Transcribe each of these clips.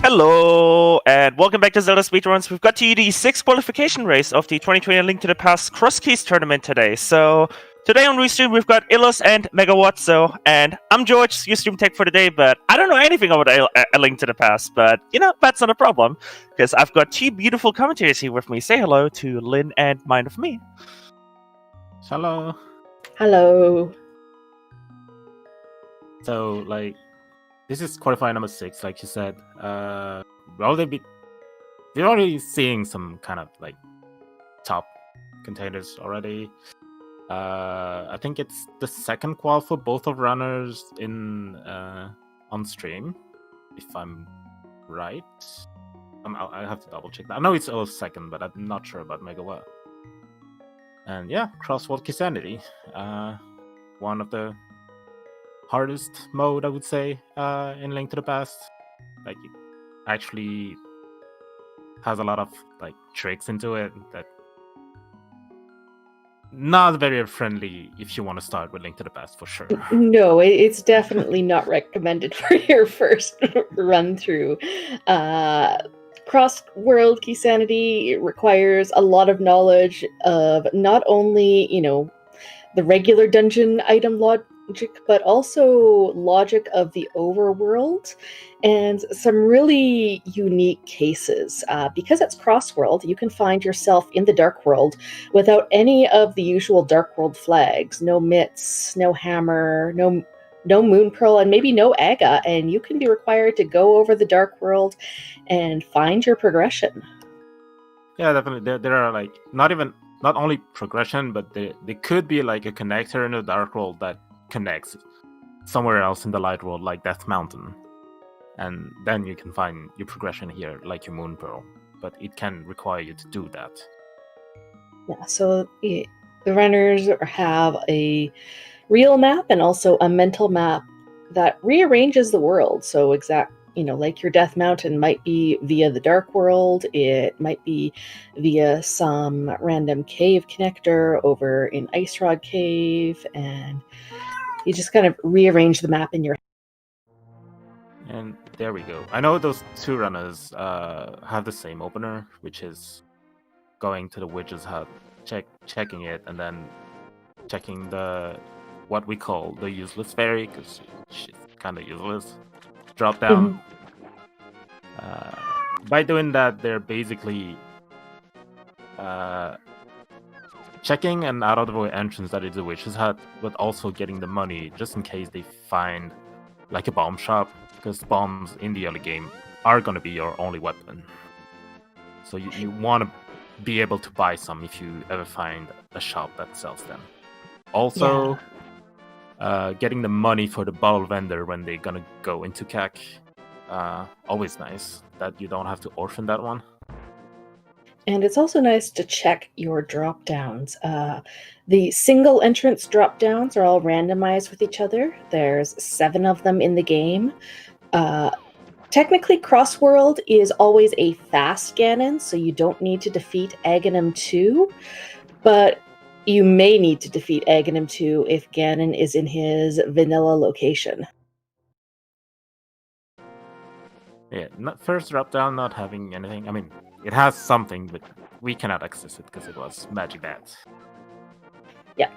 Hello, and welcome back to ZeldaSpeedRuns. We've got to you the sixth qualification race of the 2020 Link to the Past Crosskeys tournament today. So, today on Restream, we've got Illos and Megawatt. And I'm George, your stream tech for today, but I don't know anything about a Link to the Past. But, that's not a problem, because I've got two beautiful commentators here with me. Say hello to Lynn and Mind of Me. Hello. Hello. So, this is qualifier number 6, like you said. We're already seeing some kind of top contenders already. I think it's the second qual for both of runners in on stream, if I'm right. I have to double check that. I know it's all second, but I'm not sure about Megawatt. And yeah, Crossword Insanity, one of the hardest mode, I would say, in Link to the Past. It actually has a lot of tricks into it that not very friendly if you want to start with Link to the Past, for sure. No, it's definitely not recommended for your first run through. Cross-world Insanity requires a lot of knowledge of not only, the regular dungeon item logic, but also logic of the overworld and some really unique cases. Because it's cross-world, you can find yourself in the Dark World without any of the usual Dark World flags. No mitts, no hammer, no moon pearl, and maybe no aga, and you can be required to go over the Dark World and find your progression. Yeah, definitely. There are not only progression, but there could be a connector in the Dark World that connects somewhere else in the Light World, like Death Mountain, and then you can find your progression here, like your Moon Pearl. But it can require you to do that. Yeah, so the runners have a real map and also a mental map that rearranges the world. So like your Death Mountain might be via the Dark World, it might be via some random cave connector over in Ice Rod Cave, and you just kind of rearrange the map in your head. And there we go. I know those two runners have the same opener, which is going to the witch's hut, checking it, and then checking what we call the useless fairy, because she's kind of useless. Drop down. Mm-hmm. By doing that, they're basically checking an out-of-the-way entrance that is a witch's hut, but also getting the money just in case they find a bomb shop, because bombs in the early game are going to be your only weapon. So you want to be able to buy some if you ever find a shop that sells them. Also, getting the money for the bottle vendor when they're going to go into CAC. Always nice that you don't have to orphan that one. And it's also nice to check your drop downs. The single entrance drop downs are all randomized with each other. There's 7 of them in the game. Technically, Crossworld is always a fast Ganon, so you don't need to defeat Aghanim 2, but you may need to defeat Aghanim 2 if Ganon is in his vanilla location. Yeah, first drop down not having anything. I mean, it has something, but we cannot access it because it was Magic Bat. Yeah.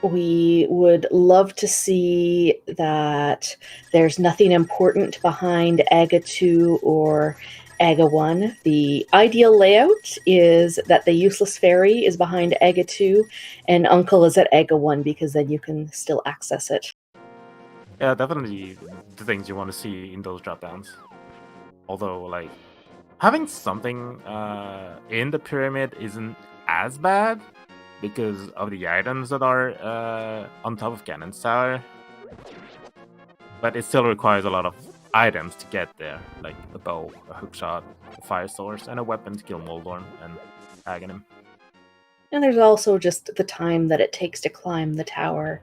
We would love to see that there's nothing important behind Aga 2 or Aga 1. The ideal layout is that the useless fairy is behind Aga 2 and Uncle is at Aga 1, because then you can still access it. Yeah, definitely the things you want to see in those drop-downs. Although, having something in the pyramid isn't as bad because of the items that are on top of Ganon's Tower. But it still requires a lot of items to get there, like a bow, a hookshot, a fire source, and a weapon to kill Moldorm and Aghanim. And there's also just the time that it takes to climb the tower.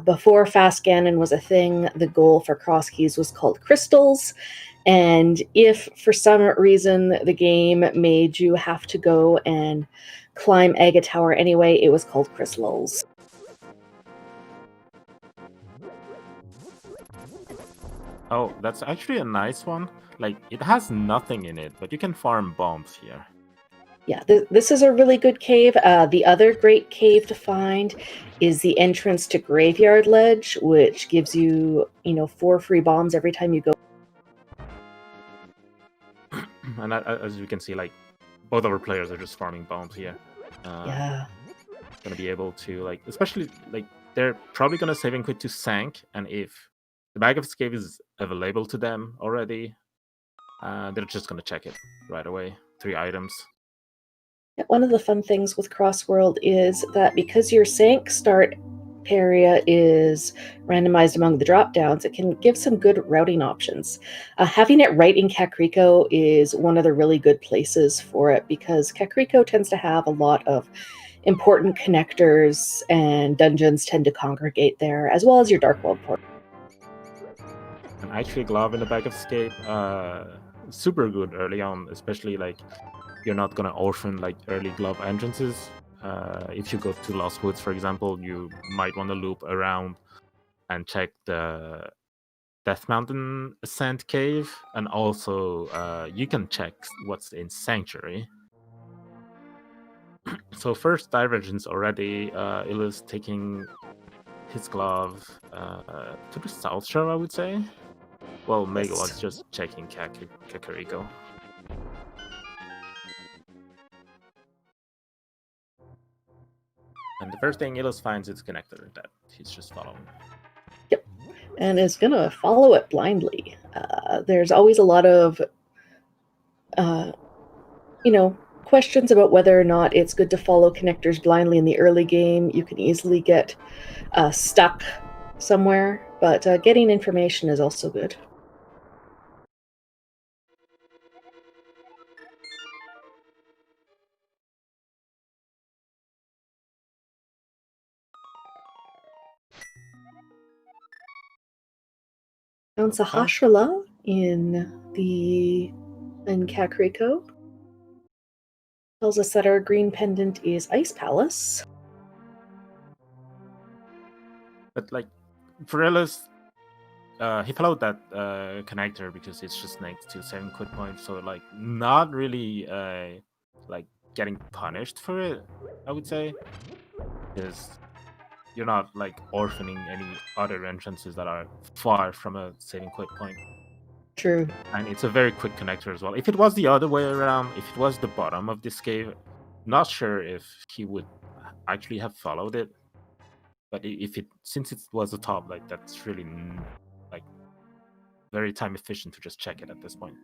Before Fast Ganon was a thing, the goal for Crosskeys was called Crystals. And if for some reason the game made you have to go and climb Aga Tower anyway, it was called Crystals. Oh, that's actually a nice one. Like, it has nothing in it, but you can farm bombs here. Yeah, this is a really good cave. The other great cave to find is the entrance to Graveyard Ledge, which gives you, 4 free bombs every time you go. And as you can see, like, both our players are just farming bombs here. Yeah. Gonna be able to, like, especially, like, they're probably gonna save and quit to Sank, and if the Bag of Escape is available to them already, they're just gonna check it right away. 3 items. One of the fun things with Crossworld is that because your Sank start area is randomized among the drop downs, it can give some good routing options. Having it right in Kakariko is one of the really good places for it, because Kakariko tends to have a lot of important connectors and dungeons tend to congregate there, as well as your Dark World port. And actually, Glove in the Bag of Escape, super good early on, especially, like, you're not gonna orphan, like, early Glove entrances. If you go to Lost Woods, for example, you might want to loop around and check the Death Mountain Ascent Cave, and also you can check what's in Sanctuary. So first Divergence already, Illu's taking his glove to the south shore, I would say. Well, Megawat's just checking Kakariko. And the first thing Ilus finds is connector that he's just following. Yep, and is gonna follow it blindly. There's always a lot of, questions about whether or not it's good to follow connectors blindly in the early game. You can easily get stuck somewhere, but getting information is also good. Found Sahasrara in Kakariko. Tells us that our green pendant is Ice Palace. But, like, for Ilus, he followed that connector because it's just next to 7 quit points, so, like, not really like getting punished for it, I would say, because you're not, like, orphaning any other entrances that are far from a saving quit point. True. And it's a very quick connector as well. If it was the other way around, if it was the bottom of this cave, not sure if he would actually have followed it. But since it was the top, like, that's really, like, very time efficient to just check it at this point.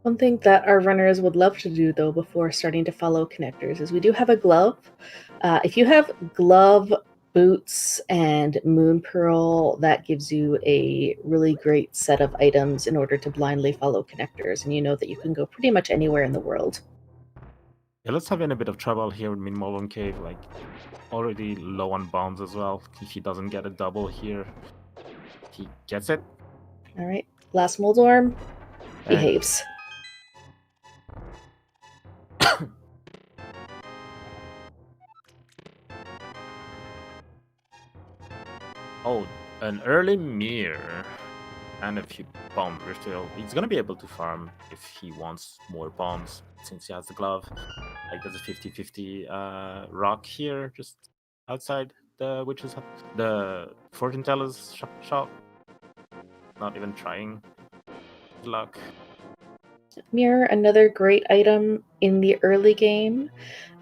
One thing that our runners would love to do, though, before starting to follow connectors is we do have a glove. If you have glove, boots, and moon pearl, that gives you a really great set of items in order to blindly follow connectors, and you know that you can go pretty much anywhere in the world. Yeah, let's have a bit of trouble here with Minmolon Cave, like, already low on bombs as well. If he doesn't get a double here, he gets it. All right, last Moldorm behaves. Oh, an early mirror and a few bomb refill. He's gonna be able to farm if he wants more bombs since he has the glove. Like, there's a 50-50 rock here just outside the witch's hut, the fortune teller's shop. Not even trying. Good luck. Mirror, another great item in the early game.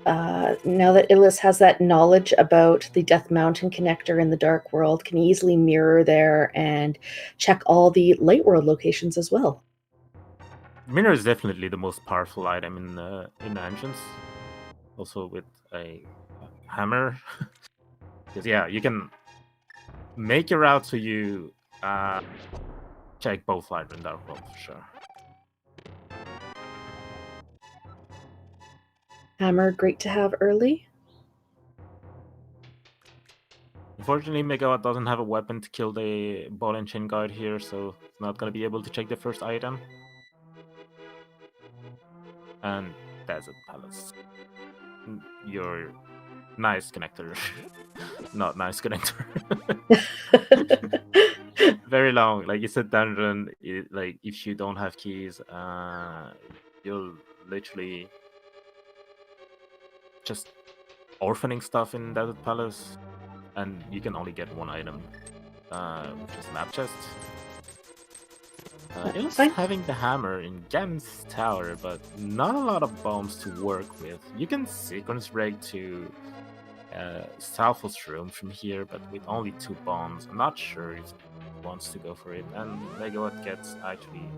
Now that Illis has that knowledge about the Death Mountain connector in the Dark World, can easily mirror there and check all the Light World locations as well. Mirror is definitely the most powerful item in the entrance. Also with a hammer. Because, yeah, you can make your route so you check both Light and Dark World for sure. Hammer, great to have early. Unfortunately, Megawatt doesn't have a weapon to kill the ball and chain guard here, so it's not going to be able to check the first item. And Desert Palace. Your nice connector. not nice connector. Very long. Like it's a dungeon. Like if you don't have keys, you'll literally just orphaning stuff in Desert Palace, and you can only get one item, which is map chest. It was Fine. having the hammer in Gan's tower, but not a lot of bombs to work with. You can sequence break to Salfos room from here, but with only 2 bombs. I'm not sure if he wants to go for it. And Megawatt gets actually.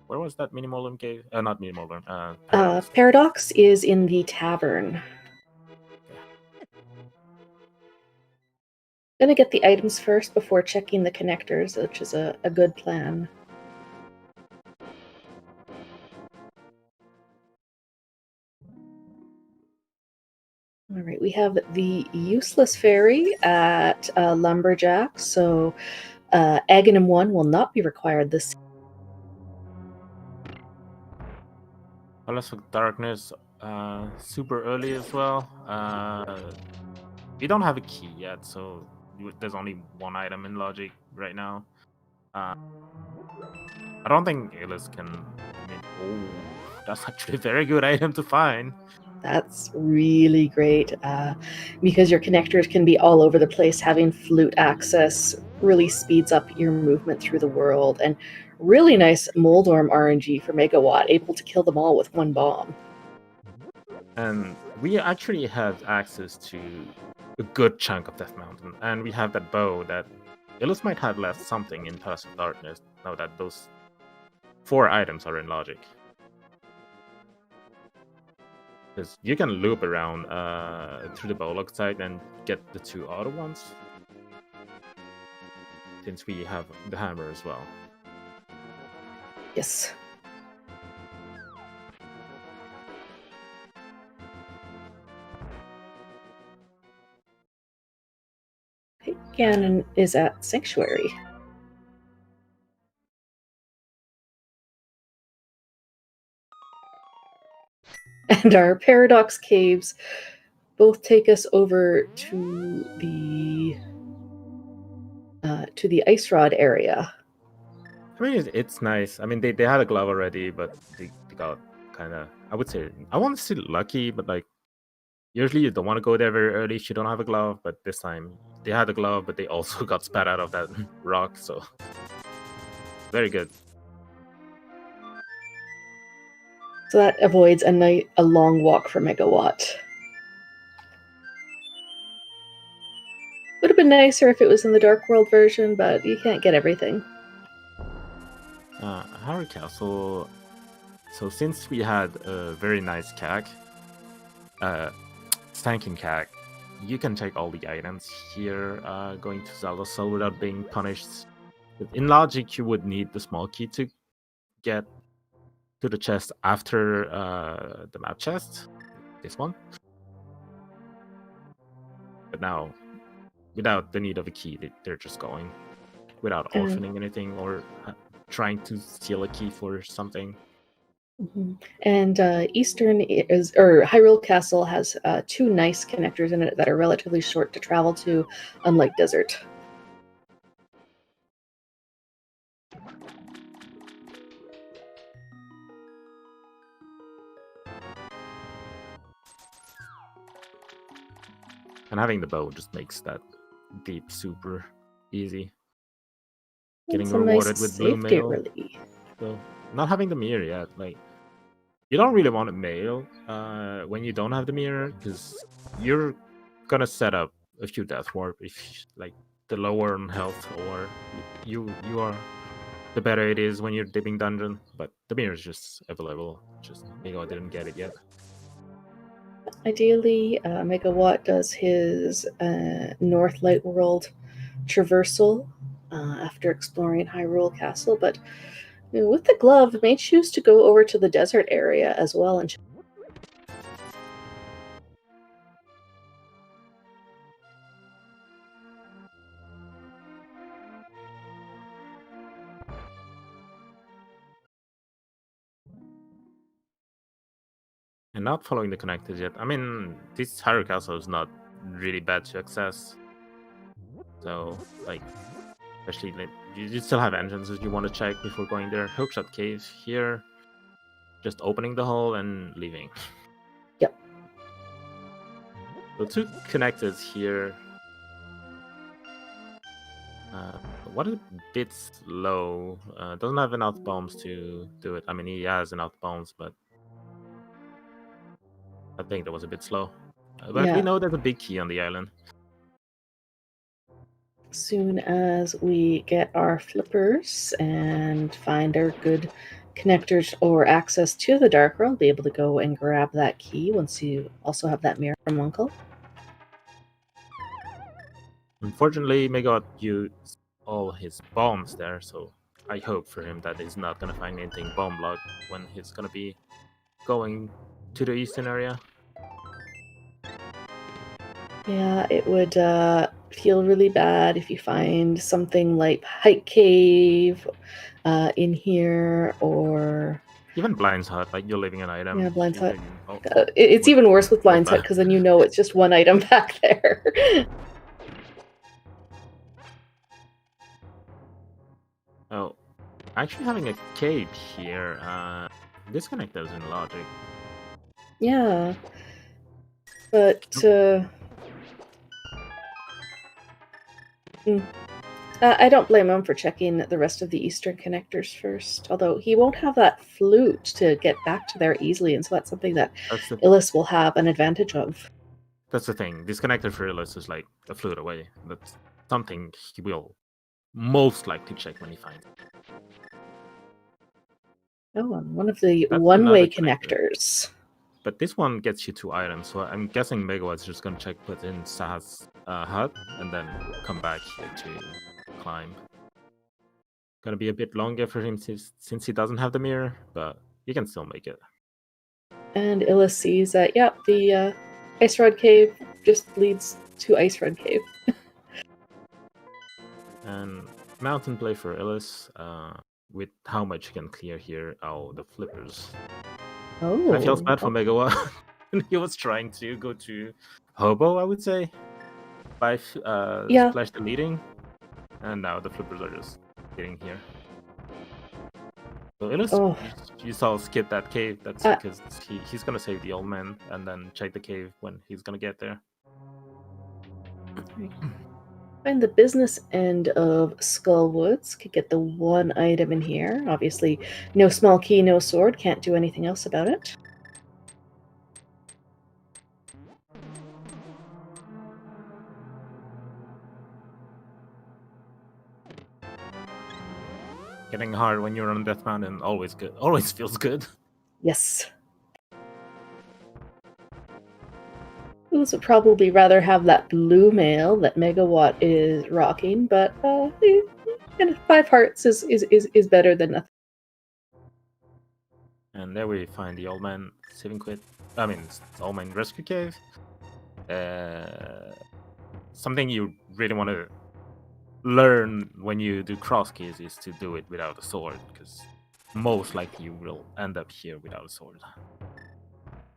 Where was that Minimolum cave? Not Minimolum. Paradox. Paradox is in the tavern. Gonna get the items first before checking the connectors, which is a good plan. All right, we have the useless fairy at Lumberjack, so Aghanim 1 will not be required this. Palace of Darkness, super early as well. We don't have a key yet, so there's only 1 item in Logic right now. I don't think Alice can. That's actually a very good item to find. That's really great because your connectors can be all over the place. Having flute access really speeds up your movement through the world, and really nice Moldorm RNG for Megawatt, able to kill them all with 1 bomb. And we actually have access to a good chunk of Death Mountain, and we have that bow that Illus might have left something in Palace of Darkness now that those 4 items are in Logic. Because you can loop around through the Bolog side and get the 2 other ones. Since we have the hammer as well. Yes. Okay, Ganon is at Sanctuary. And our Paradox Caves both take us over to the Ice Rod area. I mean, it's nice. I mean, they had a glove already, but they got kind of, I would say, I want to say lucky, but like, usually you don't want to go there very early if you don't have a glove, but this time they had a glove, but they also got spat out of that rock, so very good. So that avoids a long walk for Megawatt. Would have been nicer if it was in the Dark World version, but you can't get everything. Harry Castle. So since we had a very nice CAC, Stankin CAC, you can take all the items here going to Zelda Soul without being punished. In Logic, you would need the small key to get to the chest after the map chest, this one. But now, without the need of a key, they're just going without orphaning anything or trying to steal a key for something. Mm-hmm. And Hyrule Castle has 2 nice connectors in it that are relatively short to travel to, unlike Desert. And having the bow just makes that deep super easy. Getting rewarded with blue mail. Really. So not having the mirror yet, like you don't really want a mail when you don't have the mirror, because you're gonna set up a few death warp if like the lower on health or you are, the better it is when you're dipping dungeon. But the mirror is just available. Just Mego didn't get it yet. Ideally, Megawatt does his North Light World traversal after exploring Hyrule Castle, but with the glove, may choose to go over to the desert area as well. And not following the connectors yet. I mean, this Hyrule Castle is not really bad to access. So, like, especially like, you still have entrances you want to check before going there. Hookshot Cave here, just opening the hole and leaving. Yep. So 2 connectors here. What is a bit slow? Doesn't have enough bombs to do it. I mean, he has enough bombs, but I think that was a bit slow. But we Yeah. know there's a big key on the island. Soon as we get our flippers and find our good connectors or access to the dark world, be able to go and grab that key once you also have that mirror from Uncle. Unfortunately, Megawatt used all his bombs there, so I hope for him that he's not gonna find anything bomb locked when he's gonna be going to the eastern area. Yeah, it would feel really bad if you find something like Height Cave in here, or Even Blind's Hut, like you're leaving an item. Yeah, Blind's Hut. Oh, it's even worse with Blind's bad. Hut because then you know it's just one item back there. Oh, actually having a cave here, disconnectors in logic. Yeah, but I don't blame him for checking the rest of the eastern connectors first, although he won't have that flute to get back to there easily, and so that's something that Illis will have an advantage of. That's the thing. Disconnector for Illis is like a flute away. That's something he will most likely check when he finds it. Oh, and one of the That's one-way another connector. connectors. But this one gets you 2 items, so I'm guessing Megawatt's just gonna check within Saha's hut and then come back here to climb. Gonna be a bit longer for him since he doesn't have the mirror, but he can still make it. And Illis sees that, yeah, the Ice Rod Cave just leads to Ice Rod Cave. And mountain play for Illis, with how much you can clear here. Oh, the flippers. Oh. I feel bad for Megawatt. He was trying to go to Hobo, I would say, by Splash deleting, and now the flippers are just getting here. So Illis, you saw skip that cave. That's because he's gonna save the old man and then check the cave when he's gonna get there. And the business end of Skullwoods could get the 1 item in here. Obviously, no small key, no sword. Can't do anything else about it. Getting hard when you're on Death Mountain, always good. Always feels good. Yes. Illis would probably rather have that blue mail that Megawatt is rocking, but 5 hearts is better than nothing. And there we find the old man saving quit. I mean, the old man rescue cave. Something you really want to learn when you do crosskeys is to do it without a sword, because most likely you will end up here without a sword.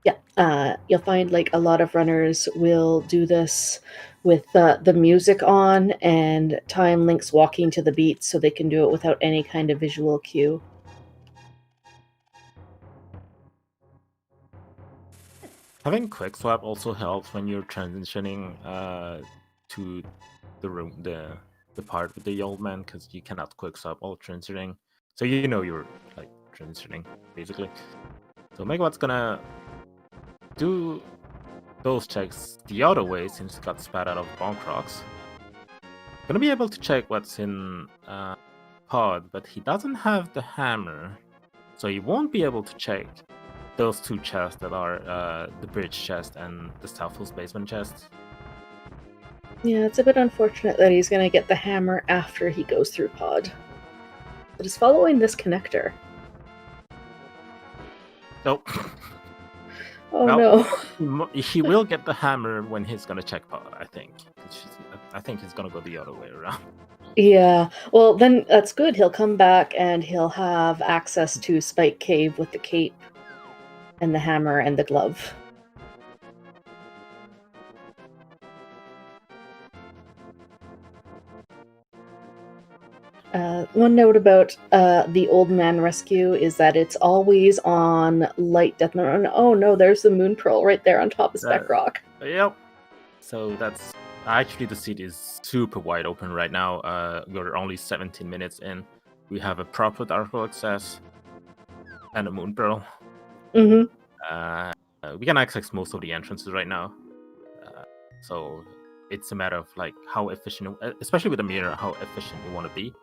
Yeah, you'll find like a lot of runners will do this with the music on and time links walking to the beat, so they can do it without any kind of visual cue. Having quick swap also helps when you're transitioning to the room, the part with the old man, because you cannot quick swap while transitioning. So you know you're like transitioning basically. So Megawatt's gonna do those checks the other way since it got spat out of Bonk Rocks. Gonna be able to check what's in Pod, but he doesn't have the hammer, so he won't be able to check those 2 chests that are the bridge chest and the Southwell's basement chest. Yeah, it's a bit unfortunate that he's gonna get the hammer after he goes through Pod. But he's following this connector. Nope. Oh no. He will get the hammer when he's gonna check Pod, I think. I think he's gonna go the other way around. Yeah, well then that's good. He'll come back and he'll have access to Spike Cave with the cape and the hammer and the glove. One note about the Old Man Rescue is that it's always on light Death Mountain. Oh no, there's the Moon Pearl right there on top of Spec Rock. Yep. So that's actually the seat is super wide open right now. We're only 17 minutes in. We have a proper Dark Hole access and a Moon Pearl. Mm-hmm. We can access most of the entrances right now. So it's a matter of like how efficient, especially with the mirror, how efficient we want to be.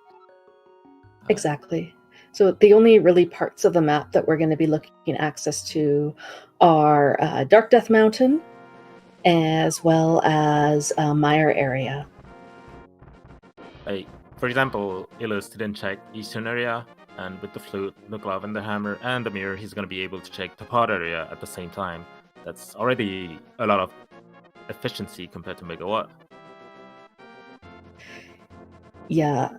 Exactly. So the only really parts of the map that we're going to be looking access to are Dark Death Mountain, as well as Mire area. Like, for example, Illus didn't check Eastern area, and with the flute, the glove, and the hammer, and the mirror, he's going to be able to check the pod area at the same time. That's already a lot of efficiency compared to Megawatt. Yeah.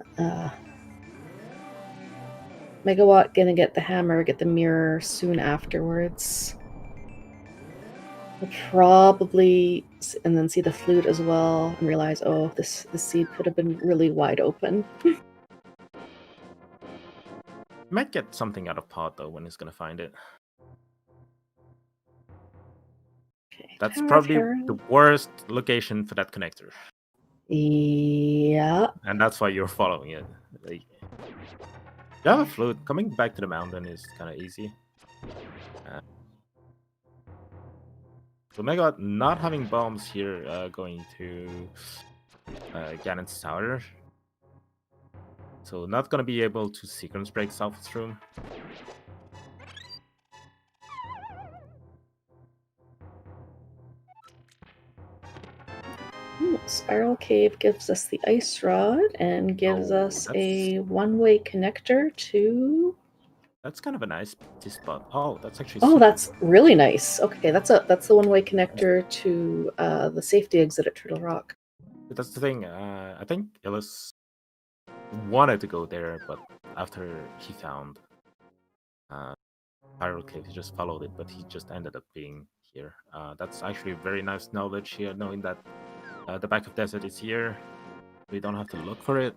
Megawatt gonna get the hammer, get the mirror soon afterwards. We'll probably and then see the flute as well and realize, oh, this seed could have been really wide open. Might get something out of pod though when he's gonna find it. Okay, That's Tower of probably Herald. the worst location for that connector. Yeah. And that's why you're following it. Like, you have a flute. Coming back to the mountain is kind of easy. So Megawatt not having bombs here, going to Ganon's tower. So not gonna be able to sequence break South's room. Ooh, Spiral Cave gives us the ice rod and gives us a one-way connector to. That's kind of a nice spot. Oh, that's actually. Oh, super that's cool. really nice. Okay, that's the one-way connector to the safety exit at Turtle Rock. But that's the thing. I think Illus wanted to go there, but after he found Spiral Cave, he just followed it. But he just ended up being here. That's actually very nice knowledge here, knowing that the back of desert is here. We don't have to look for it.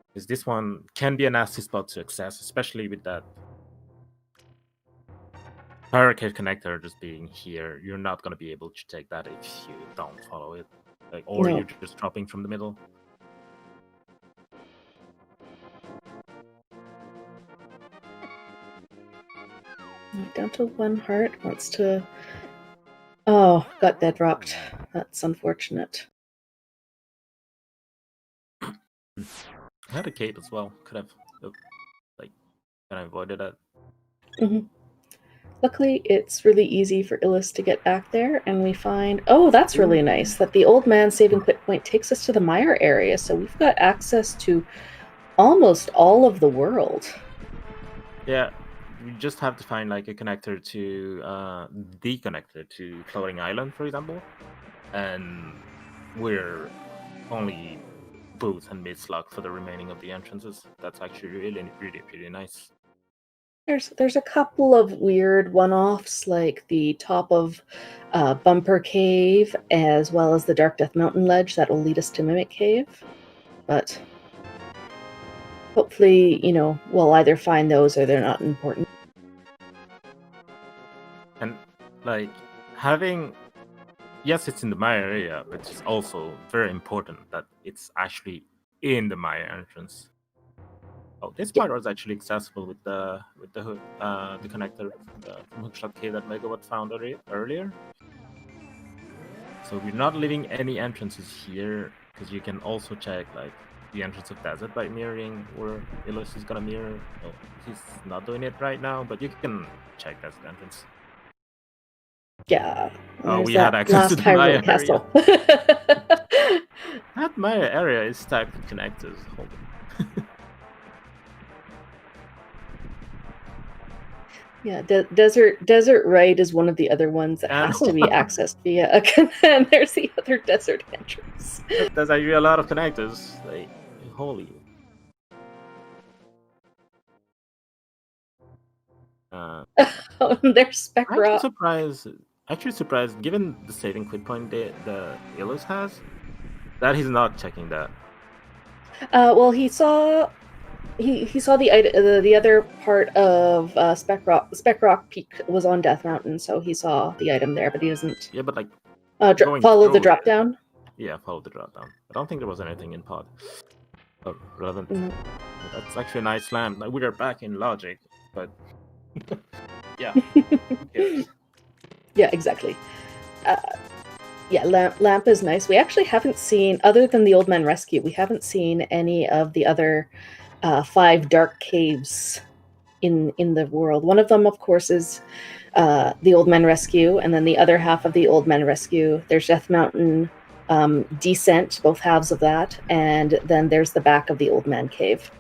Because this one can be a nasty spot to access, especially with that Spiral Cave connector just being here. You're not going to be able to take that if you don't follow it. Like, or No. you're just dropping from the middle. Down to one heart. Wants to. Oh, got dead dropped. That's unfortunate. I had a cape as well. Could have, like, kind of avoided that. Mm-hmm. Luckily, it's really easy for Illus to get back there, and we find, oh, that's really nice, that the old man saving quit point takes us to the Mire area, so we've got access to almost all of the world. Yeah, you just have to find like a connector to the connector to Floating Island, for example, and we're only booth and mid slug for the remaining of the entrances. That's actually really nice. There's a couple of weird one-offs, like the top of Bumper Cave, as well as the Dark Death Mountain ledge that will lead us to Mimic Cave. But hopefully, we'll either find those or they're not important. And like having, yes, it's in the Maya area, but it's also very important that it's actually in the Maya entrance. Oh, this part was actually accessible with the connector from Hookshot Cave that Megawatt found earlier. So we're not leaving any entrances here, because you can also check like the entrance of Desert by mirroring, where Illus is gonna mirror. Oh, he's not doing it right now, but you can check Desert entrance. Yeah. Oh, we had access to the Maya Castle. That Maya area is stacked with connectors. Hold on. Yeah, Desert Right is one of the other ones that has to be accessed via a and there's the other desert entrance. There's actually a lot of connectors. Like, holy. Oh, and there's Spec Rock. Actually surprised, given the saving quit point the Illus has, that he's not checking that. Well, he saw he saw the other part of Spec Rock Peak was on Death Mountain, so he saw the item there, but he doesn't Yeah, but like follow the through drop it. down. Yeah, follow the drop down. I don't think there was anything in pod. Oh, relevant. Mm. That's actually a nice slam. Like, we are back in logic, but yeah. Yeah, exactly. Yeah, lamp is nice. We actually haven't seen, other than the Old Man Rescue, we haven't seen any of the other 5 dark caves in the world. One of them, of course, is the Old Man Rescue, and then the other half of the Old Man Rescue, there's Death Mountain Descent, both halves of that, and then there's the back of the Old Man Cave.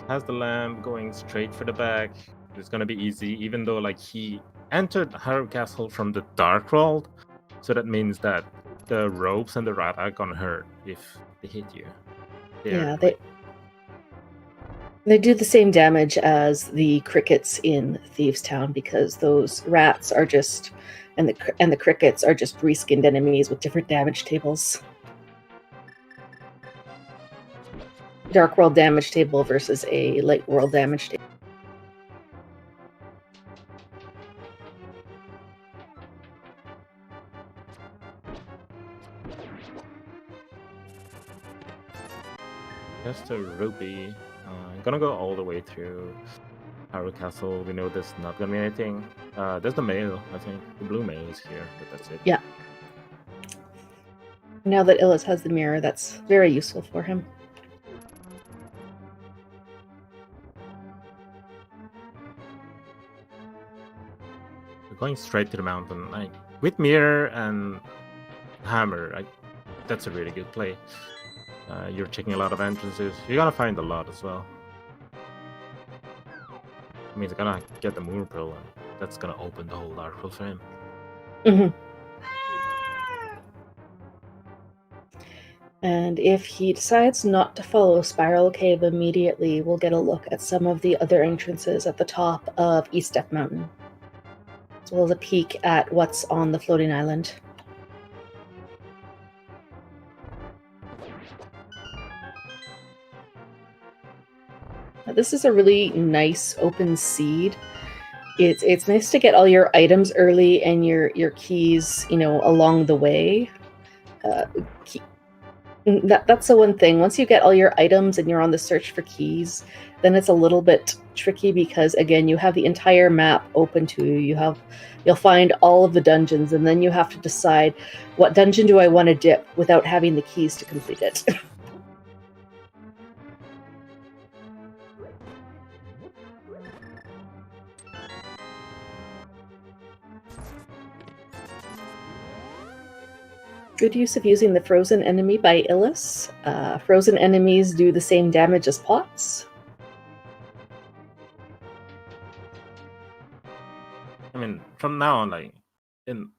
Has the lamp going straight for the back. It's gonna be easy, even though like he entered Harrow Castle from the Dark World, so that means that the ropes and the rat are gonna hurt if they hit you. They do the same damage as the crickets in Thieves Town, because those rats are just and the crickets are just reskinned enemies with different damage tables. Dark World damage table versus a Light World damage table. Just a rupee. I'm gonna go all the way through Harrow Castle. We know there's not gonna be anything. There's the mail, I think. The blue mail is here, but that's it. Yeah. Now that Illis has the mirror, that's very useful for him. We're going straight to the mountain. Like, with mirror and hammer, that's a really good play. You're checking a lot of entrances. You're gonna find a lot as well. I mean, he's gonna get the Moon Pearl, and that's gonna open the whole Dark World for him. Mm-hmm. And if he decides not to follow Spiral Cave immediately, we'll get a look at some of the other entrances at the top of East Death Mountain, as well as a peek at what's on the floating island. This is a really nice open seed. It's nice to get all your items early and your keys, along the way. That's the one thing. Once you get all your items and you're on the search for keys, then it's a little bit tricky, because again, you have the entire map open to you. You'll find all of the dungeons, and then you have to decide, what dungeon do I want to dip without having the keys to complete it. Good use of using the frozen enemy by Illis. Frozen enemies do the same damage as pots. I mean, from now on, like, in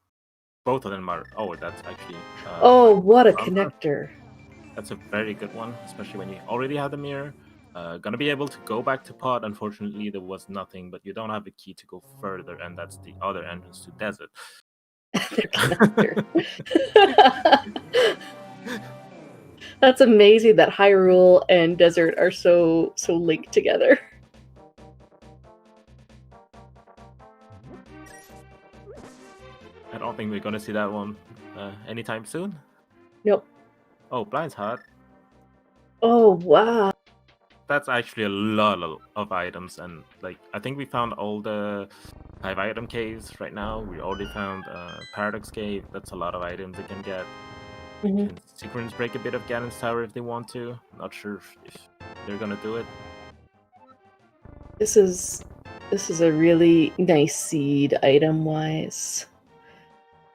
both of them are. Oh, that's actually. What a connector! That's a very good one, especially when you already have the mirror. Gonna be able to go back to pod. Unfortunately, there was nothing, but you don't have the key to go further, and that's the other entrance to desert. That's amazing that Hyrule and desert are so linked together. I don't think we're gonna see that one anytime soon. Nope. Oh, Blind's Heart. Oh, wow. That's actually a lot of items, and like I think we found all the 5 item caves right now. We already found Paradox Cave. That's a lot of items they can get. Mm-hmm. Can Sequence break a bit of Ganon's Tower if they want to. Not sure if they're gonna do it. This is a really nice seed item-wise.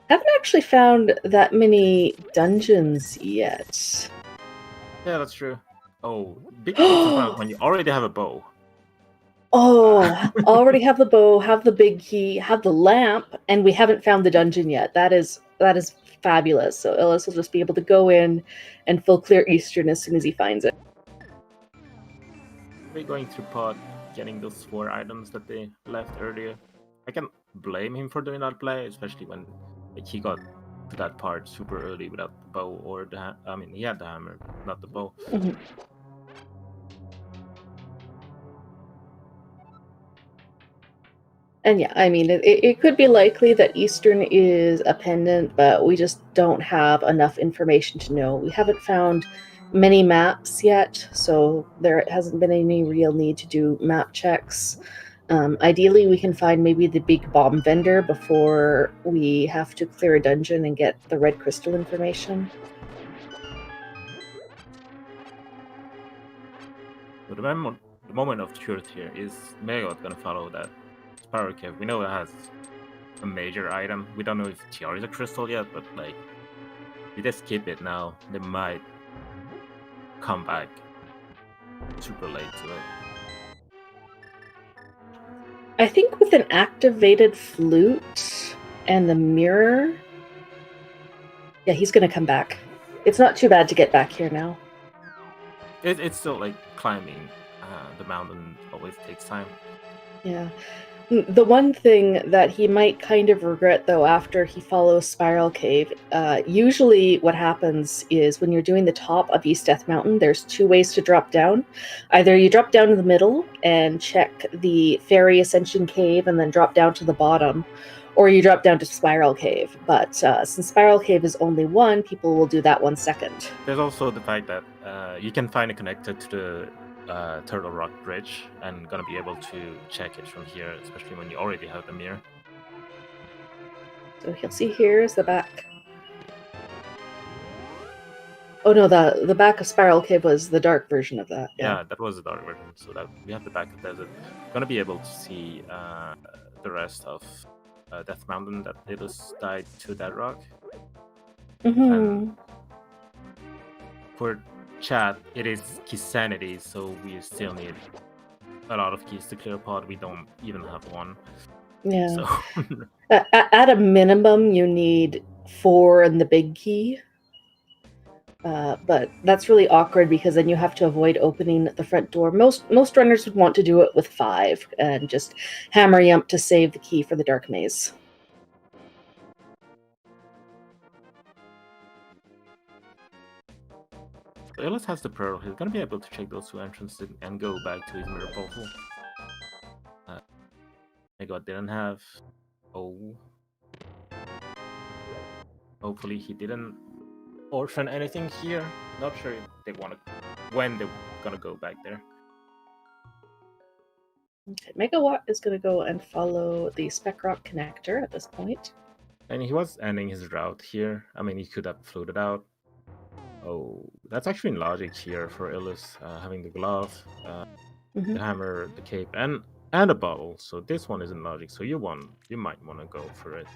Haven't actually found that many dungeons yet. Yeah, that's true. Oh, big difference when you already have a bow. Oh, already have the bow, have the big key, have the lamp, and we haven't found the dungeon yet. That is fabulous. So Illis will just be able to go in and full clear Eastern as soon as he finds it. We're going through pod, getting those 4 items that they left earlier. I can blame him for doing that play, especially when like, he got to that part super early without the bow or the I mean, he had the hammer, not the bow. Mhm. And yeah, I mean, it could be likely that Eastern is a pendant, but we just don't have enough information to know. We haven't found many maps yet, so there hasn't been any real need to do map checks. Ideally, we can find maybe the big bomb vendor before we have to clear a dungeon and get the red crystal information. So the moment of truth here is Megalod gonna follow that Spiral Cave. We know it has a major item. We don't know if TR is a crystal yet, but like, if they skip it now, they might come back super late to it. I think with an activated flute and the mirror, yeah, he's gonna come back. It's not too bad to get back here now. It's still like climbing the mountain always takes time. Yeah. The one thing that he might kind of regret, though, after he follows Spiral Cave, usually what happens is when you're doing the top of East Death Mountain, there's two ways to drop down. Either you drop down to the middle and check the Fairy Ascension Cave and then drop down to the bottom, or you drop down to Spiral Cave. But since Spiral Cave is only one, people will do that one second. There's also the fact that you can find it connected to the Turtle Rock Bridge and gonna be able to check it from here, especially when you already have the mirror. So he'll see here is the back. Oh no, the back of Spiral Cave was the dark version of that. Yeah, that was the dark version. So that we have the back of desert. Gonna be able to see the rest of Death Mountain that Ilus died to that rock. Mm-hmm. For chat, it is key sanity, so we still need a lot of keys to clear a pod. We don't even have one. Yeah. So At a minimum, you need 4 in the big key. But that's really awkward because then you have to avoid opening the front door. Most runners would want to do it with 5 and just hammer yump to save the key for the dark maze. Ilus has the pearl. He's gonna be able to check those 2 entrances and go back to his mirror portal. Megalod didn't have. Oh. Hopefully he didn't orphan anything here. Not sure if they want to, when they're gonna go back there. Okay, Megawatt is going to go and follow the Spec Rock connector at this point. And he was ending his route here. I mean, he could have floated out. Oh, that's actually in logic here for Ilus, having the glove, the hammer, the cape, and a bottle. So this one is in logic. So you might want to go for it.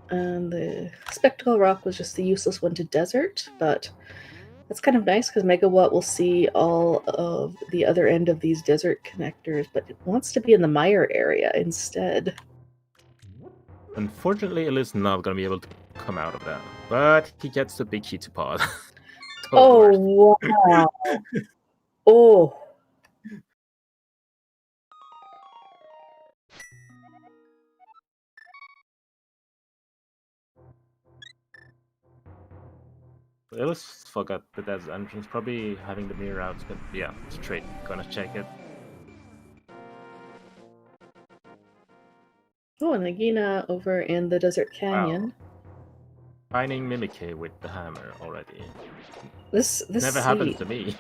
And the Spectacle Rock was just the useless one to desert, but that's kind of nice because Megawatt will see all of the other end of these desert connectors, but it wants to be in the mire area instead. Unfortunately, Ilus not going to be able to come out of that, but he gets the big key to pod. Oh, wow. Oh. Ilus forgot that there's entrance, probably having the mirror out, but yeah, straight gonna check it. Oh, and Nagina over in the Desert Canyon. Wow. Finding Mimic Cave with the hammer already. This never happens to me.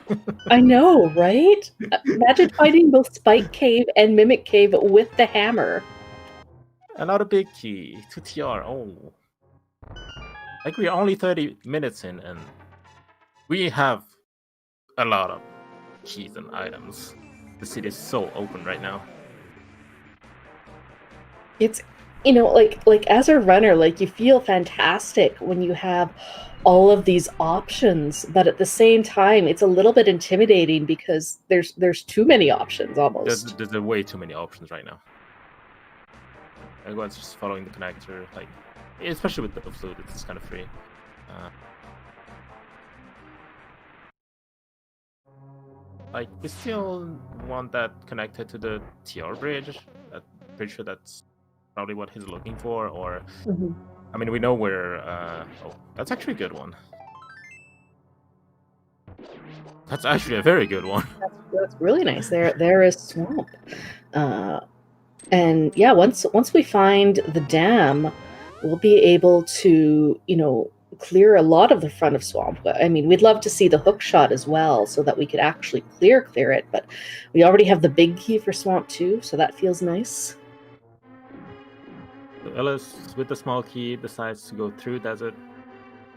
I know, right? Imagine finding both Spike Cave and Mimic Cave with the hammer. Another big key to TR. Oh. Like, we're only 30 minutes in, and we have a lot of keys and items. The city is so open right now. It's, you know, like as a runner, like, you feel fantastic when you have all of these options, but at the same time, it's a little bit intimidating because there's too many options almost. There's way too many options right now. Everyone's just following the connector, like, especially with the flute, it's kind of free. Like, we still want that connected to the TR bridge. I'm pretty sure that's probably what he's looking for, or I mean, we know where. Oh, that's actually a good one. That's actually a very good one. That's really nice. There is swamp, and yeah, once we find the dam, we'll be able to clear a lot of the front of swamp. I mean, we'd love to see the hook shot as well, so that we could actually clear it. But we already have the big key for swamp 2, so that feels nice. So Ellis, with the small key, decides to go through desert.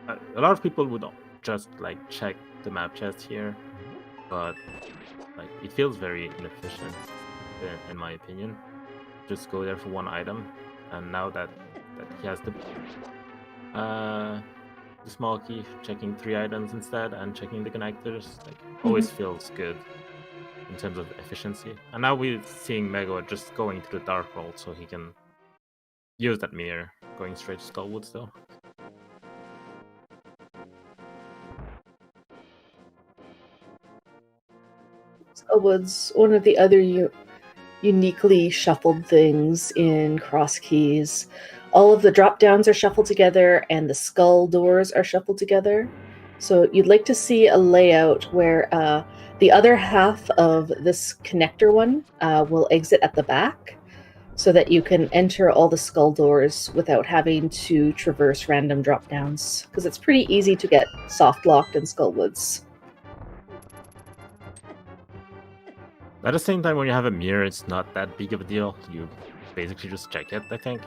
A lot of people would just like check the map chest here, but like it feels very inefficient, in my opinion. Just go there for one item, and now that he has the small key, checking 3 items instead and checking the connectors, like always feels good in terms of efficiency. And now we're seeing Megawa just going to the dark world so he can use that mirror, going straight to Skullwoods though. Skullwoods, one of the other uniquely shuffled things in Crosskeys. All of the drop downs are shuffled together and the skull doors are shuffled together. So you'd like to see a layout where the other half of this connector one will exit at the back, so that you can enter all the skull doors without having to traverse random drop downs, because it's pretty easy to get soft locked in Skullwoods. At the same time, when you have a mirror, it's not that big of a deal. You basically just check it, I think.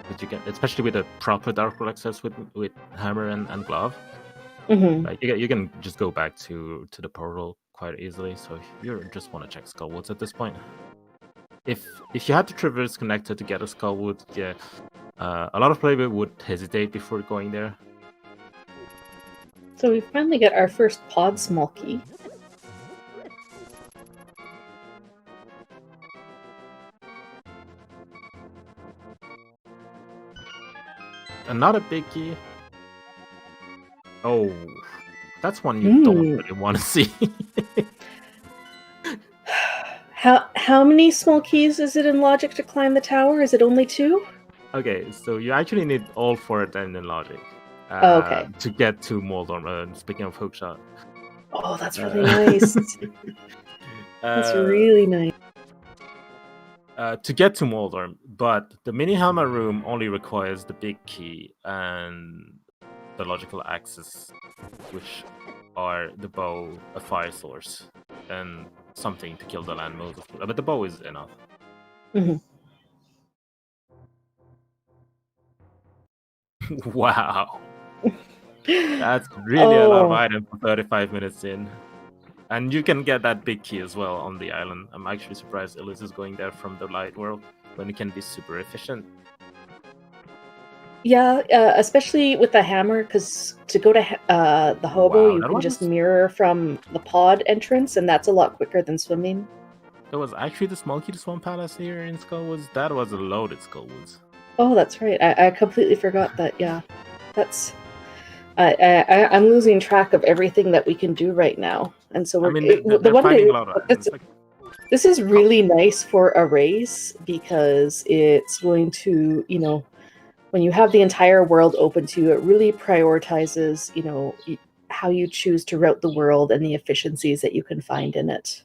But you can, especially with a proper dark world access with hammer and glove. Mm-hmm. Like you can just go back to the portal quite easily. So you just want to check Skullwoods at this point. If you had to traverse connector to get a Skullwood, yeah, a lot of players would hesitate before going there. So we finally get our first pod small key. And not a big key. Oh, that's one you don't really want to see. How many small keys is it in logic to climb the tower? Is it only 2? Okay, so you actually need all 4 of them in logic. Okay. To get to Moldorm. Speaking of hookshot. Oh, that's really nice. That's really nice. To get to Moldorm, but the mini hammer room only requires the big key and the logical axes, which are the bow, a fire source, and something to kill the land modes. But the bow is enough. Mm-hmm. Wow. That's really a lot of items for 35 minutes in. And you can get that big key as well on the island. I'm actually surprised Ellis is going there from the light world when it can be super efficient. Yeah, especially with the hammer, because to go to the hobo, you can just mirror from the pod entrance, and that's a lot quicker than swimming. There was actually the small key to Swamp Palace here in Skullwoods. That was a loaded Skullwoods. Oh, that's right. I completely forgot that. Yeah, that's. I'm losing track of everything that we can do right now, and so we're. They're finding a lot of. This is really nice for a race because it's going to, when you have the entire world open to you, it really prioritizes, how you choose to route the world and the efficiencies that you can find in it,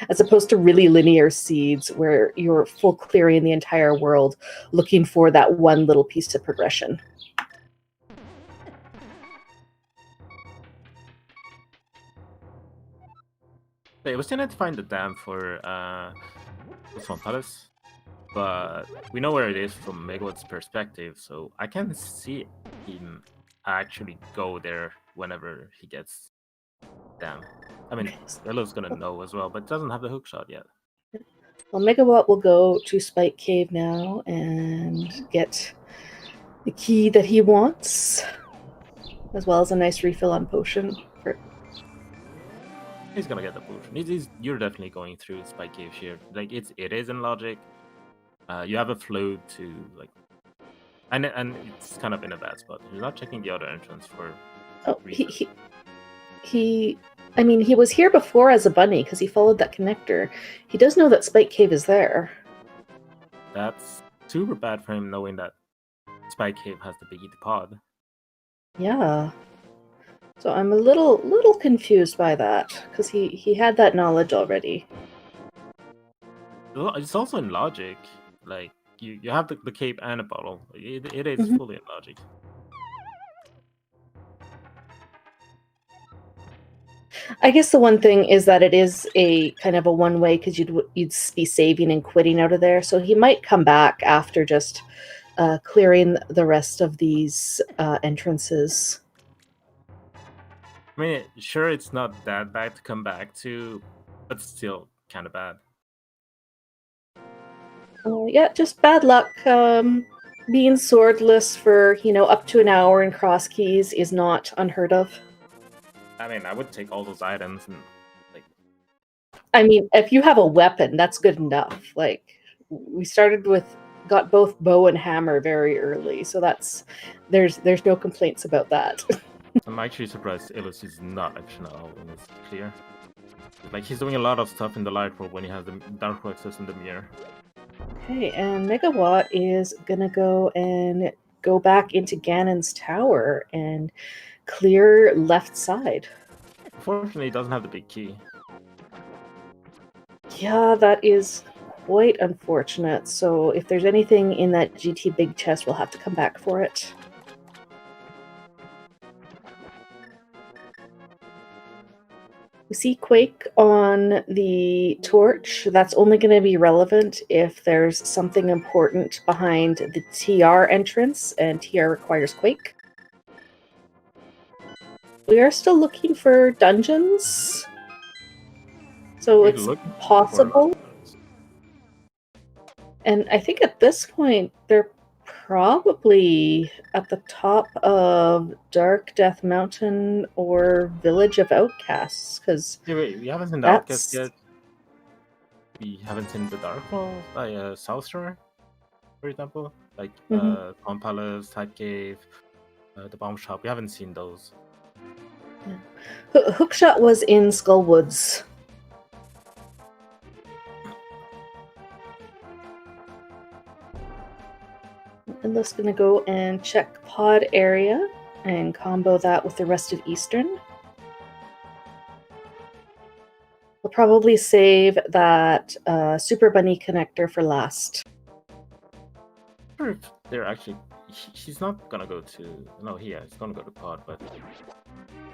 as opposed to really linear seeds where you're full clearing the entire world looking for that one little piece of progression. It was trying to find the dam for Swamp Palace, but we know where it is from Megawatt's perspective, so I can see him actually go there whenever he gets dam. I mean, Elo's gonna know as well, but it doesn't have the hook shot yet. Well, Megawatt will go to Spike Cave now and get the key that he wants, as well as a nice refill on potion. He's gonna get the potion. You're definitely going through Spike Cave here. Like it is in logic. You have a flow to like, and it's kind of in a bad spot. You're not checking the other entrance for. Oh, he was here before as a bunny because he followed that connector. He does know that Spike Cave is there. That's super bad for him knowing that Spy Cave has the big pod. Yeah. So I'm a little confused by that, because he had that knowledge already. Well, it's also in logic. Like you have the cape and a bottle. It is Mhm. fully in logic. I guess the one thing is that it is a kind of a one-way, because you'd be saving and quitting out of there. So he might come back after just clearing the rest of these entrances. I mean, sure, it's not that bad to come back to, but still kind of bad. Yeah, just bad luck. Being swordless for, up to an hour in Crosskeys is not unheard of. I mean, I would take all those items and I mean, if you have a weapon, that's good enough. Like, we got both bow and hammer very early, so there's no complaints about that. I'm actually surprised Illus is not optional when it's clear. Like, he's doing a lot of stuff in the light world when he has the dark world access in the mirror. Okay, and Megawatt is gonna go back into Ganon's tower and clear left side. Unfortunately, he doesn't have the big key. Yeah, that is quite unfortunate. So if there's anything in that GT big chest, we'll have to come back for it. We see Quake on the torch. That's only going to be relevant if there's something important behind the TR entrance, and TR requires Quake. We are still looking for dungeons, so We're it's looking for possible. dungeons. And I think at this point, they're probably at the top of Dark Death Mountain or Village of Outcasts, because Yeah, wait, we haven't seen the that's... Outcast yet. We haven't seen the Dark World, like South Shore, for example. Like Palm Palace, Type Cave, the Bomb Shop. We haven't seen those. Hookshot was in Skullwoods. I'm just going to go and check pod area and combo that with the rest of Eastern. We'll probably save that Super Bunny connector for last. Sure, if they're actually... He's not gonna go to... No, he's gonna go to pod, but...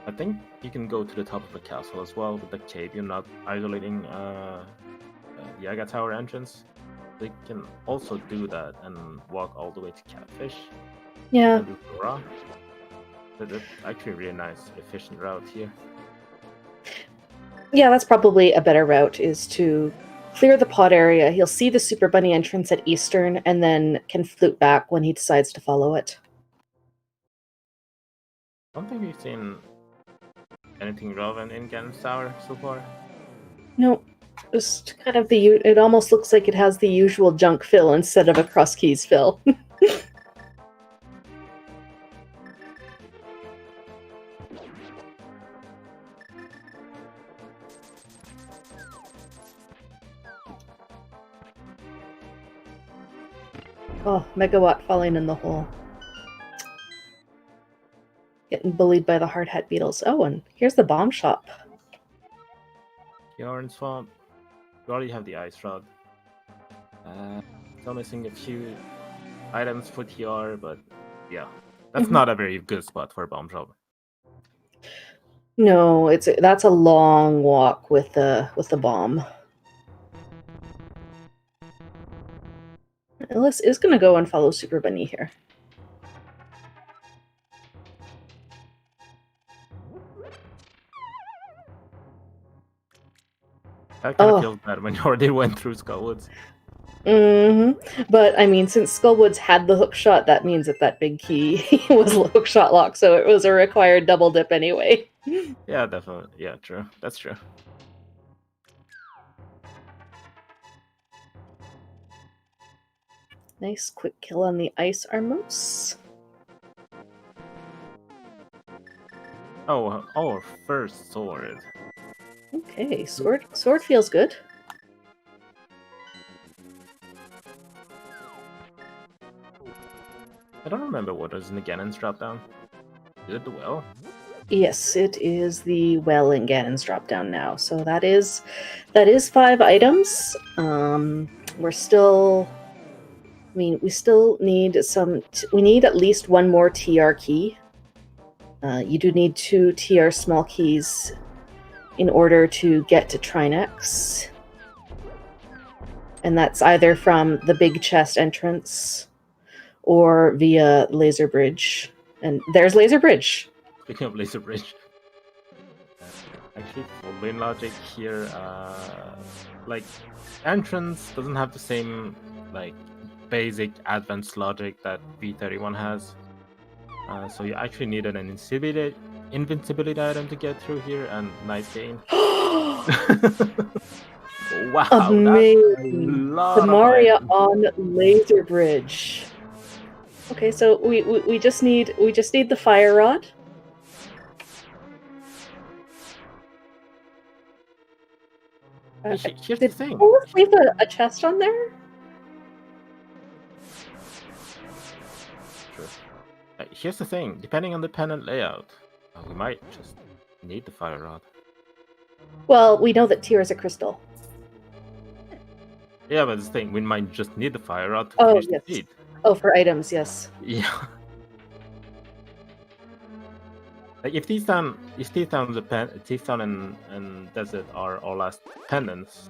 I think you can go to the top of the castle as well with the cave. You're not isolating the Yaga Tower entrance. They can also do that and walk all the way to Catfish. Yeah. And do Flora. That's actually a really nice, efficient route here. Yeah, that's probably a better route, is to clear the pod area. He'll see the Super Bunny entrance at Eastern, and then can flute back when he decides to follow it. I don't think we've seen anything relevant in Ganon's Tower so far. Nope. Just kind of it almost looks like it has the usual junk fill instead of a Crosskeys fill. Oh, Megawatt falling in the hole. Getting bullied by the hard hat beetles. Oh, and here's the bomb shop. Yarn Swamp. We already have the Ice Rod. Still missing a few items for TR, but yeah. That's not a very good spot for a bomb shop. No, that's a long walk with the bomb. Ellis is going to go and follow Super Bunny here. That kind of feels bad when you already went through Skullwoods. But I mean, since Skullwoods had the hook shot, that means that big key was a hook shot lock, so it was a required double dip anyway. Yeah, definitely. Yeah, true. That's true. Nice quick kill on the Ice Armos. Oh, our first sword. Okay, sword feels good. I don't remember what is in the Ganon's drop down. Is it the well? Yes, it is the well in Ganon's drop down now. So that is 5 items. We're still. I mean, we still need some. We need at least one more TR key. You do need 2 TR small keys in order to get to Trinex. And that's either from the big chest entrance or via Laser Bridge. And there's Laser Bridge. Speaking of Laser Bridge. Actually, for lane logic here, like, entrance doesn't have the same, like, basic advanced logic that V31 has. So you actually need an invincibility item to get through here, and nice gain. Wow, amazing! The Maria on Laser Bridge. Okay, so we just need the fire rod. Here's the thing. Did Olaf leave a chest on there? Sure. Here's the thing. Depending on the pennant layout, we might just need the fire rod. Well, we know that Tyr is a crystal. Yeah, but this thing, we might just need the fire rod to Oh, finish yes. the feed. Oh, for items, yes. Yeah. Like if Thieves Town and Desert are our last pendants,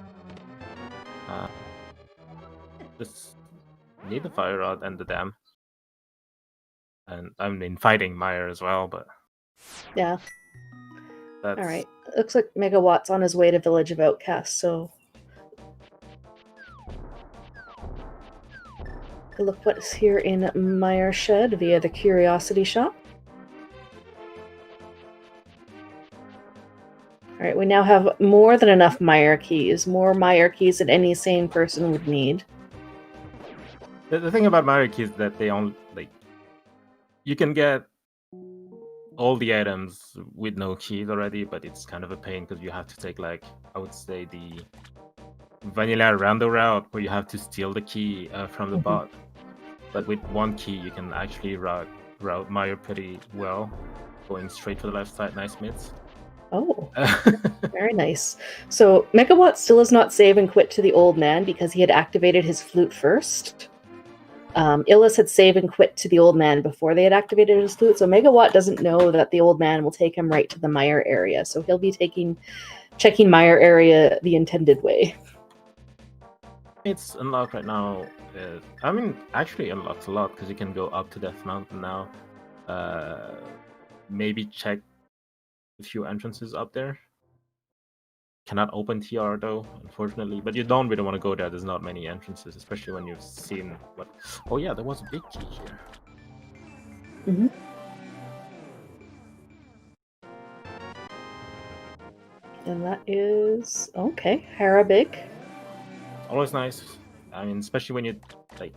just need the fire rod and the dam. And I mean fighting Meyer as well, but yeah. That's... All right. Looks like Megawatt's on his way to Village of Outcasts, so look what's here in Meyer Shed via the Curiosity Shop. All right, we now have more than enough Meyer keys. More Meyer keys than any sane person would need. The thing about Meyer keys is that they only, like, you can get all the items with no keys already, but it's kind of a pain because you have to take, like, I would say the vanilla rando route where you have to steal the key from the bot. But with one key, you can actually route Meyer pretty well, going straight to the left side. Nice mids. Oh, very nice. So Megawatt still has not save and quit to the old man because he had activated his flute first. Illis had save and quit to the old man before they had activated his flute, so Megawatt doesn't know that the old man will take him right to the Meyer area. So he'll be checking Meyer area the intended way. It's unlocked right now. I mean, actually unlocks a lot because you can go up to Death Mountain now. Maybe check a few entrances up there. Cannot open TR though, unfortunately. But you don't really want to go there. There's not many entrances, especially when you've seen what. Oh yeah, there was a big key here. Mm-hmm. And that is okay. Harabig. Always nice. I mean, especially when you like.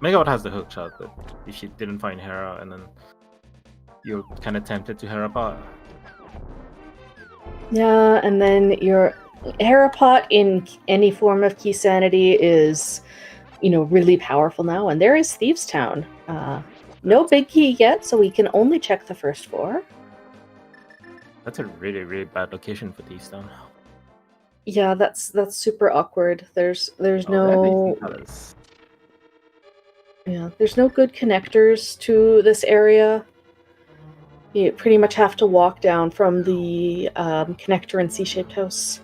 Megawatt has the hook shot, but if you didn't find Hera, and then you're kind of tempted to Hera pot. Yeah, and then your Hera pot in any form of key sanity is, really powerful now. And there is Thieves Town. No big key yet, so we can only check the first 4. That's a really, really bad location for Thieves Town. Yeah, that's there's no there's no good connectors to this area. You pretty much have to walk down from the connector in C-shaped house.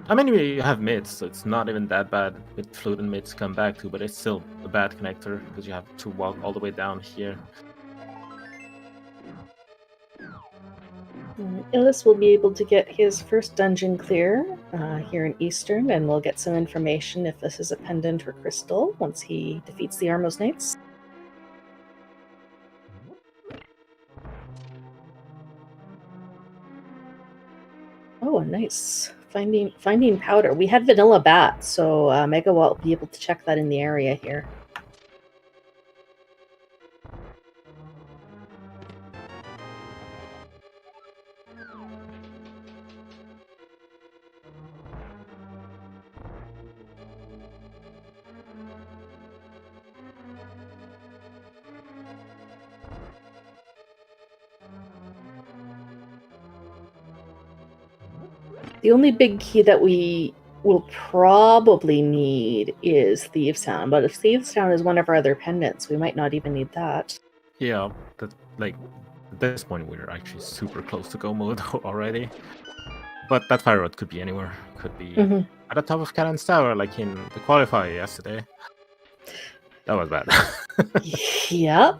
I mean, you have mids, so it's not even that bad with flute and mids to come back to, but it's still a bad connector because you have to walk all the way down here. Illis will be able to get his first dungeon clear here in Eastern, and we'll get some information if this is a pendant or crystal once he defeats the Armos Knights. Oh, nice. Finding powder. We had vanilla bat, so Megawatt will be able to check that in the area here. The only big key that we will probably need is Thieves Town, but if Thieves Town is one of our other pendants, we might not even need that. Yeah, that like at this point we're actually super close to go mode already. But that fire rod could be anywhere. Could be at the top of Cannon's Tower, like in the qualifier yesterday. That was bad. Yep.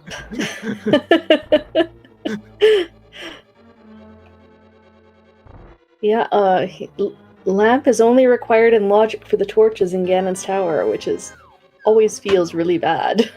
Yeah, lamp is only required in logic for the torches in Ganon's Tower, which is always feels really bad.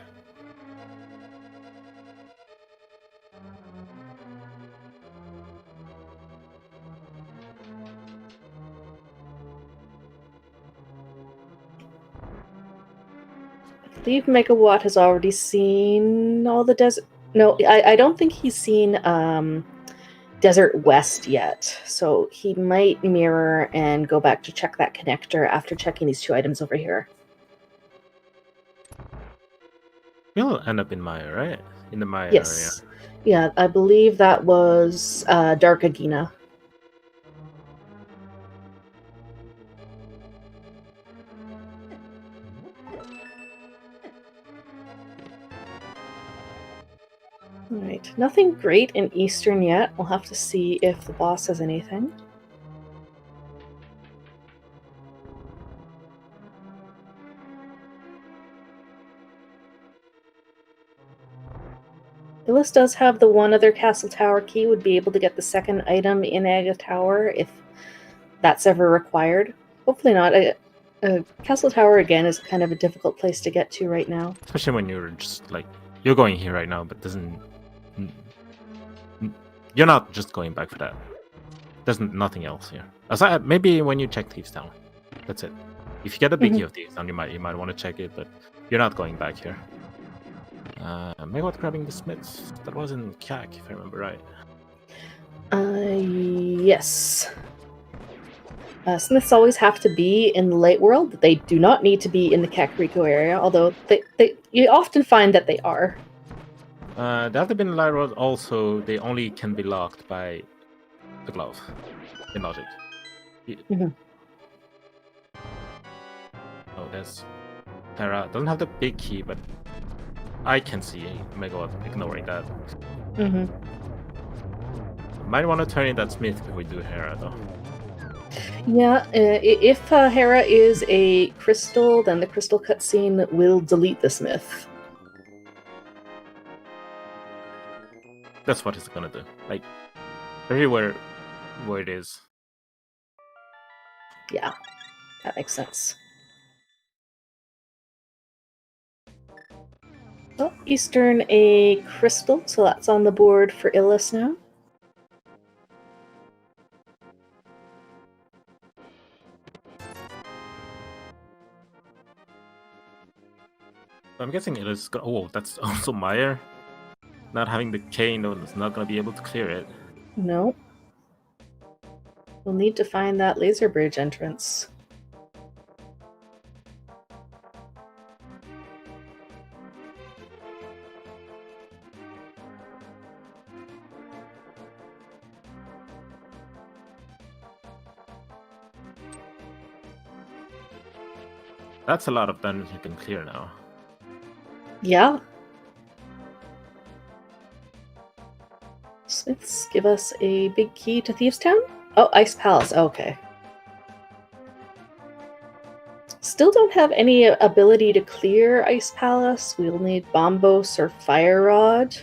I believe Megawatt has already seen all the desert. No, I don't think he's seen Desert West yet, so he might mirror and go back to check that connector after checking these two items over here. You'll end up in Maya, right? In the Maya Yes. Yeah, I believe that was Dark Agina. Alright, nothing great in Eastern yet. We'll have to see if the boss has anything. Illis does have the one other Castle Tower key, would be able to get the second item in Aga Tower if that's ever required. Hopefully not. Castle Tower, again, is kind of a difficult place to get to right now. Especially when you're just like, you're going here right now, but doesn't... You're not just going back for that. There's nothing else here. Aside, maybe when you check Thieves Town. That's it. If you get a big key of Thieves Town, you might want to check it, but you're not going back here. Megawatt grabbing the Smiths. That was in CAC, if I remember right. Yes. Smiths always have to be in the Light World. They do not need to be in the Kakariko area, although you often find that they are. They have to be in the Light World. Also, they only can be locked by the glove in logic. Oh, there's Terra. Doesn't have the big key, but I can see Megawatt ignoring that. Might want to turn in that Smith before we do Hera, though. Yeah, if Hera is a crystal, then the crystal cutscene will delete the Smith. That's what it's gonna do. Like, everywhere where it is. Yeah, that makes sense. Oh, Eastern a crystal, so that's on the board for Illis now. I'm guessing it is. Oh, that's also Meyer. Not having the cane, though, is not gonna be able to clear it. No. We'll need to find that laser bridge entrance. That's a lot of dungeons you can clear now. Yeah. Smiths give us a big key to Thieves Town? Oh, Ice Palace. Okay. Still don't have any ability to clear Ice Palace. We'll need Bombos or Fire Rod.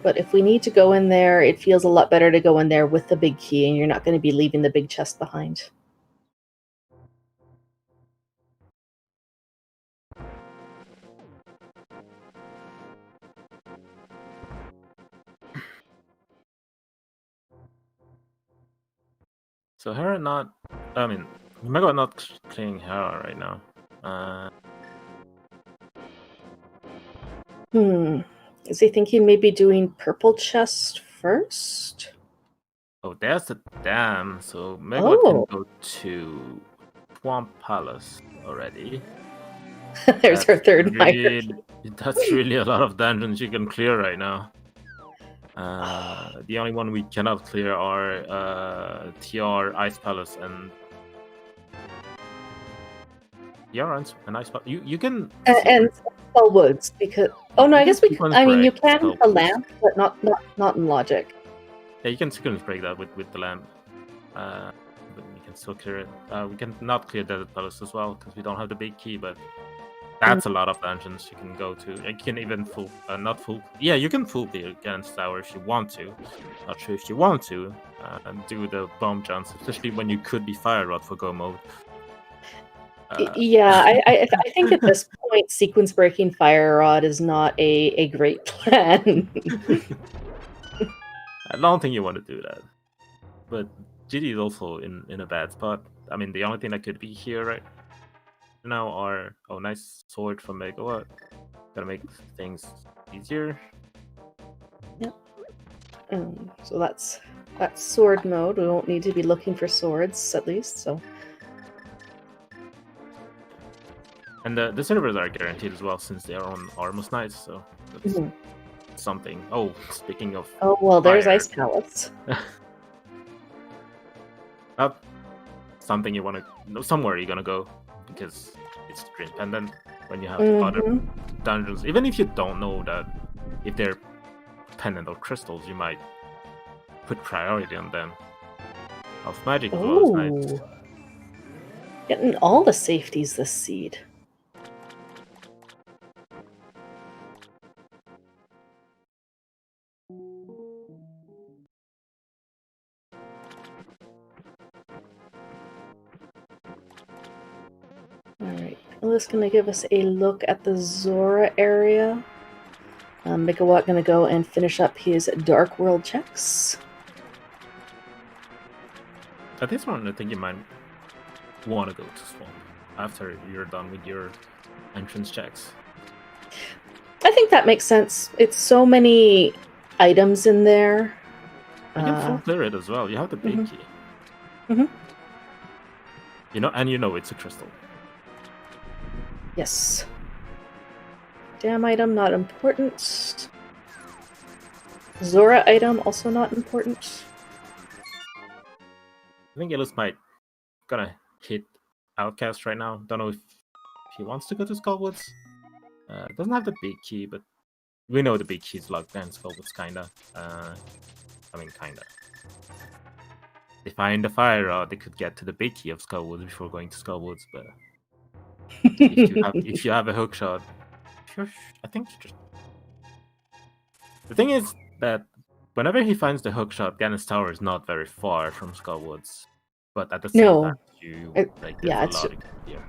But if we need to go in there, it feels a lot better to go in there with the big key, and you're not going to be leaving the big chest behind. So Hera not... I mean, Megawatt not clearing Hera right now. Is he thinking maybe doing purple chest first? Oh, there's the dam. So Megawatt can go to Swamp Palace already. There's our third That's really a lot of dungeons you can clear right now. The only one we cannot clear are TR Ice Palace and an Ice Palace. You can And Skull Woods, because I guess we. I mean, you can with the lamp, but not in logic. Yeah, you can sequence break that with the lamp. But you can still clear it. We can not clear Desert Palace as well because we don't have the big key, but that's a lot of dungeons you can go to. You can even yeah, you can full clear against Tower if you want to. Not sure if you want to and do the bomb jumps, especially when you could be Fire Rod for go mode. Yeah, I think at this point, sequence breaking Fire Rod is not a great plan. I don't think you want to do that. But GD is also in a bad spot. I mean, the only thing that could be here right now are nice sword from Megawatt. Gotta make things easier. Yep. So that's sword mode. We won't need to be looking for swords at least. So. And the servers are guaranteed as well since they are on Armos Nights, so that's something. Oh, speaking of. Oh well, there's Ice Palace. Something you want to know, somewhere you're gonna go because it's dream pendant when you have other dungeons. Even if you don't know that if they're pendant or crystals, you might put priority on them. Of magic as well as night. Getting all the safeties this seed. Alright, Ella's going to give us a look at the Zora area. Megawatt going to go and finish up his Dark World checks. At this one, I think you might want to go to Swamp after you're done with your entrance checks. I think that makes sense. It's so many items in there. You can full clear it as well. You have the big key. You know it's a crystal. Yes. Damn item, not important. Zora item, also not important. I think Ellis might gonna hit Outcast right now. Don't know if he wants to go to Skullwoods. Doesn't have the big key, but we know the big key's locked down. Skullwoods kinda. Kinda. They find the fire rod, they could get to the big key of Skullwoods before going to Skullwoods, but if you have a hook shot, I think you just. The thing is that whenever he finds the hook shot, Gannis Tower is not very far from Skullwoods, but at the same time, there's a lot here.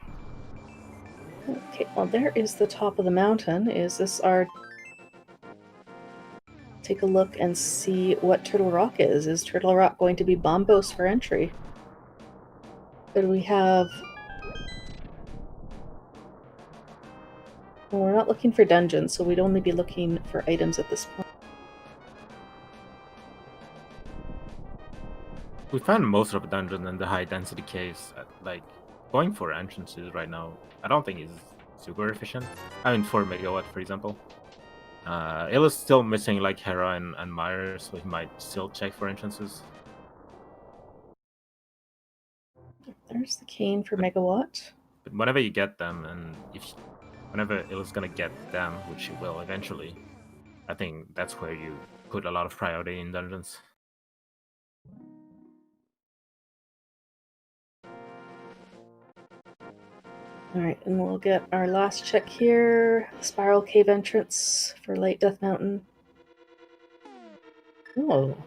Okay, well, there is the top of the mountain. Is this our... Take a look and see what Turtle Rock is. Is Turtle Rock going to be Bombos for entry? But we have... Well, we're not looking for dungeons, so we'd only be looking for items at this point. We found most of the dungeons in the high density caves. Going for entrances right now, I don't think is super efficient. I mean, for Megawatt, for example. Illa's still missing like Hera and Myra, so he might still check for entrances. There's the cane for Megawatt. But whenever you get them, and whenever Illa's gonna get them, which she will eventually, I think that's where you put a lot of priority in dungeons. Alright, and we'll get our last check here. Spiral Cave entrance for Light Death Mountain. Oh.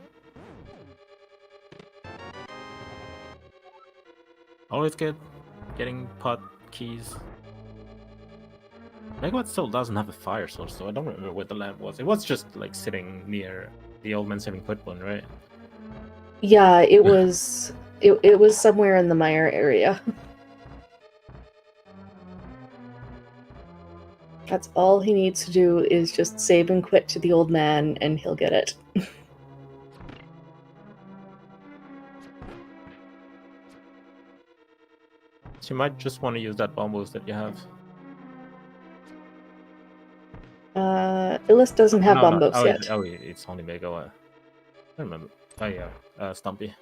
Always good getting pot keys. Megawatt still doesn't have a fire source, so I don't remember what the lamp was. It was just like sitting near the old man saving quick one, right? Yeah, it was it was somewhere in the Mire area. That's all he needs to do is just save and quit to the old man, and he'll get it. So you might just want to use that bomb boost that you have. Illis doesn't have No, bombos oh, yet. It's only Megawatt. I remember. Oh yeah, Stumpy.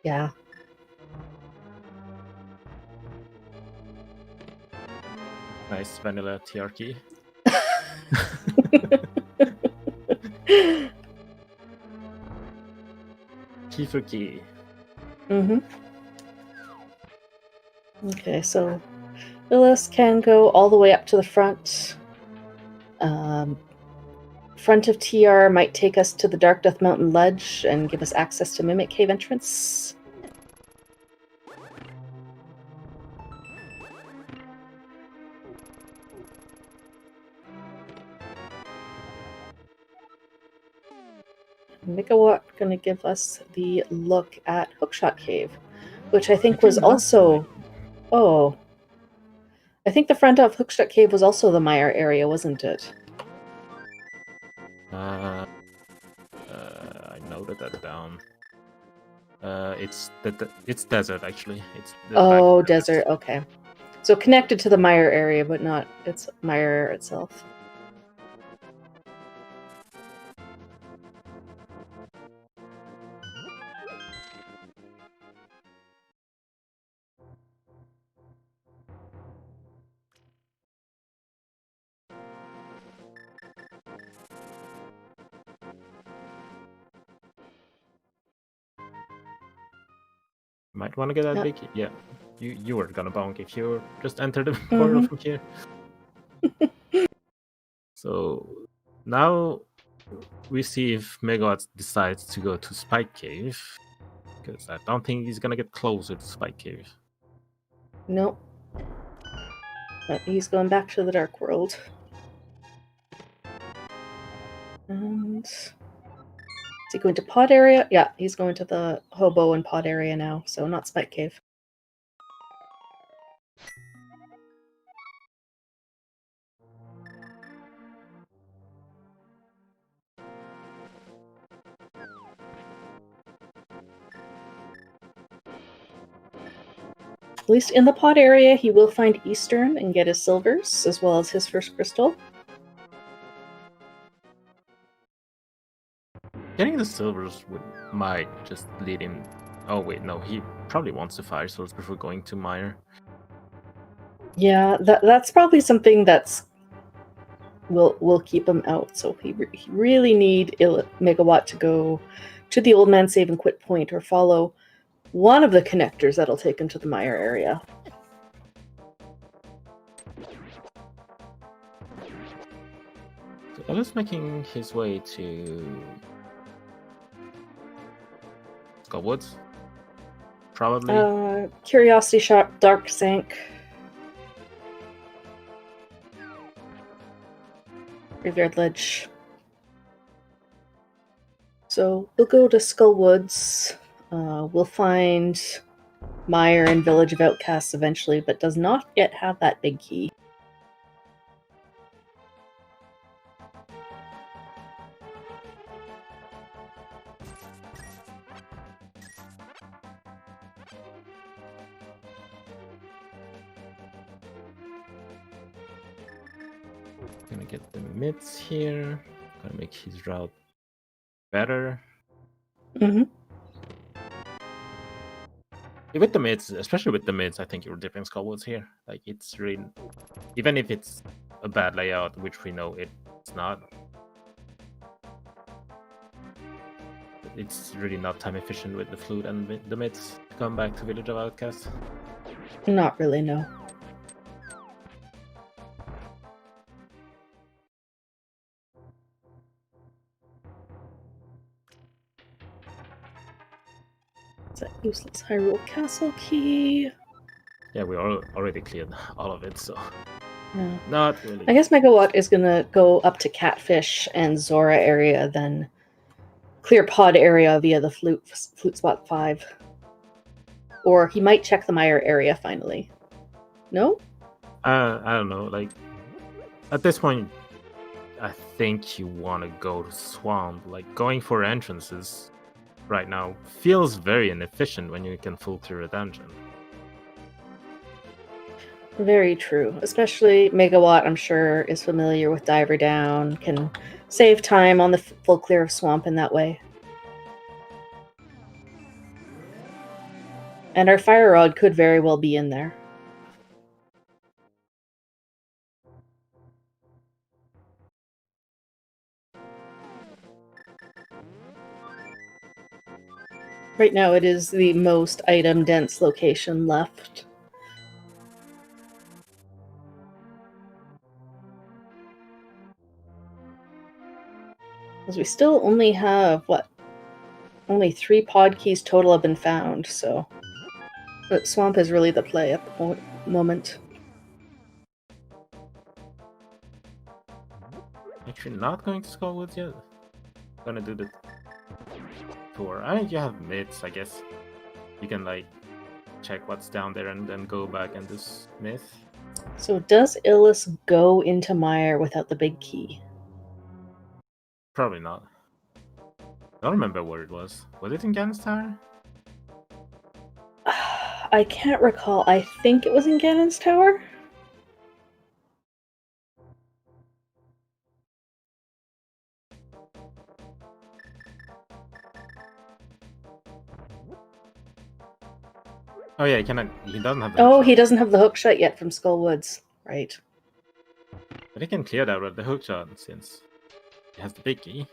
Yeah. Nice vanilla TRK. Key for key. Mm-hmm. Okay, so Illis can go all the way up to the front. Front of TR might take us to the Dark Death Mountain Ledge and give us access to Mimic Cave entrance. Megawatt gonna give us the look at Hookshot Cave, which I think was also... Oh. I think the front of Hookshot Cave was also the Mire area, wasn't it? I noted that down. It's desert actually. It's Oh, desert. Okay, so connected to the Mire area, but not its Mire itself. Might want to get that Yeah. big. Yeah, you were gonna bonk if you just entered the portal from here. So now we see if Megawatt decides to go to Spike Cave, because I don't think he's gonna get closer to Spike Cave. Nope. But he's going back to the Dark World. And is he going to Pod area? Yeah, he's going to the Hobo and Pod area now, so not Spike Cave. At least in the Pod area, he will find Eastern and get his silvers, as well as his first crystal. Getting the silvers might just lead him. Oh wait, no, he probably wants the fire swords before going to Mire. Yeah, that's probably something that's will keep him out. So he really need Megawatt to go to the Old Man Save and Quit point or follow one of the connectors that'll take him to the Mire area. So Ellis making his way to Skullwoods. Probably. Curiosity Shop, Dark Sank. Graveyard Ledge. So we'll go to Skullwoods. We'll find Mire and Village of Outcasts eventually, but does not yet have that big key. Gonna get the mids here. Gonna make his route better. Mm-hmm. With the mids, especially with the mids, I think you're dipping Skullwoods here. Like, it's really... Even if it's a bad layout, which we know it's not, it's really not time efficient with the flute and the mids to come back to Village of Outcasts. Not really, no. Is that useless Hyrule Castle key? Yeah, we already cleared all of it, so... No. Not really. I guess Megawatt is gonna go up to Catfish and Zora area, then clear Pod area via the flute spot 5. Or he might check the Mire area finally. No? I don't know, like... At this point, I think you want to go to Swamp. Like, going for entrances right now feels very inefficient when you can full clear a dungeon. Very true. Especially Megawatt, I'm sure, is familiar with Diver Down, can save time on the full clear of swamp in that way. And our Fire Rod could very well be in there. Right now it is the most item-dense location left. Because we still only have, what? Only 3 pod keys total have been found, so... But Swamp is really the play at the moment. Actually, not going to Skullwoods yet. Gonna do the tour. I think you have myths, I guess. You can, like, check what's down there and then go back and do myth. So does Illis go into Mire without the big key? Probably not. I don't remember where it was. Was it in Ganon's Tower? I can't recall. I think it was in Ganon's Tower? Oh yeah, he doesn't have the Oh, hook he shot. doesn't have the hook shot yet from Skullwoods. Right. But he can clear that with the hook shot since he has the big key.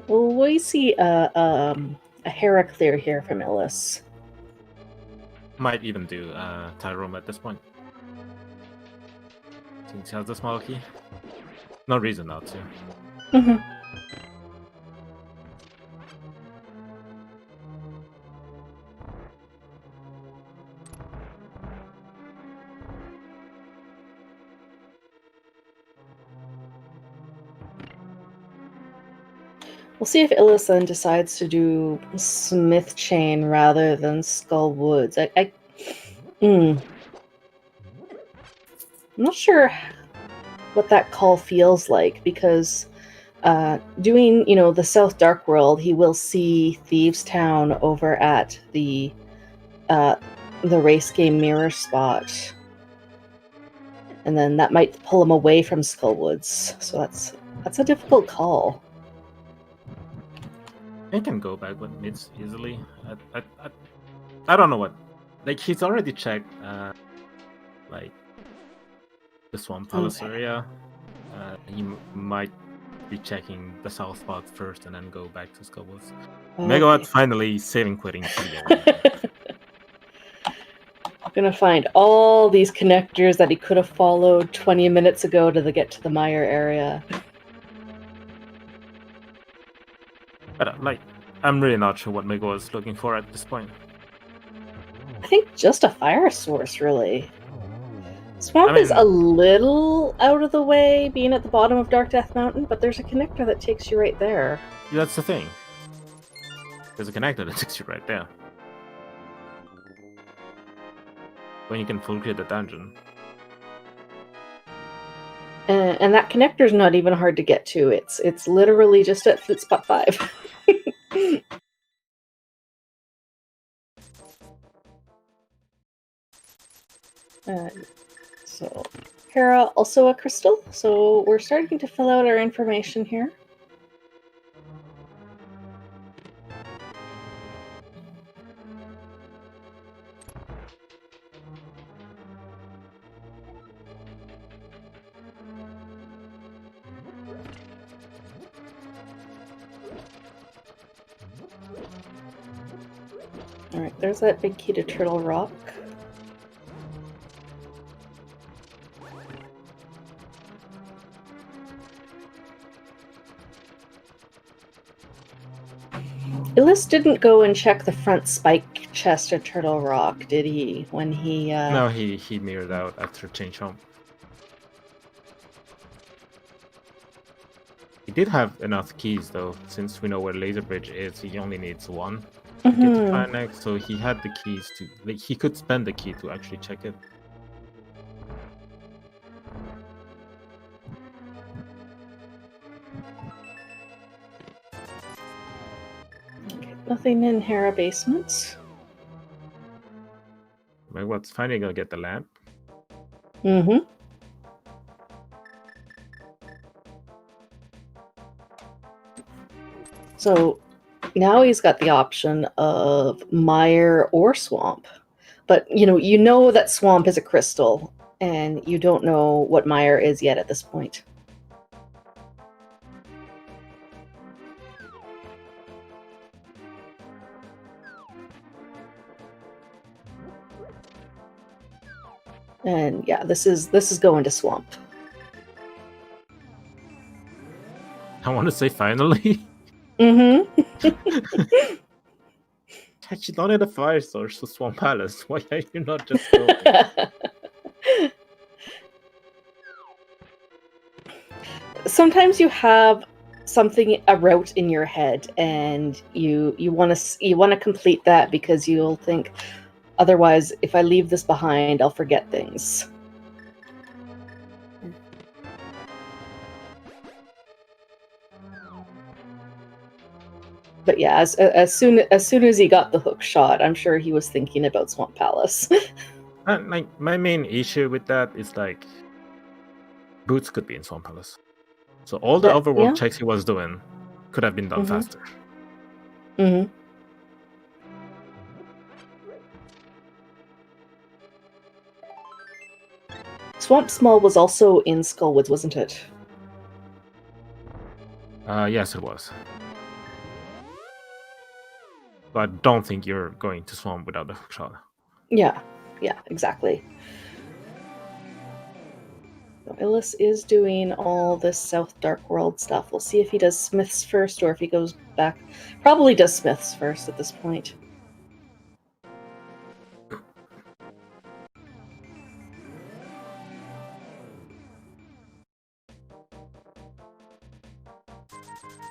Well, we see a Heraclear here from Illis. Might even do Tyrone at this point. Since he has the small key. No reason not to. Mm-hmm. We'll see if Illis then decides to do Smith Chain rather than Skull Woods. I'm not sure what that call feels like, because doing, the South Dark World, he will see Thieves Town over at the race game mirror spot. And then that might pull him away from Skullwoods. So that's a difficult call. He can go back with mids easily. I don't know what. Like, he's already checked, like, the Swamp Palace area. He might be checking the south spot first and then go back to Skullwoods. Okay. Megawatt finally saving quitting video. I'm gonna find all these connectors that he could have followed 20 minutes ago to get to the Mire area. But, like, I'm really not sure what Megawatt is looking for at this point. I think just a fire source, really. Swamp is a little out of the way, being at the bottom of Dark Death Mountain, but there's a connector that takes you right there. Yeah, that's the thing. There's a connector that takes you right there. When you can full clear the dungeon. And that connector's not even hard to get to. It's literally just at spot 5. So, Hera, also a crystal. So we're starting to fill out our information here. Alright, there's that big key to Turtle Rock. Illis didn't go and check the front spike chest at Turtle Rock, did he? When he No, he mirrored out after change home. He did have enough keys though, since we know where Laser Bridge is. He only needs one to get to Planex, so he had the keys to. Like, he could spend the key to actually check it. Nothing in Hera Basement. What's finally gonna get the lamp? Mm-hmm. So now he's got the option of mire or swamp. But you know that swamp is a crystal, and you don't know what mire is yet at this point. And yeah, this is going to swamp. I want to say finally. Mm-hmm. She's not at a fire source, so Swamp Palace. Why are you not just going? Sometimes you have a route in your head, and you want to complete that because you'll think, otherwise, if I leave this behind, I'll forget things. But yeah, as soon as he got the hook shot, I'm sure he was thinking about Swamp Palace. Like my main issue with that is like Boots could be in Swamp Palace, so all the overworld checks he was doing could have been done faster. Mm-hmm. Swamp Small was also in Skullwoods, wasn't it? Yes, it was. But I don't think you're going to Swamp without the hook shot. Yeah, exactly. So Illis is doing all this South Dark World stuff. We'll see if he does Smiths first or if he goes back. Probably does Smiths first at this point.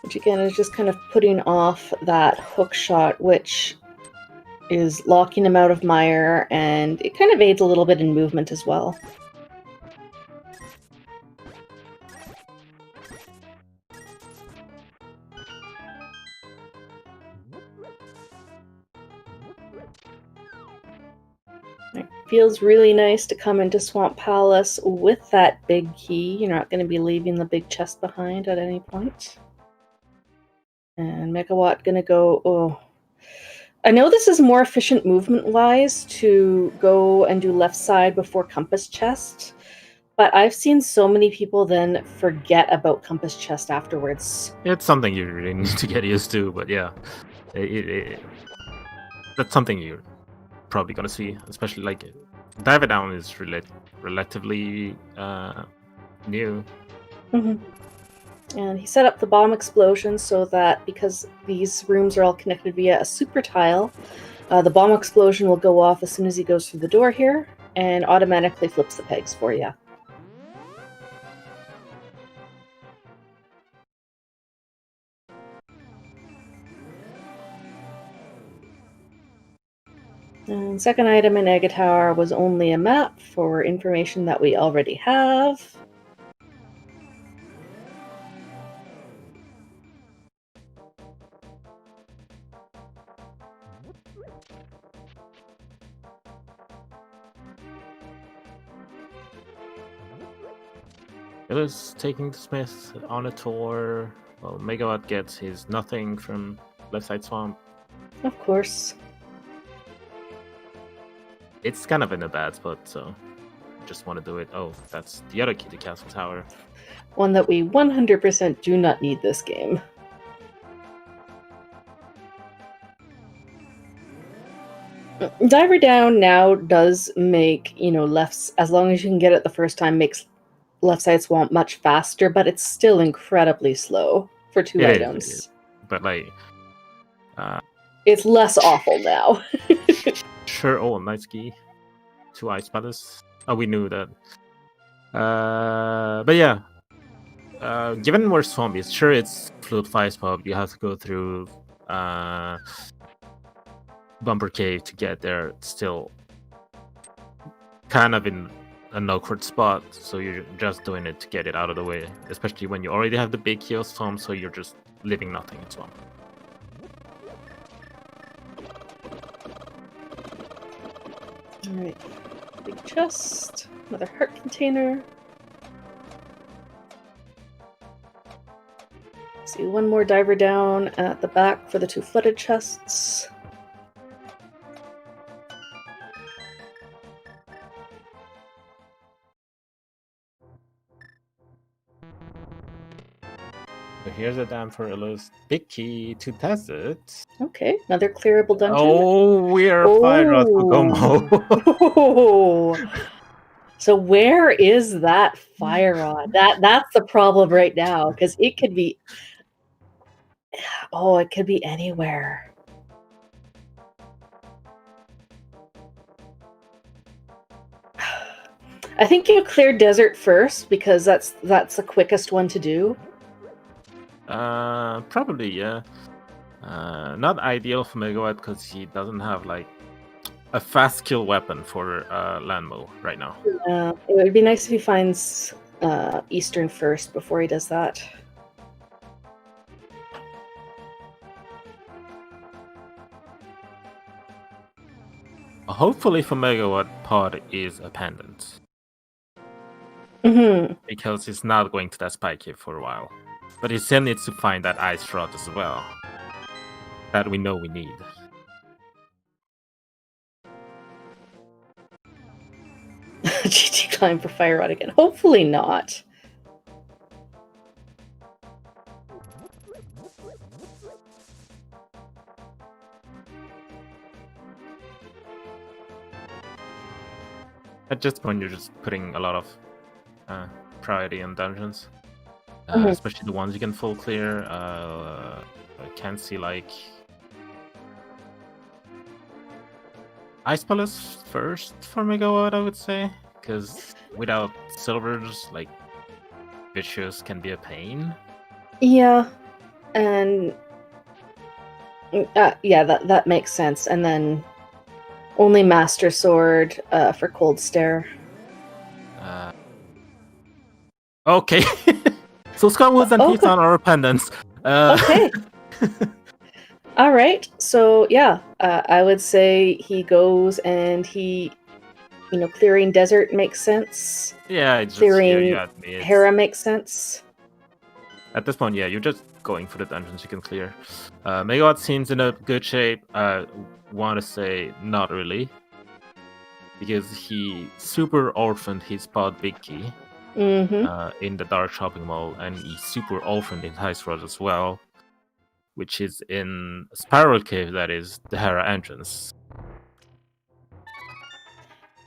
Which again is just kind of putting off that hook shot, which is locking him out of mire, and it kind of aids a little bit in movement as well. It feels really nice to come into Swamp Palace with that big key. You're not going to be leaving the big chest behind at any point. And Megawatt gonna go, oh. I know this is more efficient movement-wise to go and do left side before Compass Chest, but I've seen so many people then forget about Compass Chest afterwards. It's something you really need to get used to, but yeah. That's something you're probably gonna see, especially like Dive Down is relatively new. Mm-hmm. And he set up the bomb explosion so that, because these rooms are all connected via a super tile, the bomb explosion will go off as soon as he goes through the door here, and automatically flips the pegs for you. And second item in Egg Tower was only a map for information that we already have. It is taking the Smith on a tour. Well, Megawatt gets his nothing from left side swamp. Of course. It's kind of in a bad spot, so just want to do it. Oh, that's the other key to Castle Tower. One that we 100% do not need this game. Diver Down now does make, lefts, as long as you can get it the first time, makes left side swamp much faster, but it's still incredibly slow for two items. But like, it's less awful now. Sure. Oh, nice key. 2 ice palace. Oh, we knew that. But yeah. Given where swamp is, sure it's fluid fire pub. You have to go through Bumper Cave to get there. It's still kind of in an awkward spot, so you're just doing it to get it out of the way, especially when you already have the big key of swamp, so you're just leaving nothing in swamp. Alright. Big chest. Another heart container. See, one more diver down at the back for the 2 flooded chests. So here's a dam for Illu's big key to test it. Okay, another clearable dungeon. Oh, we are fire rod Kokomo. Oh. So where is that fire rod? That's the problem right now, because it could be. Oh, it could be anywhere. I think you clear desert first because that's the quickest one to do. Probably, yeah. Not ideal for Megawatt because he doesn't have like a fast kill weapon for Landmo right now. It would be nice if he finds Eastern first before he does that. Hopefully for Megawatt, Pod is a pendant. Mm-hmm. Because he's not going to that spike cave for a while. But he still needs to find that ice rod as well. That we know we need. GT climb for fire rod again. Hopefully not. At this point, you're just putting a lot of priority on dungeons. Mhm. Especially the ones you can full clear. I can't see like... Ice Palace first for Megawatt, I would say. Because without silvers, like, Vicious can be a pain. Yeah, and yeah, that makes sense. And then only Master Sword for Cold Stare. Okay. So Skywoods and Thieves Town are pendants. Okay. All right. So yeah, I would say he goes and he, clearing desert makes sense. Yeah, it's Clearing just, Hera makes sense. At this point, yeah, you're just going for the dungeons you can clear. Megawatt seems in a good shape. Want to say not really, because he super orphaned his pod big key in the dark shopping mall, and he super orphaned in Ice Rod as well, which is in Spiral Cave. That is the Hera entrance.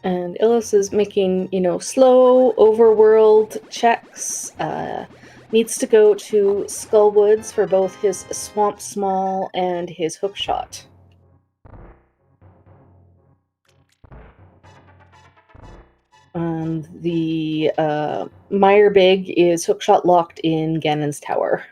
And Illis is making, slow overworld checks. Needs to go to Skullwoods for both his Swamp Small and his Hookshot. And the Meyer Big is Hookshot locked in Ganon's Tower.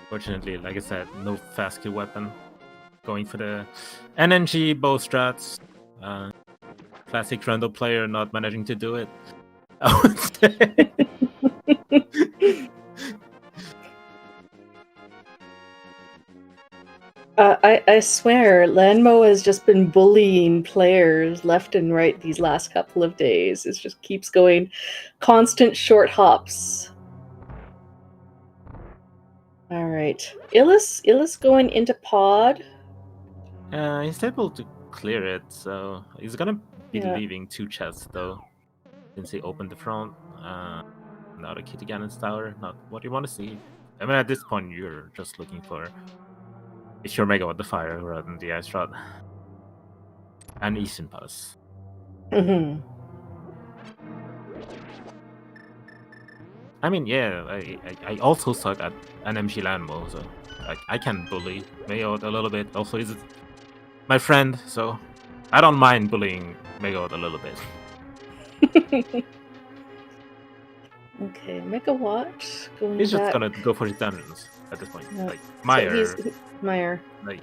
Fortunately, like I said, no fast kill weapon. Going for the NNG bow strats. Classic random player not managing to do it, I would say. I swear, Lanmo has just been bullying players left and right these last couple of days. It just keeps going constant short hops. All right. Illis going into pod. He's able to clear it, so he's gonna be leaving 2 chests though, since he opened the front. Not a key to Ganon's Tower, not what you want to see. I mean, at this point, you're just looking for if you're Megawatt the Fire rather than the Ice Rod. And Eastern Pass. Mm-hmm. I mean, yeah, I also suck at NMG Landmo, so I can bully Megawatt a little bit. Also, he's my friend, so I don't mind bullying Megawatt a little bit. Okay, Megawatt going He's just back. gonna go for his dungeons at this point. Yeah. Like Meyer, So Meyer. like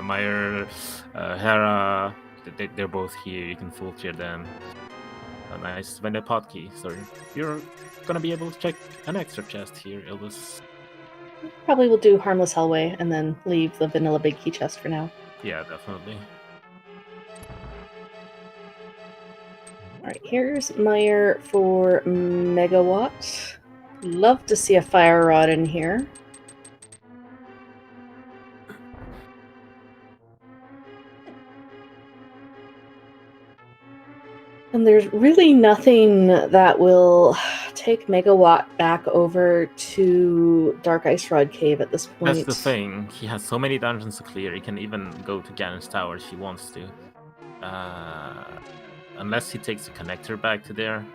Meyer, Hera, they're both here. You can full clear them. A nice vendor pod key. So you're gonna be able to check an extra chest here. It was... Probably will do Harmless Hellway and then leave the vanilla big key chest for now. Yeah, definitely. Alright, here's Meyer for Megawatt. Love to see a fire rod in here. And there's really nothing that will take Megawatt back over to Dark Ice Rod Cave at this point. That's the thing. He has so many dungeons to clear. He can even go to Ganon's Tower if he wants to. Unless he takes the connector back to there.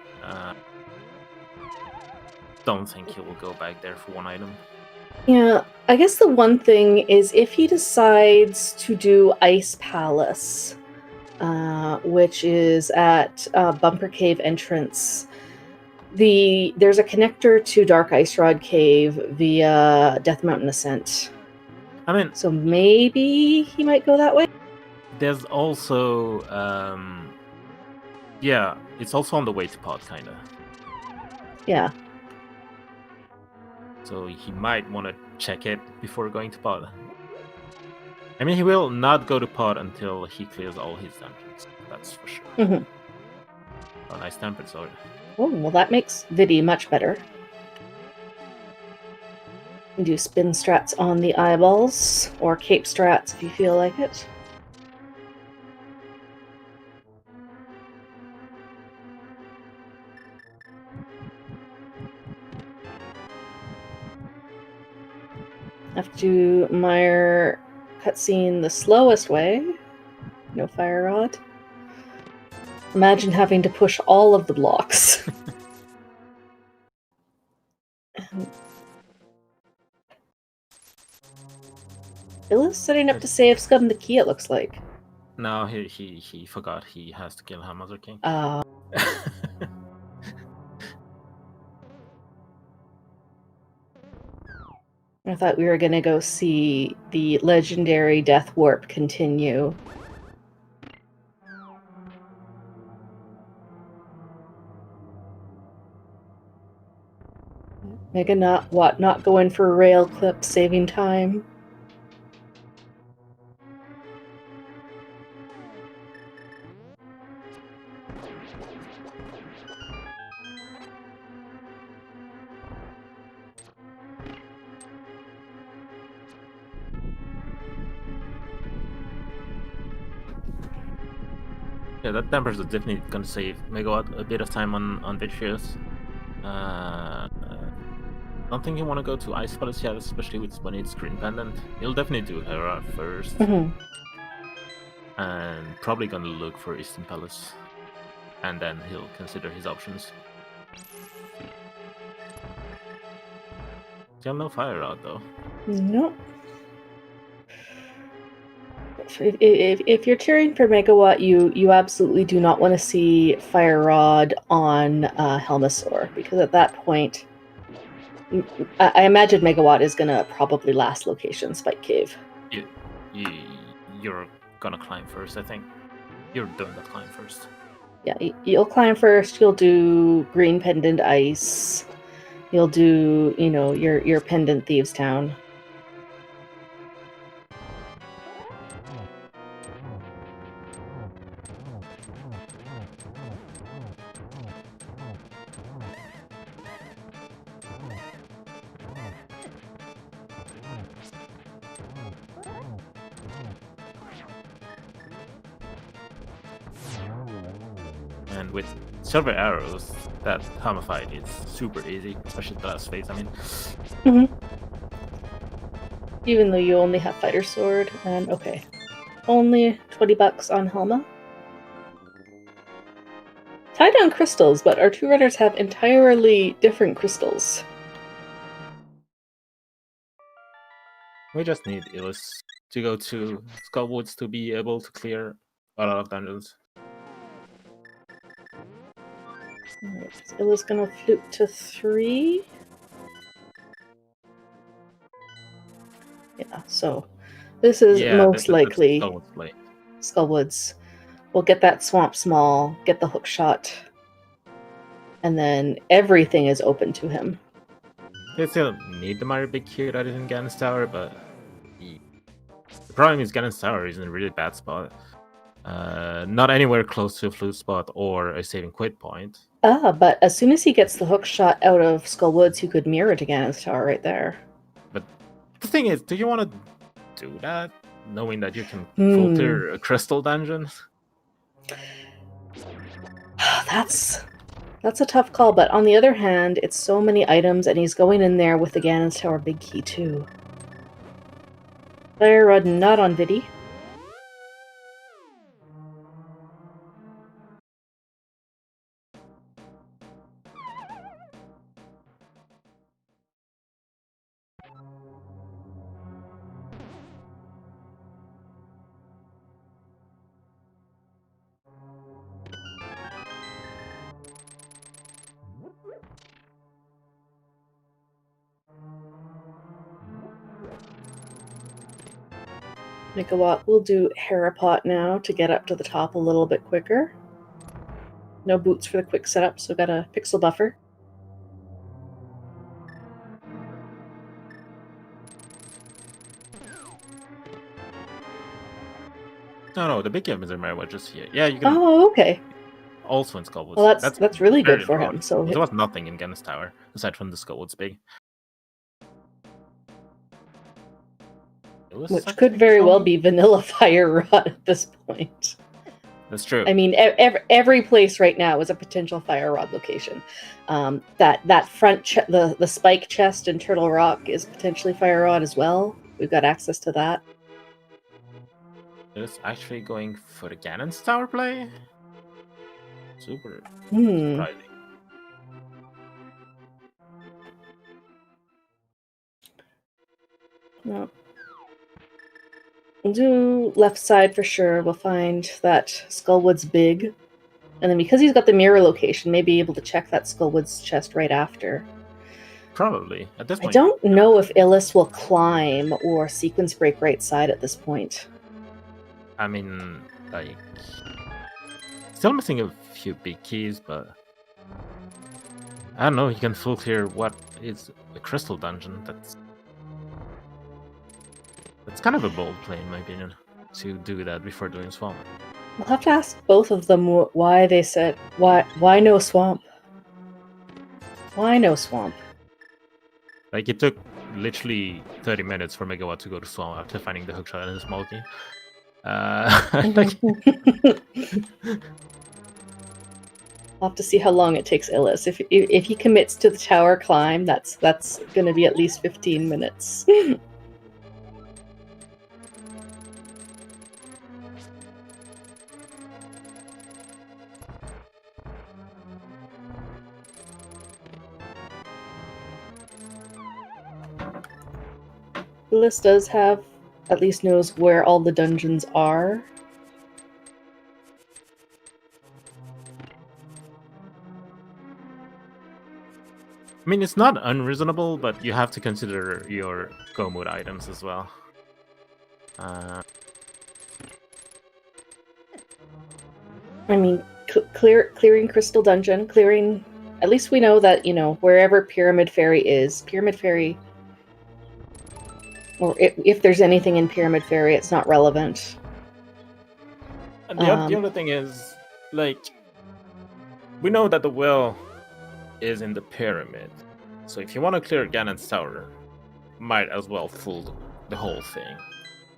Don't think he will go back there for one item. Yeah, I guess the one thing is if he decides to do Ice Palace, which is at Bumper Cave entrance, there's a connector to Dark Ice Rod Cave via Death Mountain Ascent. I mean, So maybe he might go that way? there's also... yeah, it's also on the way to Pod, kind of. Yeah. So he might want to check it before going to Pod. I mean, he will not go to Pod until he clears all his dungeons. That's for sure. Mm-hmm. Oh, nice tempered sword. Oh, well that makes Vidi much better. You can do spin strats on the eyeballs, or cape strats if you feel like it. Have to Meyer cutscene the slowest way. No fire rod. Imagine having to push all of the blocks. Illa's setting up to save Scum the key, it looks like. No, he forgot he has to kill Hamazar King. I thought we were gonna go see the legendary Death Warp continue. Mega not going for rail clip, saving time. Yeah, that dampers are definitely gonna save Megawatt a bit of time on Vitreous. Don't think you want to go to Ice Palace yet, especially when it's Green Pendant. He'll definitely do Hera first. Mm-hmm. And probably gonna look for Eastern Palace. And then he'll consider his options. Still no Fire Rod though. No. If you're cheering for Megawatt, you absolutely do not want to see Fire Rod on Helmasaur, because at that point, I imagine Megawatt is going to probably last location Spike Cave. You're gonna climb first, I think. You're doing that climb first. Yeah, you'll climb first, you'll do Green Pendant Ice, you'll do, your Pendant Thieves Town. And with Silver Arrows, that Hammer fight is super easy, especially the last phase, I mean. Mm-hmm. Even though you only have Fighter Sword, and okay. Only $20 on Helma. Tie down crystals, but our two runners have entirely different crystals. We just need Illus to go to Skullwoods to be able to clear a lot of dungeons. Alright, so Illa's gonna flute to 3. Yeah, so this is most likely Skullwoods. We'll get that Swamp Small, get the hook shot, and then everything is open to him. They still need the Mario Big Q that is in Ganon's Tower, but the problem is Ganon's Tower is in a really bad spot. Not anywhere close to a flute spot or a saving quit point. But as soon as he gets the hook shot out of Skullwoods, you could mirror to Ganon's Tower right there. But the thing is, do you want to do that, knowing that you can filter a crystal dungeon? That's a tough call, but on the other hand, it's so many items, and he's going in there with the Ganon's Tower Big Key too. Fire Rod not on Viddy. Megawatt will do Harapot now to get up to the top a little bit quicker. No boots for the quick setup, so got a pixel buffer. No, the big game is in Mario just here. Yeah, you can. Oh, okay. Also in Skullwoods. Well, that's really good for broad. him. So there was nothing in Ganon's Tower aside from the Skullwoods big. Which could very well be vanilla Fire Rod at this point. That's true. I mean, every place right now is a potential Fire Rod location. That front, the spike chest in Turtle Rock is potentially Fire Rod as well. We've got access to that. It's actually going for the Ganon's Tower play. Super surprising. No. We'll do left side for sure. We'll find that Skullwoods big. And then because he's got the mirror location, may be able to check that Skullwoods chest right after. Probably. At this point. I don't know if Illis will climb or sequence break right side at this point. I mean, like... Still missing a few big keys, but... I don't know, he can full clear what is a crystal dungeon. That's kind of a bold play, in my opinion, to do that before doing Swamp. We'll have to ask both of them why they said, why no Swamp? Why no Swamp? Like, it took literally 30 minutes for Megawatt to go to Swamp after finding the hookshot and the small key. I'll have to see how long it takes Illis. If he commits to the tower climb, that's going to be at least 15 minutes. Illis does have, at least knows where all the dungeons are. I mean, it's not unreasonable, but you have to consider your go mode items as well. I mean, clearing Crystal Dungeon, clearing... At least we know that, wherever Pyramid Fairy is, Pyramid Fairy... Or if there's anything in Pyramid Fairy, it's not relevant. And the other thing is, like... We know that the well is in the pyramid. So if you want to clear Ganon's Tower, might as well fool the whole thing.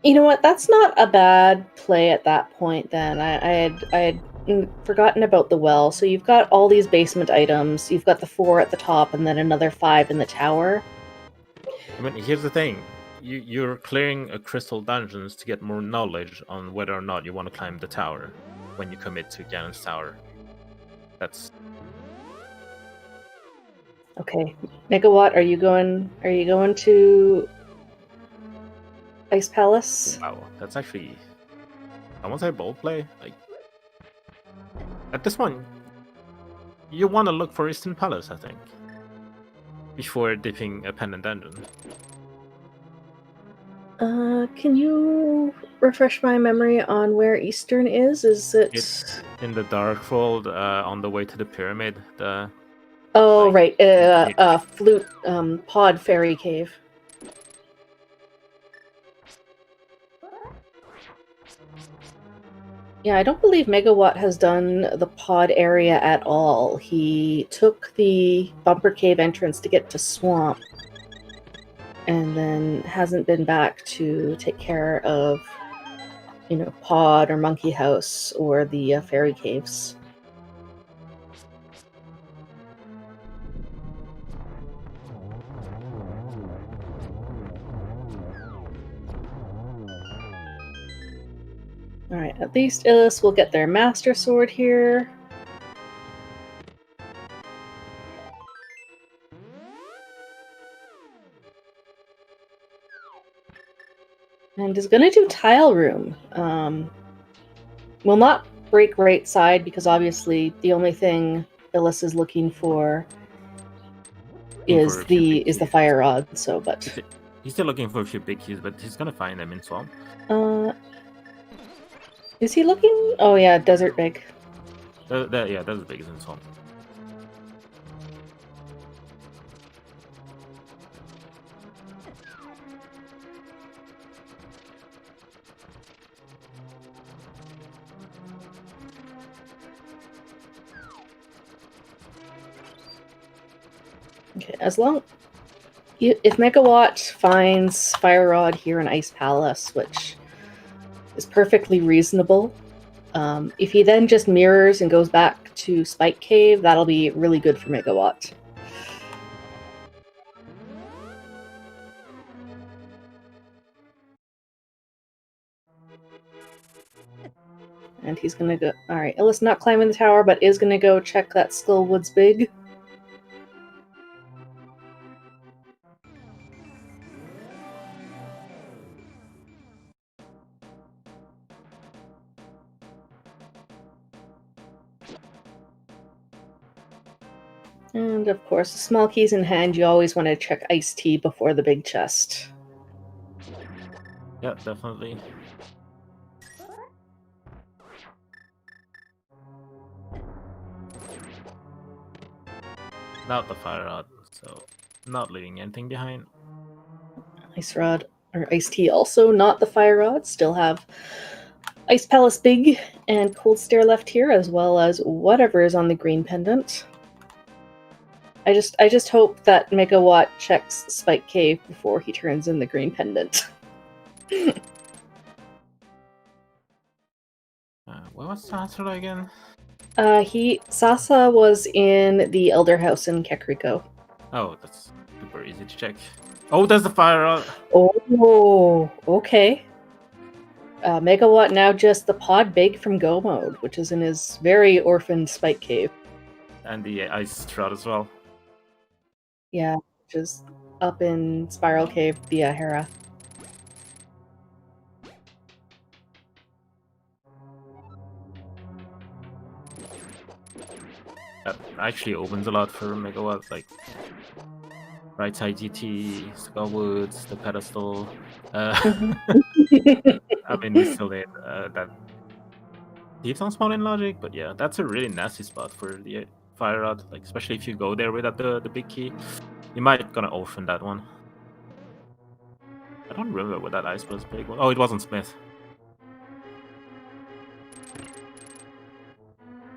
You know what? That's not a bad play at that point then. I had forgotten about the well. So you've got all these basement items. You've got the 4 at the top and then another 5 in the tower. I mean, here's the thing. You're clearing a crystal dungeons to get more knowledge on whether or not you want to climb the tower when you commit to Ganon's Tower. That's... Okay, Megawatt, are you going to Ice Palace? Wow, that's actually, I won't say bold play. Like, at this point, you want to look for Eastern Palace, I think, before dipping a pendant dungeon. Can you refresh my memory on where Eastern is? Is it... It's in the Dark Fold, on the way to the pyramid. Oh, Like, right. Flute pod fairy cave. Yeah, I don't believe Megawatt has done the pod area at all. He took the bumper cave entrance to get to Swamp, and then hasn't been back to take care of, Pod or Monkey House or the fairy caves. Alright, at least Illis will get their Master Sword here. And is going to do Tile Room. Will not break right side because obviously the only thing Illis is looking for is the fire rod. So, but he's still looking for a few big keys, but he's gonna find them in Swamp. Is he looking? Oh yeah, Desert Big. Yeah, Desert Big is in Swamp. Okay, as long if Megawatt finds Fire Rod here in Ice Palace, which is perfectly reasonable, if he then just mirrors and goes back to Spike Cave, that'll be really good for Megawatt. And he's gonna go. Alright, Illis not climbing the tower, but is gonna go check that Skullwood's Big. And of course, small keys in hand, you always want to check Ice Tea before the big chest. Yeah, definitely. Not the fire rod, so not leaving anything behind. Ice Rod, or Ice Tea also, not the Fire Rod. Still have Ice Palace Big and Cold Stair left here, as well as whatever is on the green pendant. I just hope that Megawatt checks Spike Cave before he turns in the green pendant. Where was Sasa again? Sasa was in the Elder House in Kekriko. Oh, that's super easy to check. Oh, there's the fire rod. Oh, okay. Megawatt now just the pod big from Go Mode, which is in his very orphaned Spike Cave. And the ice rod as well. Yeah, which is up in Spiral Cave via Hera. That actually opens a lot for Megawatt, like right side GT, Skullwoods, the pedestal. I mean, we still need that Thieves Town spawn in logic, but yeah, that's a really nasty spot for the fire rod. Like, especially if you go there without the big key, you might gonna orphan that one. I don't remember what that ice was big one. Oh, it wasn't Smith.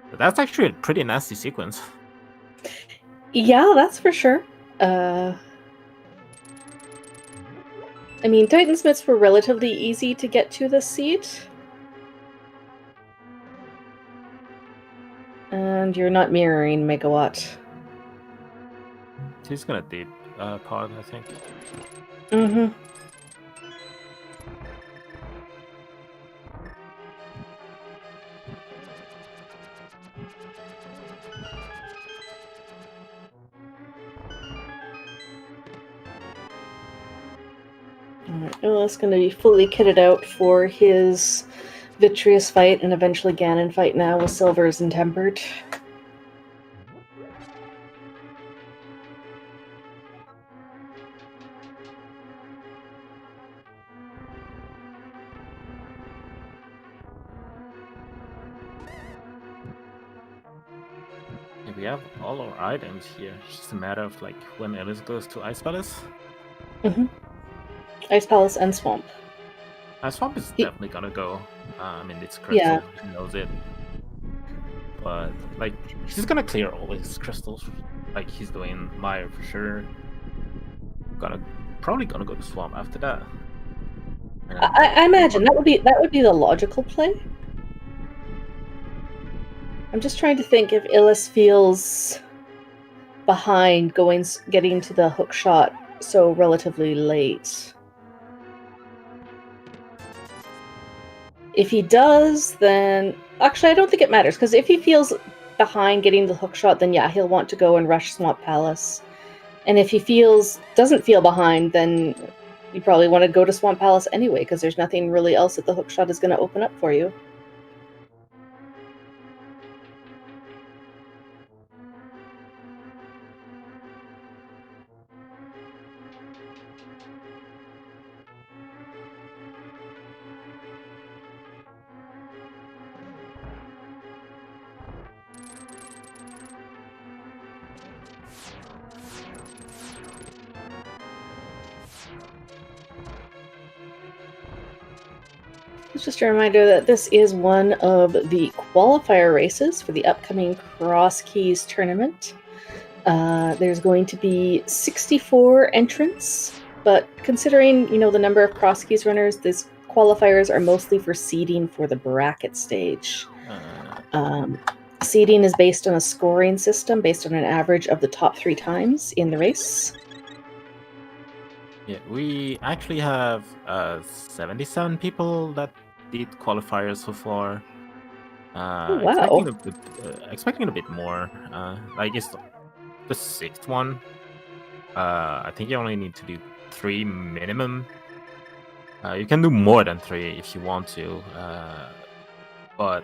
But that's actually a pretty nasty sequence. Yeah, that's for sure. I mean, Titansmiths were relatively easy to get to this seat. And you're not mirroring Megawatt. He's gonna deep pod, I think. Mm-hmm. Illis going to be fully kitted out for his Vitreous fight and eventually Ganon fight now with Silvers and Tempered. we have all our items here. It's just a matter of like when Ellis goes to Ice Palace. Ice Palace and Swamp. Swamp is He- definitely gonna go. I mean, it's Yeah. crystal. He knows it. But like, he's gonna clear all his crystals, like he's doing Mire for sure. Probably gonna go to Swamp after that. And then I imagine that would be the logical play. I'm just trying to think if Illis feels behind getting to the hook shot so relatively late. If he does, then actually I don't think it matters, because if he feels behind getting the hook shot, then yeah, he'll want to go and rush Swamp Palace. And if he doesn't feel behind, then you probably want to go to Swamp Palace anyway, because there's nothing really else that the hook shot is going to open up for you. It's just a reminder that this is one of the qualifier races for the upcoming Crosskeys tournament. There's going to be 64 entrants, but considering the number of Crosskeys runners, these qualifiers are mostly for seeding for the bracket stage. Seeding is based on a scoring system based on an average of the top 3 times in the race. Yeah, we actually have 77 people that did qualifiers so far. Wow. Expecting a bit more. Like it's the 6th one. I think you only need to do 3 minimum. You can do more than 3 if you want to, but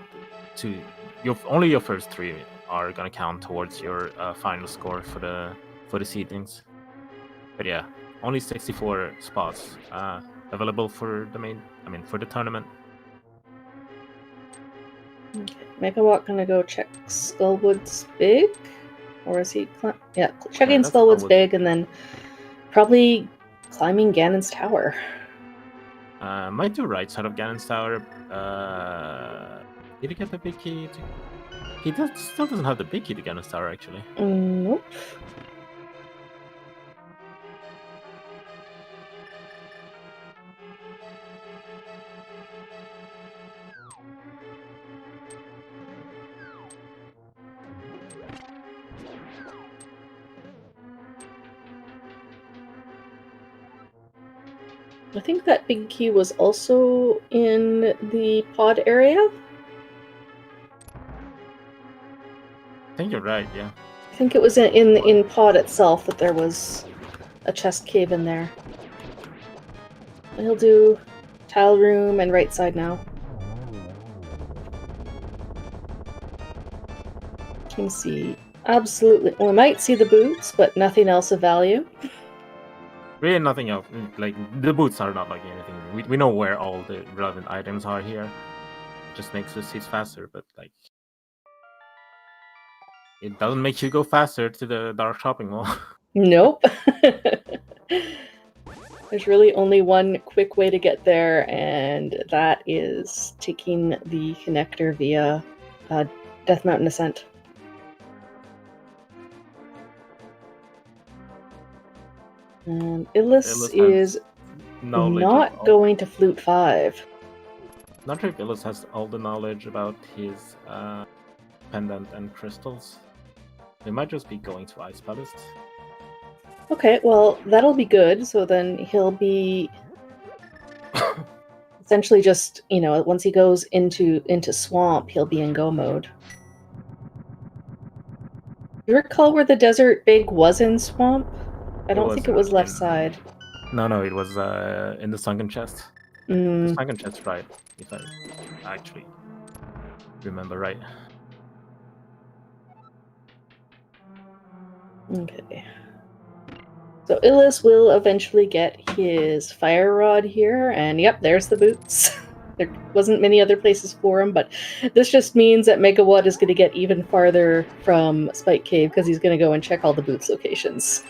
only your first 3 are gonna count towards your final score for the seedings. But yeah, only 64 spots available for the tournament. Okay. Megawalk gonna go check Skullwood's Big, or is he? Checking Skullwood's Big, and then probably climbing Ganon's Tower. Might do right side of Ganon's Tower. Did he get the big key? He still doesn't have the big key to Ganon's Tower, actually. Nope. I think that big key was also in the pod area. I think you're right, yeah. I think it was in pod itself that there was a chest cave in there. He'll do tile room and right side now. Can see absolutely. Well, we might see the boots, but nothing else of value. Really nothing else. Like, the boots are not like anything. We know where all the relevant items are here. It just makes the seats faster, but like, it doesn't make you go faster to the dark shopping mall. Nope. There's really only one quick way to get there, and that is taking the connector via Death Mountain Ascent. Illis is not going to Flute 5. Not sure if Illis has all the knowledge about his pendant and crystals. He might just be going to Ice Palace. Okay, well, that'll be good. So then he'll be essentially just, once he goes into Swamp, he'll be in go mode. You recall where the Desert Big was in Swamp? I don't think it was left side. No, it was in the sunken chest. The sunken chest, right? If I actually remember right. Okay. So Illis will eventually get his fire rod here, and yep, there's the boots. There wasn't many other places for him, but this just means that Megawatt is going to get even farther from Spike Cave because he's going to go and check all the boots locations.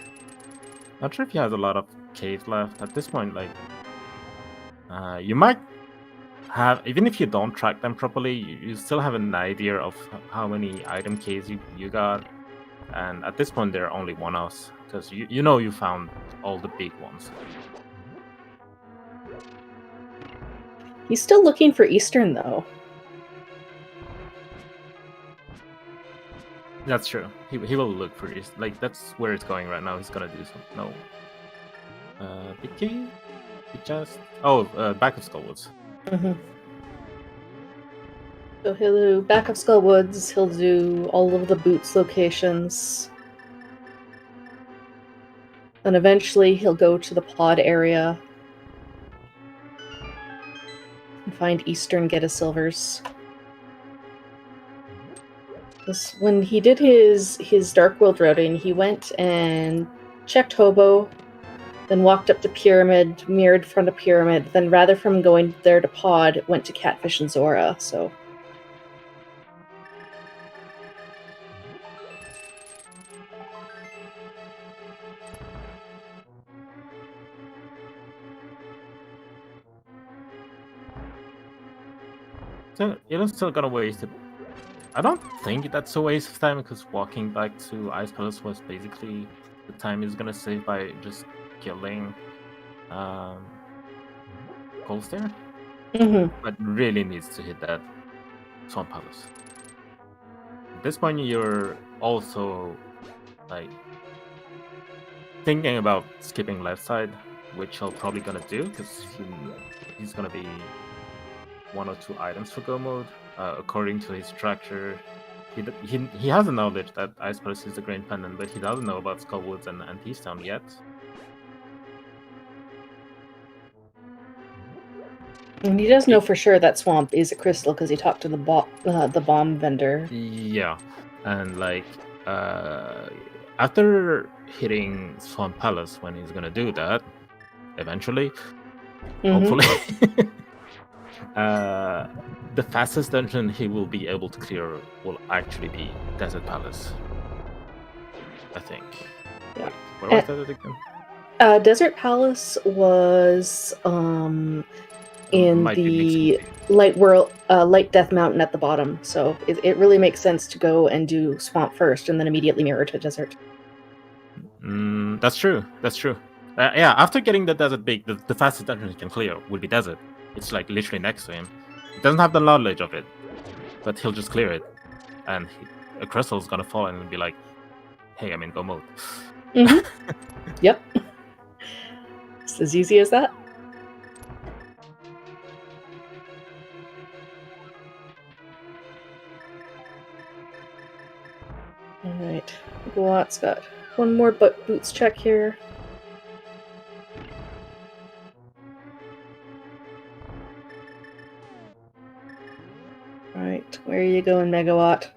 Not sure if he has a lot of caves left at this point. Like, you might have, even if you don't track them properly, you still have an idea of how many item caves you got. And at this point, there are only one-offs because you know you found all the big ones. He's still looking for Eastern, though. That's true. He will look for it. Like, that's where it's going right now. He's gonna do something. No. Big key? Big chest? Oh, back of Skullwoods. Mm-hmm. So he'll do back of Skullwoods, he'll do all of the boots locations. Then eventually he'll go to the pod area and find Eastern, get his silvers. When he did his Dark World routing, he went and checked Hobo, then walked up to Pyramid, mirrored front of Pyramid, then rather from going there to Pod, went to Catfish and Zora, so... So you're still gonna waste it. I don't think that's a waste of time because walking back to Ice Palace was basically the time he's gonna save by just killing Coldstare. But really needs to hit that Swamp Palace. At this point, you're also like thinking about skipping left side, which he'll probably gonna do because he's gonna be 1 or 2 items for go mode. According to his structure, he has a knowledge that Ice Palace is the Grand Pendant, but he doesn't know about Skullwoods and Thieves Town yet. And he does know for sure that Swamp is a crystal because he talked to the bomb vendor. Yeah, and like after hitting Swamp Palace, when he's gonna do that, eventually, hopefully. The fastest dungeon he will be able to clear will actually be Desert Palace, I think. Yeah. Wait, what was that again? Desert Palace was in the Light Death Mountain at the bottom, so it really makes sense to go and do Swamp first and then immediately mirror to Desert. That's true. Yeah, after getting the Desert Big, the fastest dungeon he can clear will be Desert. It's like literally next to him. He doesn't have the knowledge of it, but he'll just clear it, and a crystal's gonna fall and be like, "Hey, I'm in go mode." Yep. It's as easy as that. All right, Watt's got one more boots check here. Alright, where are you going, Megawatt?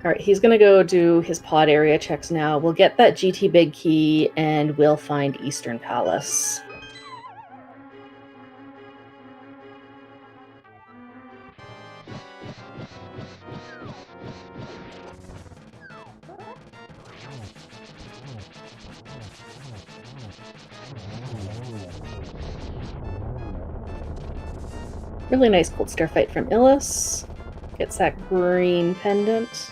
Alright, he's gonna go do his pod area checks now. We'll get that GT Big Key, and we'll find Eastern Palace. Really nice Cold Star fight from Illis. Gets that green pendant.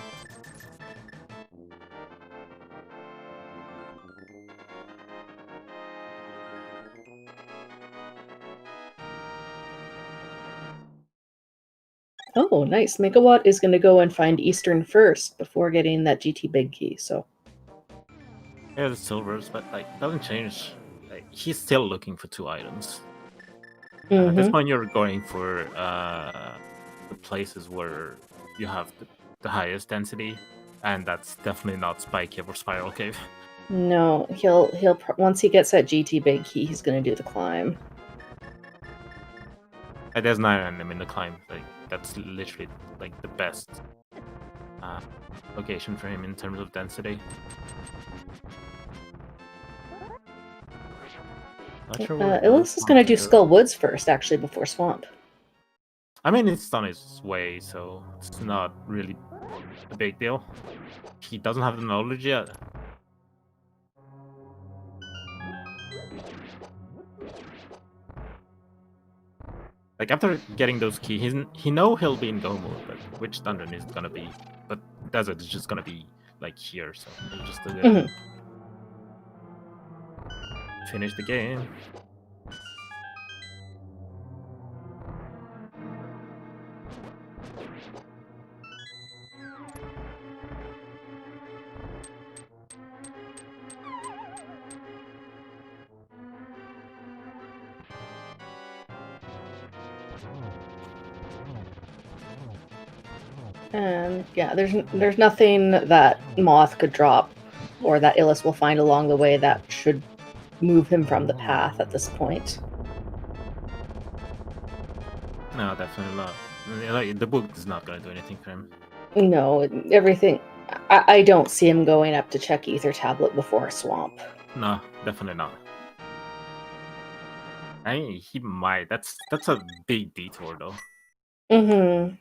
Oh, nice. Megawatt is going to go and find Eastern first before getting that GT Big Key, so... Yeah, the silvers, but like doesn't change. Like, he's still looking for 2 items. At this point, you're going for the places where you have the highest density, and that's definitely not Spike Cave or Spiral Cave. No, he'll once he gets that GT Big Key, he's gonna do the climb. There's 9 random in the climb. Like, that's literally like the best location for him in terms of density. Not sure where Illis is going to do Skull Woods first, actually, before Swamp. I mean, it's on his way, so it's not really a big deal. He doesn't have the knowledge yet. Like, after getting those keys, he know he'll be in go mode, but which dungeon is it gonna be? But desert is just gonna be, like, here, so he'll just do it. Finish the game. And yeah, there's nothing that Moth could drop or that Illis will find along the way that should move him from the path at this point. No, definitely not. Like, the book is not gonna do anything for him. No, everything. I don't see him going up to check Ether Tablet before Swamp. No, definitely not. I mean, he might. That's a big detour, though. Mm-hmm.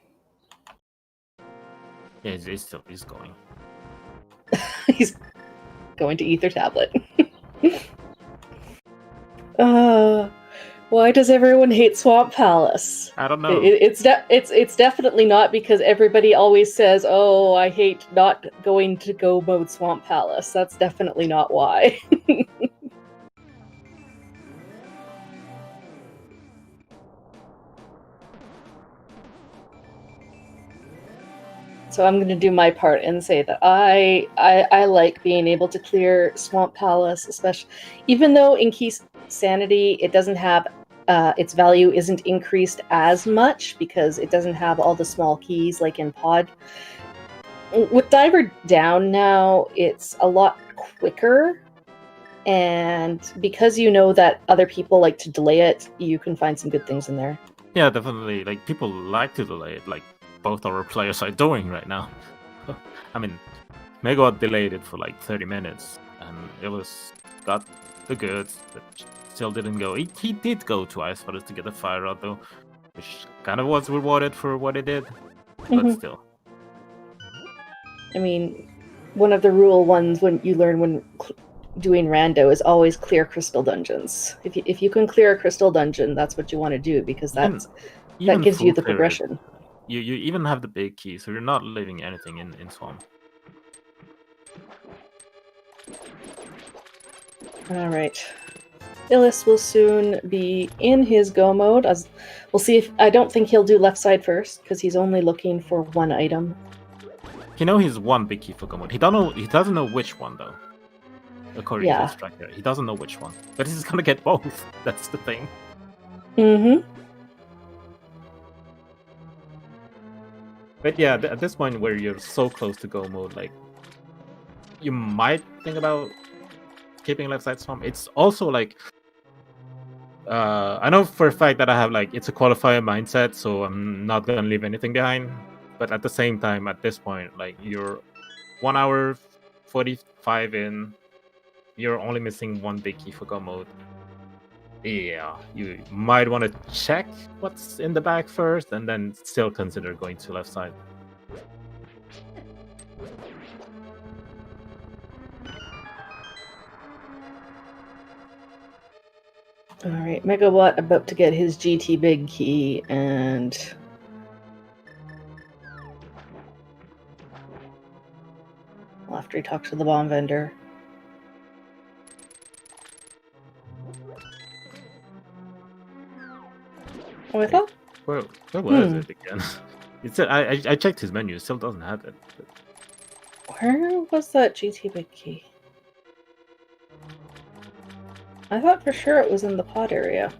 Yeah, he's going. He's going to Ether Tablet. Why does everyone hate Swamp Palace? I don't know. It's definitely not because everybody always says, "Oh, I hate not going to go mode Swamp Palace." That's definitely not why. So I'm going to do my part and say that I like being able to clear Swamp Palace, especially even though in Key Sanity it doesn't have its value isn't increased as much because it doesn't have all the small keys like in Pod. With Diver Down now, it's a lot quicker, and because you know that other people like to delay it, you can find some good things in there. Yeah, definitely. Like, people like to delay it, like both our players are doing right now. I mean, Megawatt delayed it for like 30 minutes, and it was got the goods, but still didn't go. He did go twice for us to get the fire rod, though, which kind of was rewarded for what he did, but still. I mean, one of the rule ones when you learn when doing rando is always clear crystal dungeons. If you can clear a crystal dungeon, that's what you want to do because that gives you the progression. You even have the big key, so you're not leaving anything in Swamp. Alright. Illis will soon be in his go mode. As we'll see if I don't think he'll do left side first, because he's only looking for one item. He knows he's one big key for go mode. He doesn't know which one though. According to his tracker. He doesn't know which one. But he's gonna get both. That's the thing. Mm-hmm. But yeah, at this point where you're so close to go mode, like, you might think about keeping left side Swamp. It's also like, I know for a fact that I have like, it's a qualifier mindset, so I'm not gonna leave anything behind. But at the same time, at this point, like, you're 1 hour 45 in, you're only missing one big key for go mode. Yeah, you might want to check what's in the back first, and then still consider going to left side. Alright, Megawatt about to get his GT big key, and after he talks to the bomb vendor. Oh, I thought? Where was it again? It said I checked his menu. It still doesn't have it. But... Where was that GT big key? I thought for sure it was in the pod area.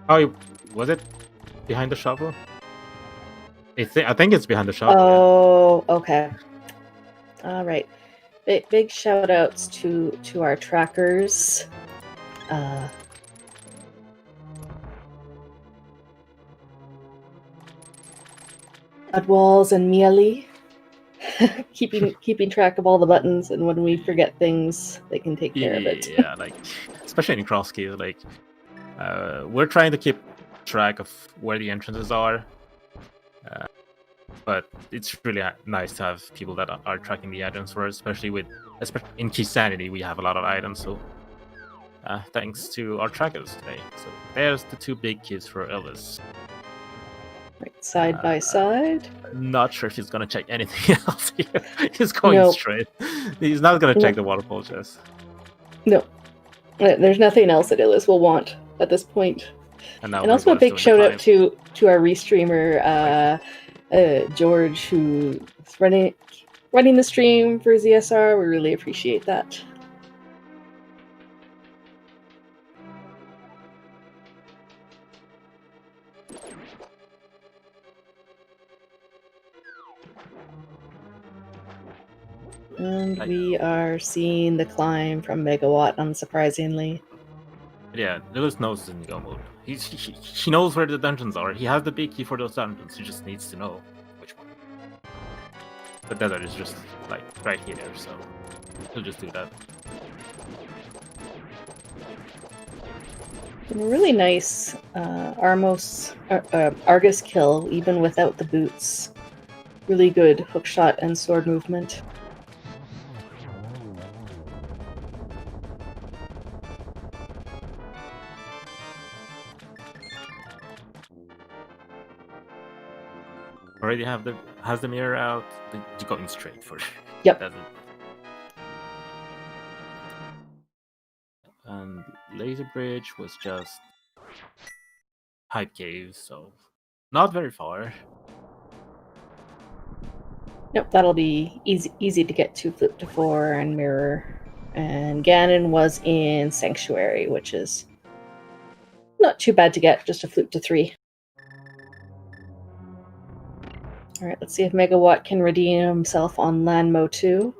Oh, was it behind the shovel? I think it's behind the shovel. Oh, yeah. Okay. All right. Big shout outs to our trackers. Adwalls and Mieli. keeping track of all the buttons, and when we forget things, they can take care of it. Yeah, like especially in Crosskeys, like we're trying to keep track of where the entrances are, but it's really nice to have people that are tracking the items for us, especially in Key Sanity. We have a lot of items, so thanks to our trackers today. So there's the 2 big keys for Elvis. Right, side by side. Not sure if he's gonna check anything else here. He's going straight. He's not gonna check the waterfall chest. No. There's nothing else that Illis will want at this point. And also a big shout out to our restreamer, George, who's running the stream for ZSR. We really appreciate that. And we are seeing the climb from Megawatt, unsurprisingly. Yeah, Lewis knows in go mode. He knows where the dungeons are. He has the big key for those dungeons. He just needs to know which one. The desert is just like right here, so he'll just do that. Really nice Argus kill, even without the boots. Really good hookshot and sword movement. Already has the mirror out. You're going straight for it. Yep. And Laser Bridge was just Hype Cave, so not very far. Nope, that'll be easy to get to. Flip to 4 and mirror. And Ganon was in Sanctuary, which is not too bad to get, just a flip to 3. Alright, let's see if Megawatt can redeem himself on Lanmo 2.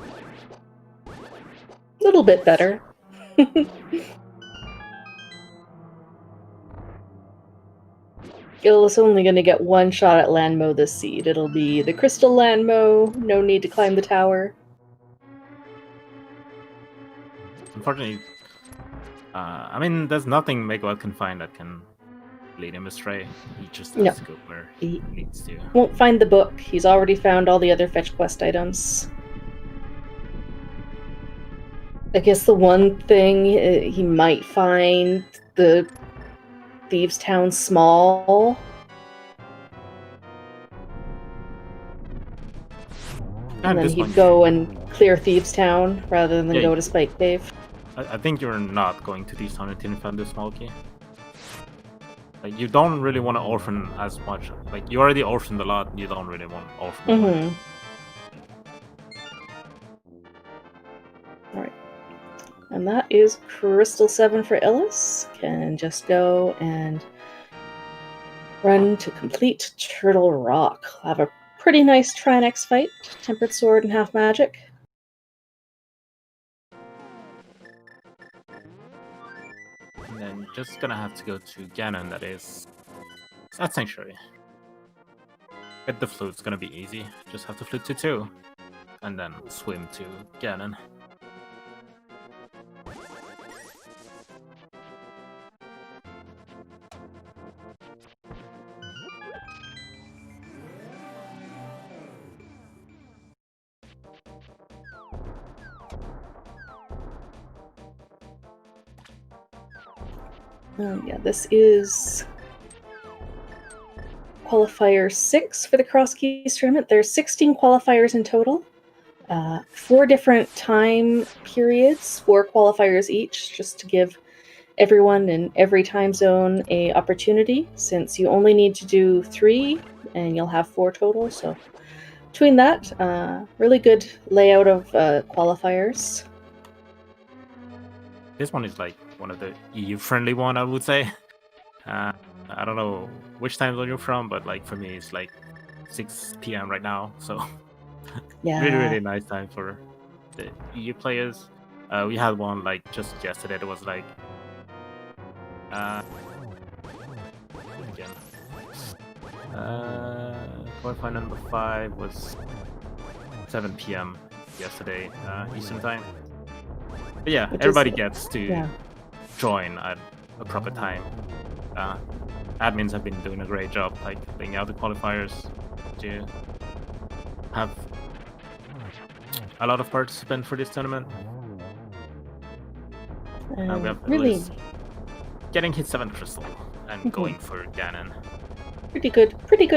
A little bit better. Gil is only going to get 1 shot at Lanmo this seed. It'll be the Crystal Lanmo, no need to climb the tower. Unfortunately, I mean, there's nothing Megawatt can find that can lead him astray. He just has to go where he needs to. Won't find the book. He's already found all the other fetch quest items. I guess the one thing he might find the Thieves Town small. And then he'd go and clear Thieves Town rather than go to Spike Cave. I think you're not going to Thieves Town until you find the small key. Like, you don't really want to orphan as much. Like, you already orphaned a lot, you don't really want to orphan more. Alright. And that is Crystal 7 for Ellis. Can just go and run to complete Turtle Rock. Have a pretty nice Trinex fight. Tempered Sword and Half Magic. And then just gonna have to go to Ganon, that is at Sanctuary. Get the flute's gonna be easy. Just have to flute to 2. And then swim to Ganon. Yeah, this is Qualifier 6 for the Crosskeys tournament. There's 16 qualifiers in total. 4 different time periods, 4 qualifiers each, just to give everyone in every time zone a opportunity, since you only need to do 3 and you'll have 4 total. So between that, really good layout of qualifiers. This one is like one of the EU-friendly one, I would say. I don't know which time zone you're from, but like for me, it's like 6 p.m. right now. So yeah, really nice time for the EU players. We had one like just yesterday. It was like again. Qualifier number 5 was 7 p.m. yesterday Eastern time. But yeah, Which everybody is- gets to Yeah. join at a proper time. Admins have been doing a great job, like laying out the qualifiers to have a lot of participants for this tournament. We have Really Liz getting his 7th crystal and going for Ganon. pretty good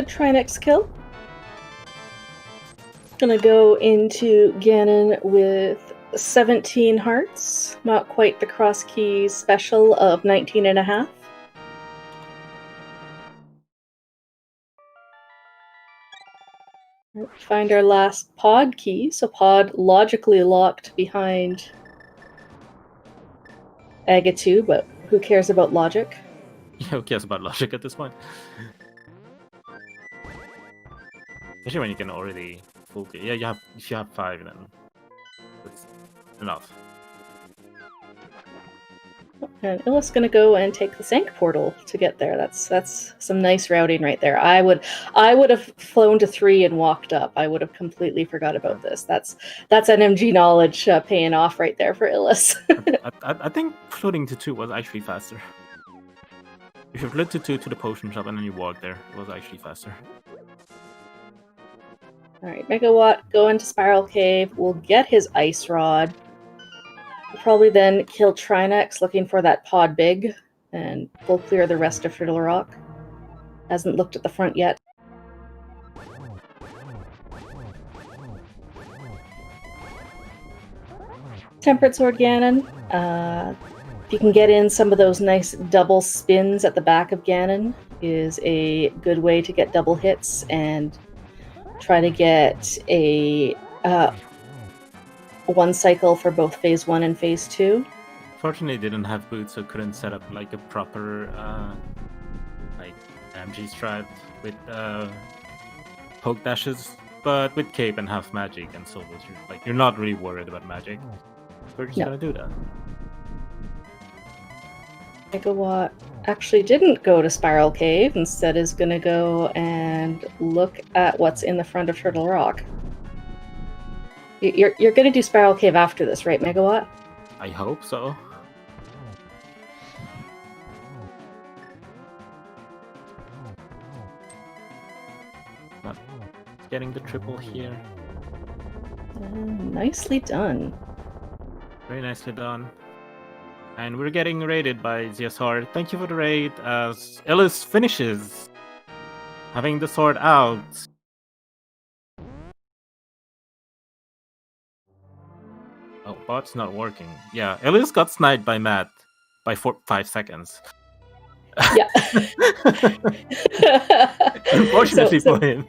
Trinex kill. Gonna go into Ganon with 17 hearts, not quite the Crosskeys special of 19 and a half. Find our last pod key, so pod logically locked behind Agatu, but who cares about logic? Yeah, who cares about logic at this point? Especially when you can already full. Yeah, if you have 5, then that's enough. And Illa's gonna go and take the Sank portal to get there. That's some nice routing right there. I would have flown to 3 and walked up. I would have completely forgot about this. That's NMG knowledge paying off right there for Illis. I think floating to 2 was actually faster. If you float to 2 to the potion shop and then you walk there, it was actually faster. Alright, Megawatt, go into Spiral Cave. We'll get his Ice Rod. We'll probably then kill Trinex looking for that pod big, and we'll clear the rest of Fiddle Rock. Hasn't looked at the front yet. Temperate Sword Ganon. If you can get in some of those nice double spins at the back of Ganon, is a good way to get double hits and try to get a one cycle for both Phase 1 and Phase 2. Fortunately, didn't have boots, so couldn't set up like a proper like MG strat with poke dashes. But with cape and half magic and solos, you're not really worried about magic. We're just gonna do that. Megawatt actually didn't go to Spiral Cave, instead is gonna go and look at what's in the front of Turtle Rock. You're gonna do Spiral Cave after this, right, Megawatt? I hope so. Not getting the triple here. Nicely done. Very nicely done. And we're getting raided by ZSR. Thank you for the raid as Ellis finishes having the sword out. Oh, bot's not working. Yeah, Ellis got sniped by Matt by 5 seconds. Yeah. Unfortunately for him.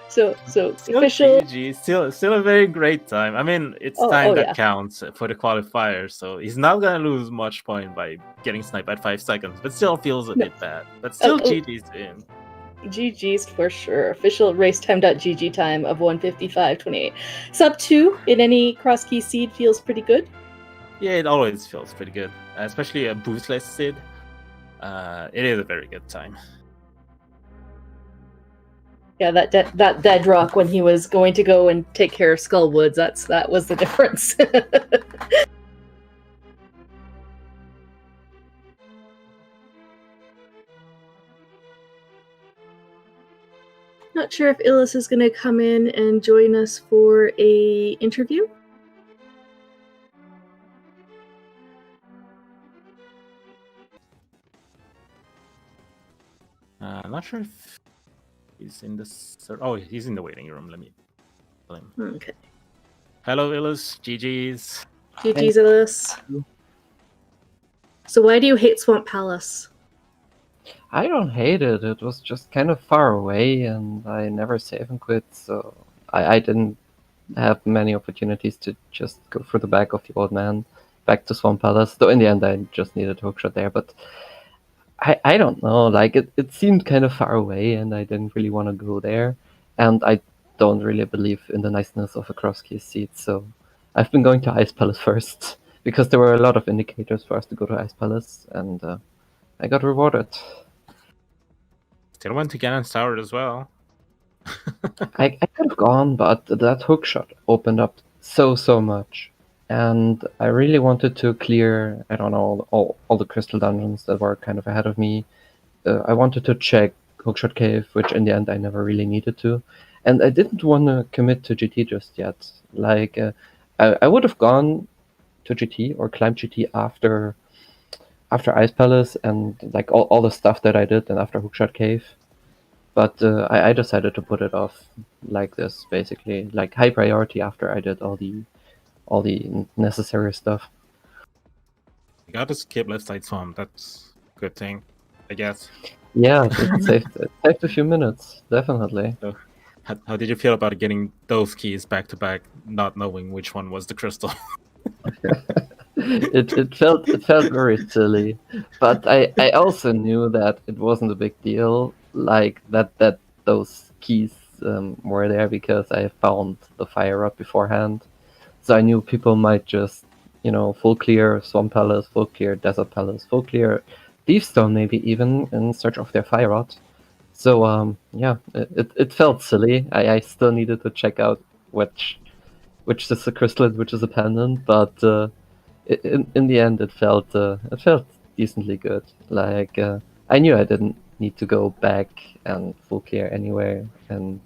So Still official. GG, still a very great time. I mean, it's time that counts for the qualifier, so he's not gonna lose much point by getting sniped at 5 seconds, but still feels a bit bad. But still GG's to him. GG's for sure. Official racetime.gg time of 1:55:28. Sub 2 in any cross key seed feels pretty good. Yeah, it always feels pretty good, especially a boostless seed. It is a very good time. Yeah, that dead rock when he was going to go and take care of Skullwoods, that was the difference. Not sure if Illis is going to come in and join us for a interview. I'm not sure if he's in the... Oh, he's in the waiting room. Let me tell him. Okay. Hello, Illis. GG's. GG's, Illis. So why do you hate Swamp Palace? I don't hate it. It was just kind of far away, and I never save and quit, so I didn't have many opportunities to just go through the back of the old man back to Swamp Palace. Though in the end, I just needed a hookshot there. But I don't know. Like it seemed kind of far away, and I didn't really want to go there. And I don't really believe in the niceness of a Crosskeys seed, so I've been going to Ice Palace first, because there were a lot of indicators for us to go to Ice Palace, and I got rewarded. Still went to Ganon's Tower as well. I could have gone, but that hookshot opened up so much. And I really wanted to clear, I don't know, all the crystal dungeons that were kind of ahead of me. I wanted to check Hookshot Cave, which in the end I never really needed to. And I didn't want to commit to GT just yet. Like, I would have gone to GT or climbed GT after Ice Palace and like all the stuff that I did and after Hookshot Cave. But I decided to put it off like this, basically, like high priority after I did all the necessary stuff. You got to skip Left Side Swamp. That's a good thing, I guess. Yeah, it saved a few minutes, definitely. So, how did you feel about getting those keys back to back, not knowing which one was the crystal? It felt very silly, but I also knew that it wasn't a big deal. Like that those keys were there because I found the fire rod beforehand, so I knew people might just full clear Swamp Palace, full clear Desert Palace, full clear Thieves Town, maybe even in search of their fire rod. So yeah, it felt silly. I still needed to check out which is a crystal, which is a pendant, but in the end it felt decently good. Like I knew I didn't need to go back and full clear anywhere, and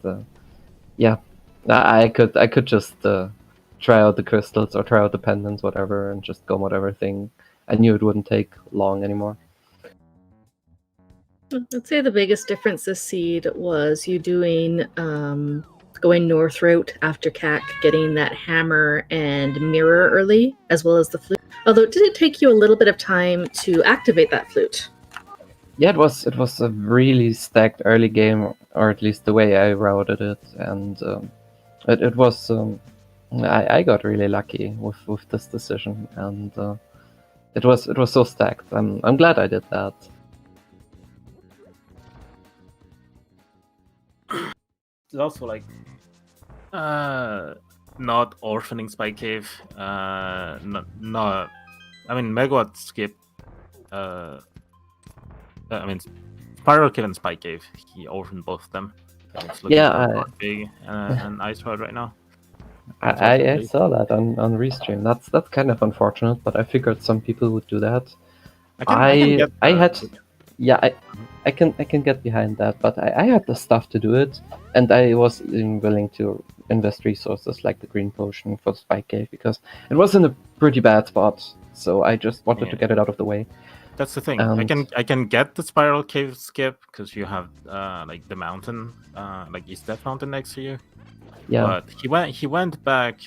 yeah, I could just try out the crystals or try out the pendants, whatever, and just go whatever thing. I knew it wouldn't take long anymore. I'd say the biggest difference this seed was you doing going north route after CAC, getting that hammer and mirror early, as well as the flute. Although it did take you a little bit of time to activate that flute. Yeah, it was a really stacked early game, or at least the way I routed it, and it was. I got really lucky with this decision, and it was so stacked. I'm glad I did that. It's also like not orphaning Spike Cave. Not. I mean, Megawatt skip. I mean, Spiral Cave and Spike Cave. He orphaned both of them. It's looking big and Ice Rod right now. I saw that on Restream. That's kind of unfortunate, but I figured some people would do that. I can get behind that, but I had the stuff to do it, and I was even willing to invest resources like the green potion for Spike Cave because it was in a pretty bad spot. So I just wanted to get it out of the way. That's the thing. I can get the Spiral Cave skip because you have like the mountain, like East Death Mountain next to you. Yeah. But he went back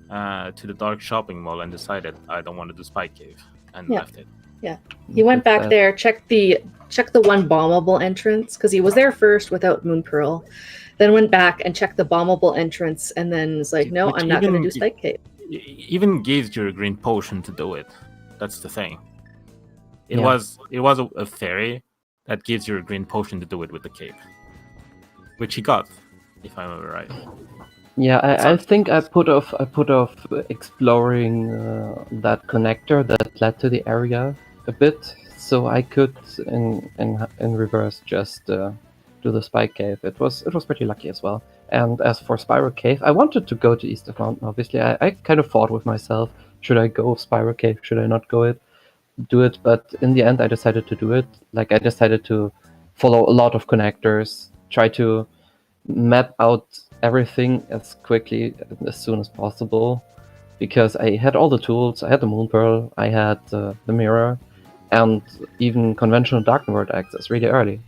to the Dark Shopping Mall and decided I don't want to do Spike Cave and left it. Yeah, he went back there, checked the one bombable entrance because he was there first without Moon Pearl, then went back and checked the bombable entrance, and then was like, no, I'm not going to do Spike Cave. Even gives you a green potion to do it. That's the thing. It was a fairy that gives you a green potion to do it with the cave, which he got, if I remember right. Yeah, I think I put off exploring that connector that led to the area a bit, so I could in reverse just do the Spike Cave. It was pretty lucky as well. And as for Spiral Cave, I wanted to go to East of Mountain. Obviously, I kind of fought with myself: should I go Spiral Cave? Should I not do it? But in the end, I decided to do it. Like I decided to follow a lot of connectors, try to map out everything as quickly as soon as possible, because I had all the tools. I had the Moon Pearl, I had the mirror, and even conventional Dark World access really early.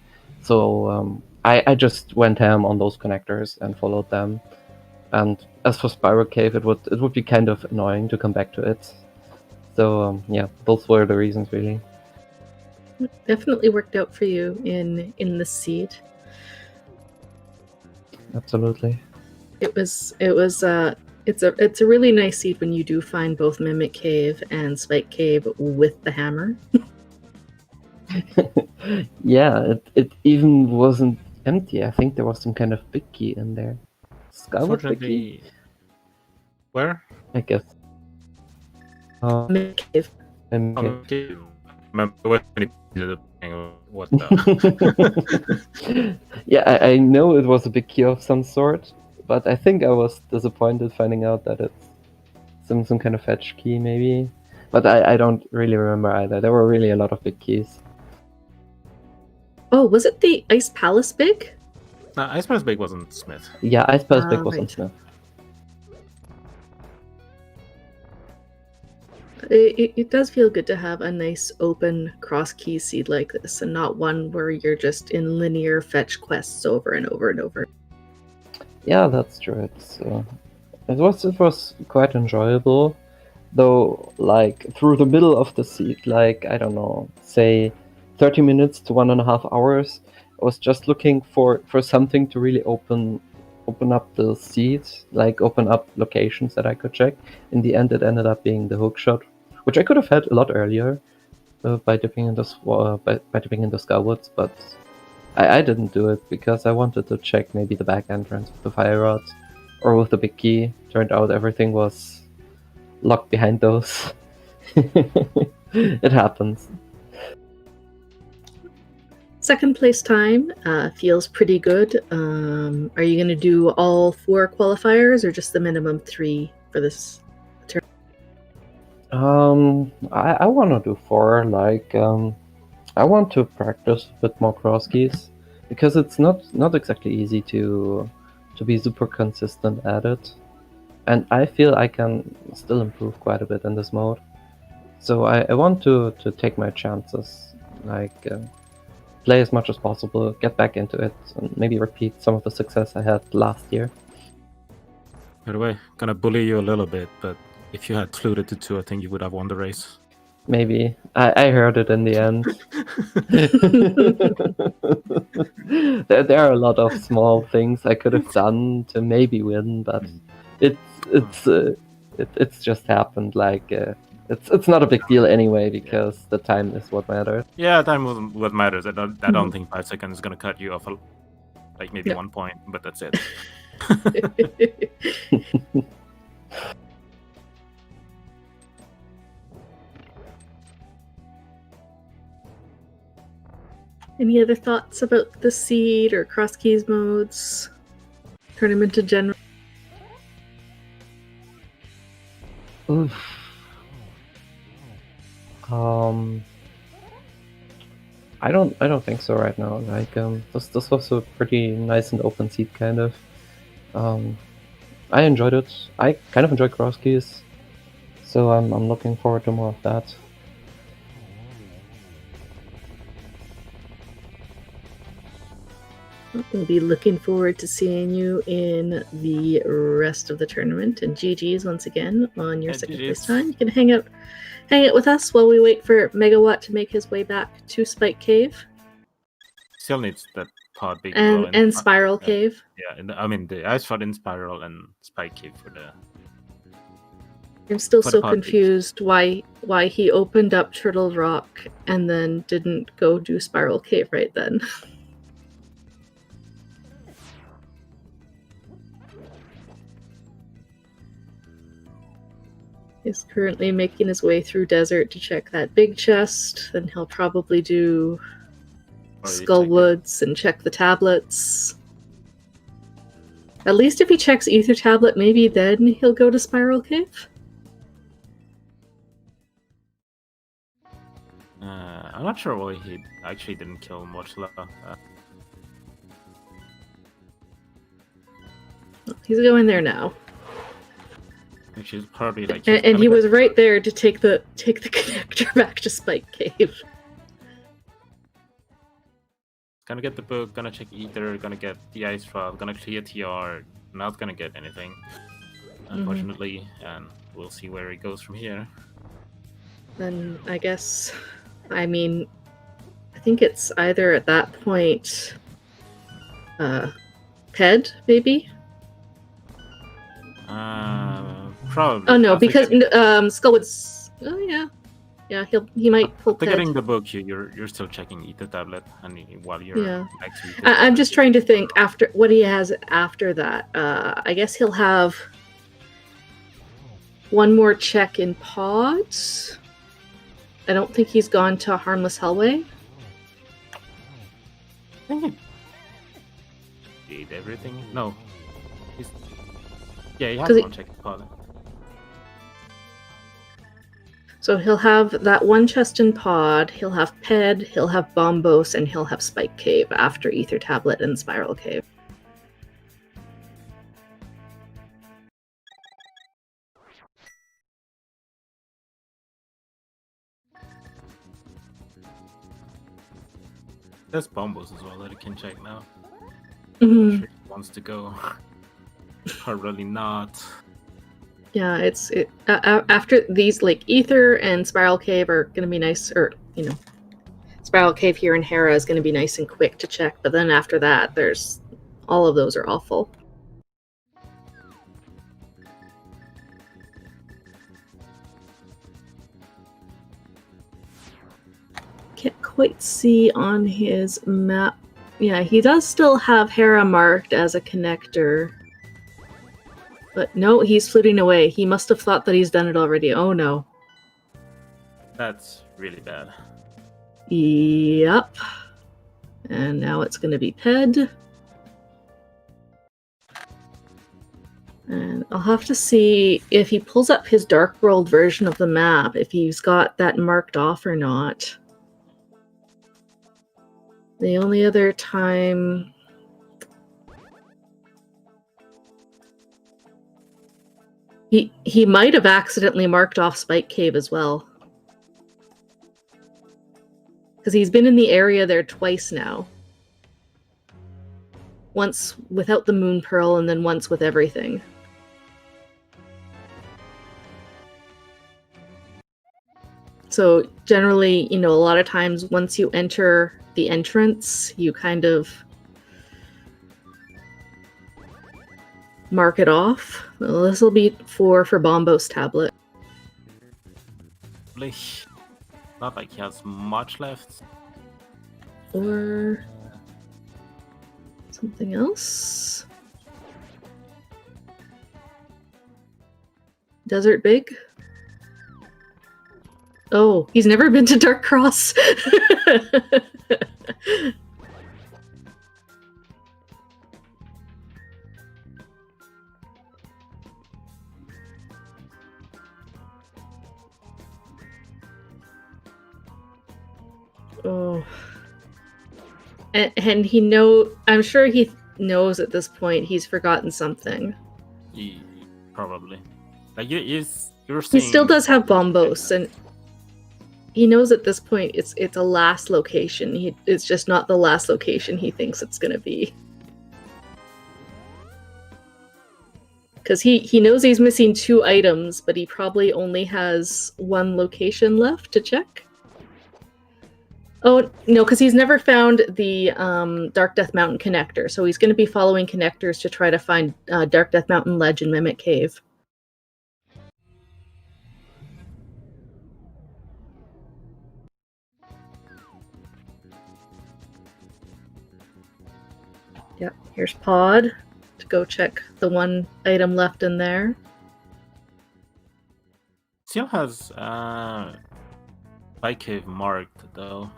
So I just went ham on those connectors and followed them. And as for Spiral Cave, it would be kind of annoying to come back to it. So yeah, those were the reasons really. It definitely worked out for you in the seed. Absolutely. It's a really nice seed when you do find both Mimic Cave and Spike Cave with the hammer. Yeah, it even wasn't empty. I think there was some kind of big key in there. Skyward Wiki? Unfortunately, where? I guess. Mid cave. Okay. Remember what the Yeah, I know it was a big key of some sort, but I think I was disappointed finding out that it's some kind of fetch key, maybe. But I don't really remember either. There were really a lot of big keys. Oh, was it the Ice Palace big? No, Ice Palace Big wasn't Smith. Yeah, Ice Palace Big was on right. Smith. It does feel good to have a nice open cross key seed like this, and not one where you're just in linear fetch quests over and over and over. Yeah, that's true. It was quite enjoyable, though. Like through the middle of the seed, like I don't know, say 30 minutes to 1.5 hours, I was just looking for something to really open up the seed, like open up locations that I could check. In the end, it ended up being the hook shot, which I could have had a lot earlier by dipping into Skywoods, but I didn't do it because I wanted to check maybe the back entrance with the fire rods or with the big key. Turned out everything was locked behind those. It happens. Second place time feels pretty good. Are you going to do all 4 qualifiers or just the minimum 3 for this turn? I want to do 4. Like, I want to practice a bit more crosskeys because it's not exactly easy to be super consistent at it, and I feel I can still improve quite a bit in this mode. So I want to take my chances, like play as much as possible, get back into it, and maybe repeat some of the success I had last year. By the way, gonna bully you a little bit, but if you had fluted to 2, I think you would have won the race. Maybe. I heard it in the end. There are a lot of small things I could have done to maybe win, but it's just happened. Like it's not a big deal anyway because the time is what matters. Yeah, time was what matters. I don't think 5 seconds is gonna cut you off, like maybe 1 point, but that's it. Any other thoughts about the seed or cross keys modes? Tournament in general? Oof. I don't think so right now. Like this was a pretty nice and open seat kind of. I enjoyed it. I kind of enjoy crosskeys, so I'm looking forward to more of that. We'll be looking forward to seeing you in the rest of the tournament. And GG's once again on your second place time. You can hang out with us while we wait for Megawatt to make his way back to Spike Cave. Still needs that pod big and Spiral Cave. Yeah, I mean the ice shot in Spiral and Spike Cave for the. I'm still so confused why he opened up Turtle Rock and then didn't go do Spiral Cave right then. He's currently making his way through desert to check that big chest. Then he'll probably do Skullwoods and check the tablets. At least if he checks Ether Tablet, maybe then he'll go to Spiral Cave. I'm not sure why he actually didn't kill Mochla. He's going there now. Which is probably like. And he was right there to take the connector back to Spike Cave. Gonna get the book, gonna check Ether, gonna get the ice rod, gonna clear TR, not gonna get anything, unfortunately, and we'll see where he goes from here. Then I guess, I mean, I think it's either at that point, Ped, maybe? Probably. Oh no, because Skullwoods. Oh yeah, Yeah, he might pull After Ped. getting the book, you're still checking Ether tablet, and while you're Yeah. next to Ether I'm tablet, just trying to think after what he has after that. I guess he'll have one more check in pods. I don't think he's gone to Harmless Hellway. I think he did everything. No, he has one check in pod. So he'll have that one chest in pod, he'll have Ped, he'll have Bombos, and he'll have Spike Cave after Ether Tablet and Spiral Cave. There's Bombos as well that he can check now. Mm-hmm. Not sure if he wants to go. Probably not. Yeah, after these, like, Ether and Spiral Cave are going to be nice, or, Spiral Cave here in Hera is going to be nice and quick to check, but then after that, all of those are awful. Can't quite see on his map. Yeah, he does still have Hera marked as a connector. But no, he's flitting away. He must have thought that he's done it already. Oh no. That's really bad. Yep. And now it's going to be Ped. And I'll have to see if he pulls up his Dark World version of the map, if he's got that marked off or not. The only other time... He might have accidentally marked off Spike Cave as well. Because he's been in the area there twice now. Once without the Moon Pearl, and then once with everything. So generally, a lot of times once you enter the entrance, you kind of mark it off. Well, this will be for Bombos tablet. Not like he has much left. Or something else. Desert Big? Oh, he's never been to Dark Cross. Oh. And I'm sure he knows at this point he's forgotten something. Probably. Like you're seeing... He still does have Bombos, and he knows at this point it's a last location. It's just not the last location he thinks it's going to be. Because he knows he's missing 2 items, but he probably only has 1 location left to check. Oh, no, because he's never found the Dark Death Mountain connector, so he's going to be following connectors to try to find Dark Death Mountain Ledge and Mimic Cave. Yep, here's Pod to go check the 1 item left in there. Still has Spike Cave marked though.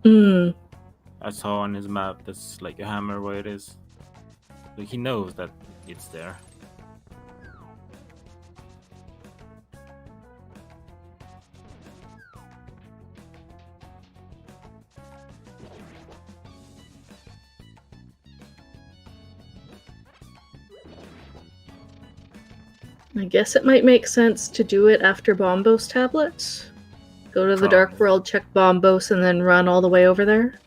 I saw on his map there's like a hammer where it is. So he knows that it's there. I guess it might make sense to do it after Bombos tablets. Go to the Dark World, check Bombos, and then run all the way over there.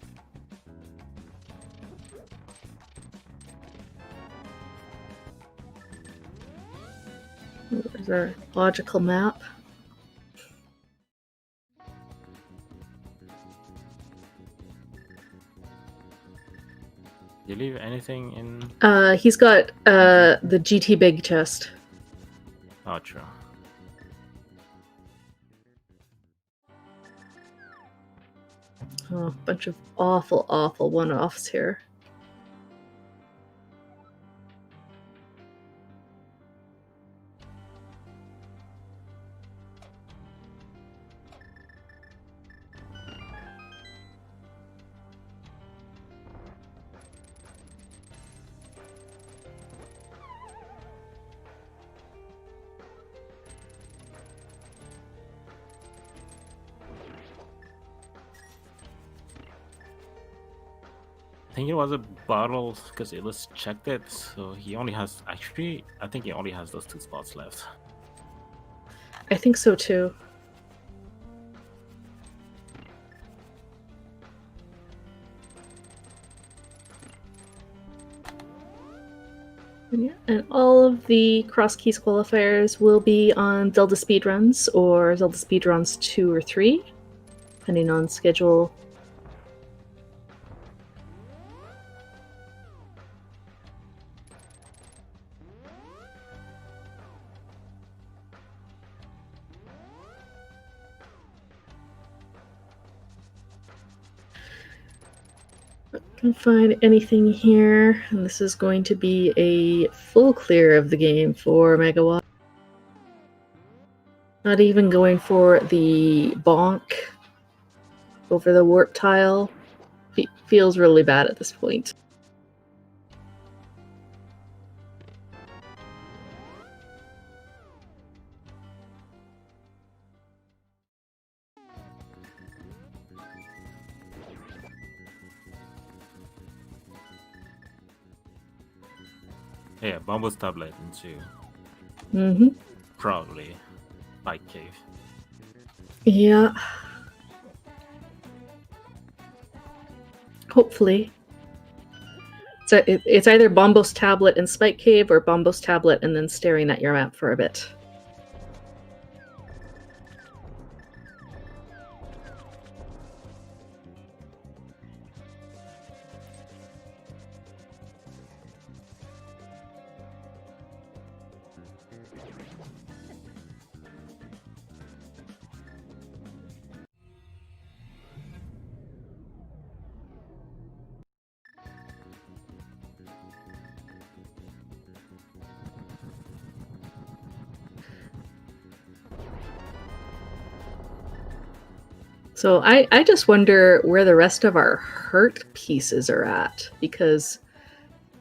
There's our logical map. Did you leave anything in? He's got the GT Big chest. Oh, true. Oh, bunch of awful, awful one-offs here. I think it was a bottle because Illis checked it, so he only has I think he only has those 2 spots left. I think so too. Yeah, and all of the Crosskeys qualifiers will be on ZeldaSpeedRuns or ZeldaSpeedRuns 2 or 3, depending on schedule. Can find anything here, and this is going to be a full clear of the game for Megawatt. Not even going for the bonk over the warp tile. Feels really bad at this point. Yeah, Bumbo's tablet into Mm-hmm. probably Bike Cave. Yeah. Hopefully. So it's either Bombos tablet and Spike Cave or Bombos tablet and then staring at your map for a bit. So I just wonder where the rest of our hurt pieces are at, because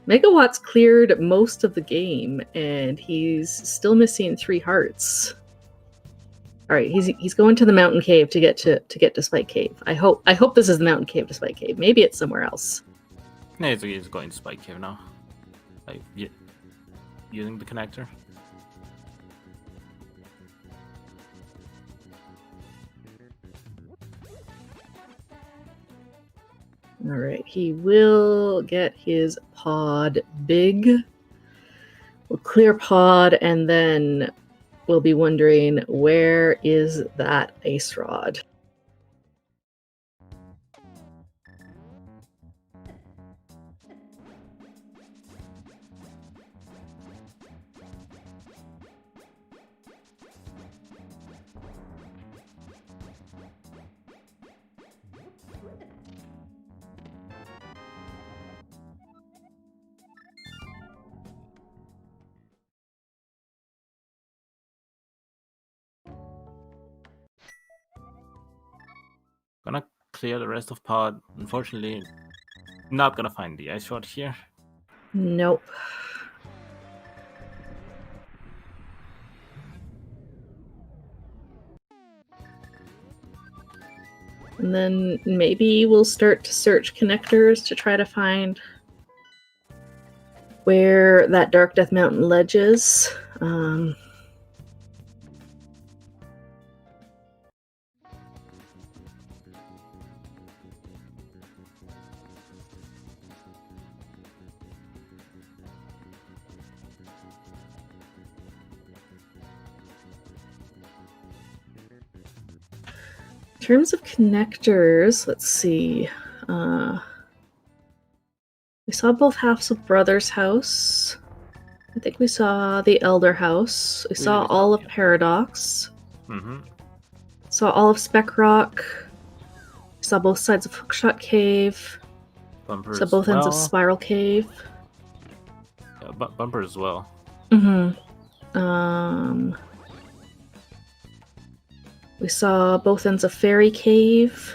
Megawatt's cleared most of the game and he's still missing 3 hearts. All right, he's going to the mountain cave to get to Spike Cave. I hope this is the mountain cave to Spike Cave. Maybe it's somewhere else. No, he's going to Spike Cave now. Like, using the connector. All right, he will get his pod big. We'll clear pod, and then we'll be wondering, where is that ice rod? Gonna clear the rest of pod. Unfortunately, not gonna find the ice rod here. Nope. And then maybe we'll start to search connectors to try to find where that Dark Death Mountain ledge is. In terms of connectors, let's see. We saw both halves of Brother's house. I think we saw the Elder house. We saw all of Paradox. Mm-hmm. Saw all of Spec Rock. Saw both sides of Hookshot Cave. Bumper Saw as both ends of well. Spiral Cave. Yeah, Bumper as well. We saw both ends of Fairy Cave.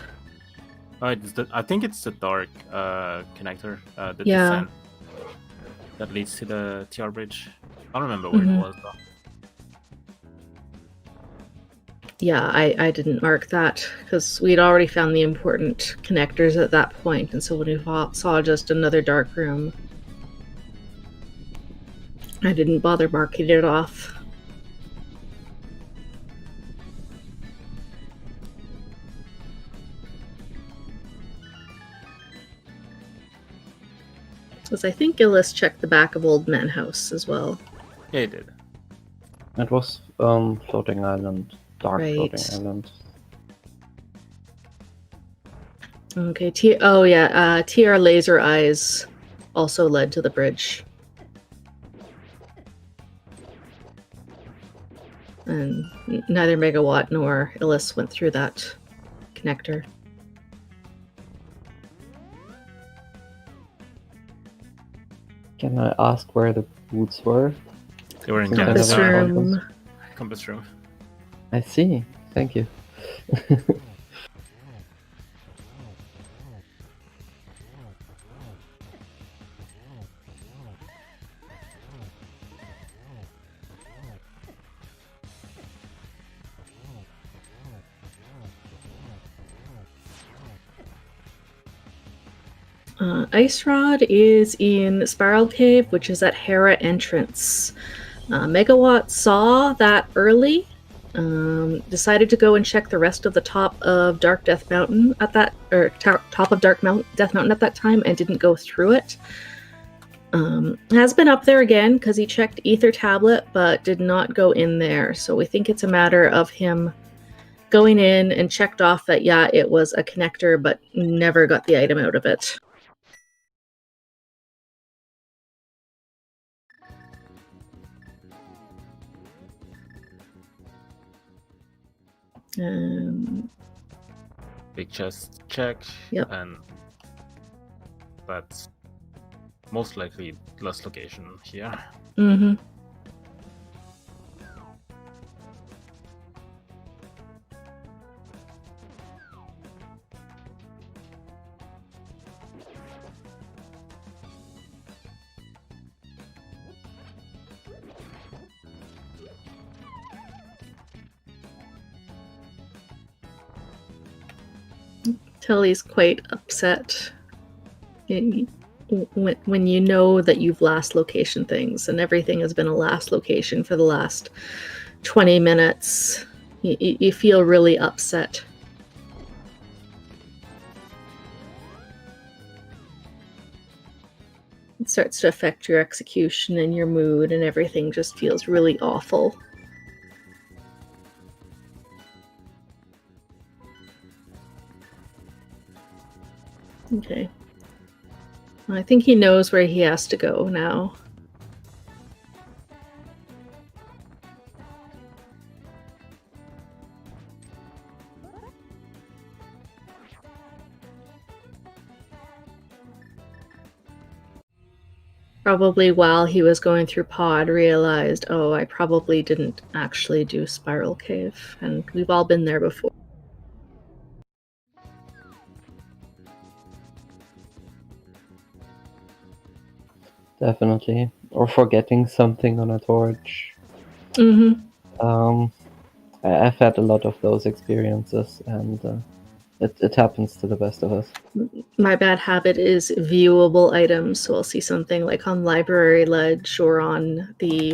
I think it's the dark connector, the Yeah. descent that leads to the TR bridge. I don't remember where it was though. Yeah, I didn't mark that because we'd already found the important connectors at that point, and so when we saw just another dark room, I didn't bother marking it off. Because I think Gillis checked the back of Old Man House as well. Yeah, it did. It was floating island, dark Right. floating island. Okay, TR Laser Eyes also led to the bridge. And neither Megawatt nor Illis went through that connector. Can I ask where the boots were? They were in Some kind Compass of a Canada. room. Compass room. I see. Thank you. Ice Rod is in Spiral Cave, which is at Hera entrance. Megawatt saw that early, decided to go and check the rest of the top of Dark Death Mountain at that, or top of Death Mountain at that time, and didn't go through it. Has been up there again because he checked Ether Tablet, but did not go in there. So we think it's a matter of him going in and checked off that, yeah, it was a connector, but never got the item out of it. Big chest check. Yep. And that's most likely last location here. Mm-hmm. Tully's quite upset when you know that you've last location things and everything has been a last location for the last 20 minutes. You feel really upset. It starts to affect your execution and your mood, and everything just feels really awful. Okay. I think he knows where he has to go now. Probably while he was going through pod realized, oh, I probably didn't actually do Spiral Cave, and we've all been there before. Definitely. Or forgetting something on a torch. Mm-hmm. I've had a lot of those experiences, and it happens to the best of us. My bad habit is viewable items, so I'll see something like on Library Ledge or on the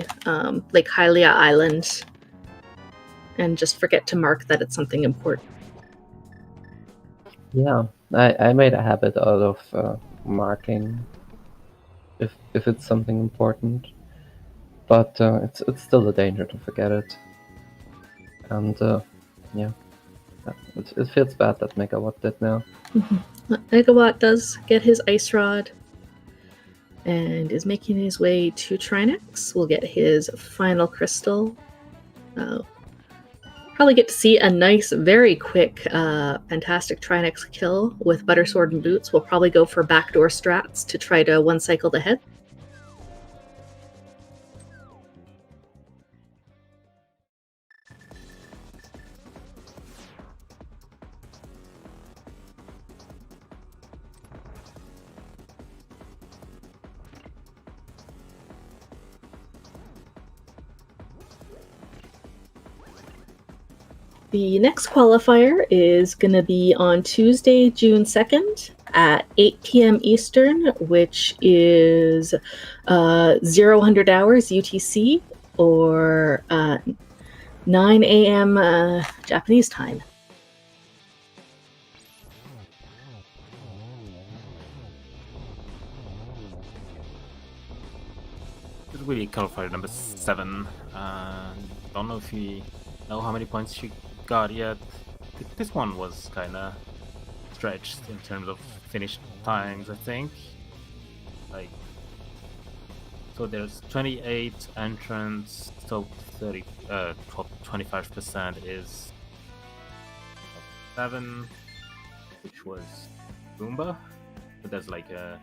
Lake Hylia Island and just forget to mark that it's something important. Yeah, I made a habit out of marking if it's something important, but it's still a danger to forget it. And yeah, it feels bad that Megawatt did now. Mm-hmm. Megawatt does get his ice rod and is making his way to Trinex. We'll get his final crystal. Probably probably get to see a nice, very quick, fantastic Trinex kill with Buttersword and Boots. We'll probably go for backdoor strats to try to one cycle ahead. The next qualifier is going to be on Tuesday, June 2nd at 8 p.m. Eastern, which is 0000 hours UTC or 9 a.m. Japanese time. This will be qualifier number 7. Don't know if you know how many points she got yet. This one was kind of stretched in terms of finished times, I think. Like, so there's 28 entrants, so 25% is 7, which was Goomba. But there's like a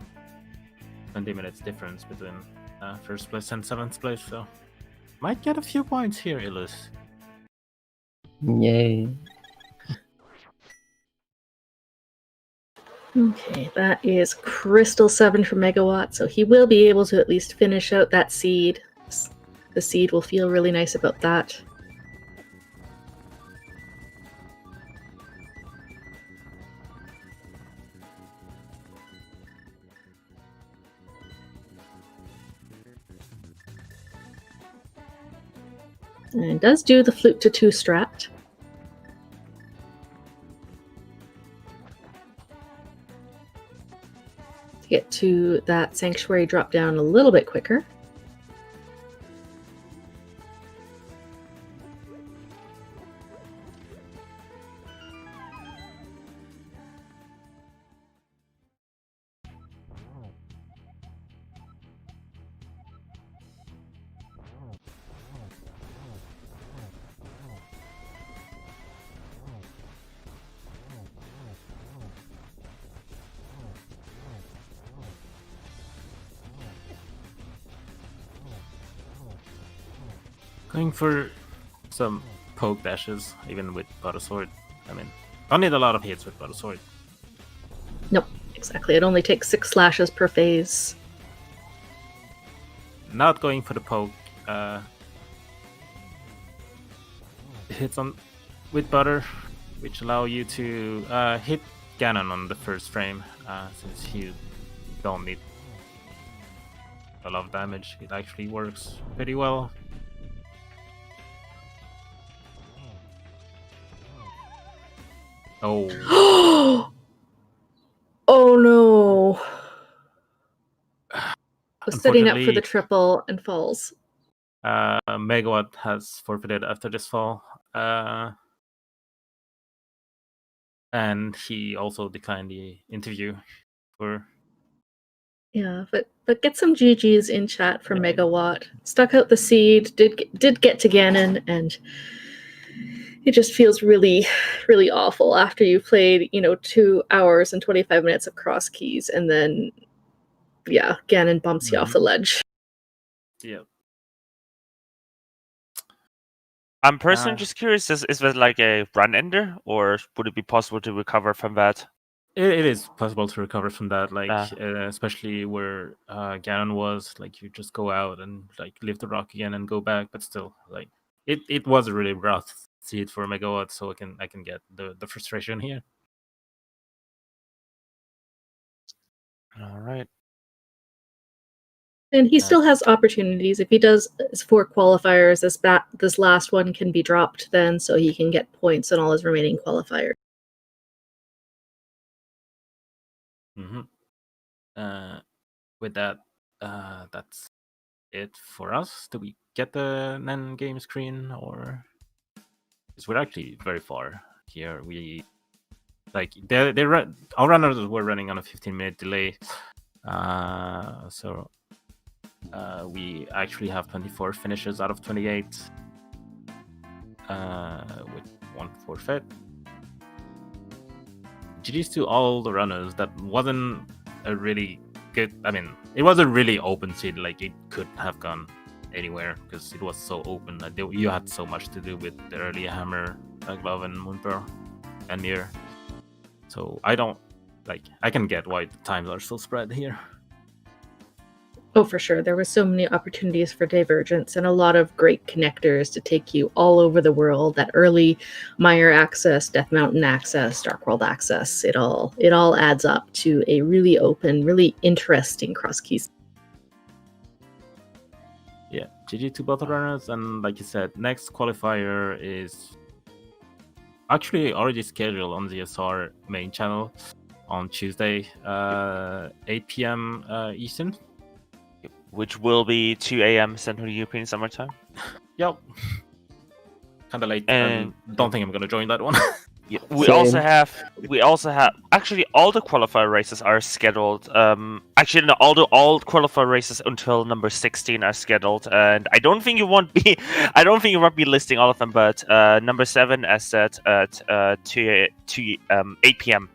20 minutes difference between first place and 7th place, so might get a few points here, Illus. Yay. Okay, that is Crystal 7 for Megawatt, so he will be able to at least finish out that seed. The seed will feel really nice about that. And it does do the flute to 2 strat. To get to that sanctuary drop down a little bit quicker. Going for some poke dashes, even with Buttersword. I mean, don't need a lot of hits with Buttersword. Nope, exactly. It only takes 6 slashes per phase. Not going for the poke. Hits on with butter, which allow you to hit Ganon on the first frame, since you don't need a lot of damage. It actually works pretty well. Oh. Oh no! Was setting up for Unfortunately, the triple and falls. Megawatt has forfeited after this fall. And he also declined the interview for... Yeah, but get some GGs in chat for Megawatt. Stuck out the seed, did get to Ganon, and it just feels really, really awful after you've played, 2 hours and 25 minutes of Crosskeys, and then, yeah, Ganon bumps you off the ledge. Yeah. I'm personally just curious, is that like a run ender, or would it be possible to recover from that? It is possible to recover from that, like especially where Ganon was. Like, you just go out and like lift the rock again and go back, but still, like it was a really rough seed for Megawatt, so I can get the frustration here. All right. And he still has opportunities. If he does 4 qualifiers, this last one can be dropped then, so he can get points on all his remaining qualifiers. With that, that's it for us. Do we get the NEN game screen, or because we're actually very far here? We like our runners were running on a 15-minute delay, so we actually have 24 finishes out of 28, with won't forfeit. GG's to all the runners. That wasn't a really good. I mean, it was a really open seed. Like it could have gone anywhere because it was so open that you had so much to do with the early Hammer, Glove, and Moonpearl, and Mir. So I can get why the times are so spread here. Oh, for sure. There were so many opportunities for divergence and a lot of great connectors to take you all over the world. That early Mire access, Death Mountain access, Dark World access, it all adds up to a really open, really interesting Crosskeys. Yeah, GG to both runners, and like you said, next qualifier is actually already scheduled on the SR main channel on Tuesday, 8 p.m. Eastern. Which will be 2 a.m. Central European Summer Time. Yep. Kind of late. And don't think I'm gonna join that one. yeah, we Same. also have actually all the qualifier races are scheduled. Actually, no, all qualifier races until number 16 are scheduled, and I don't think you won't be listing all of them, but number 7 as set at 8 p.m.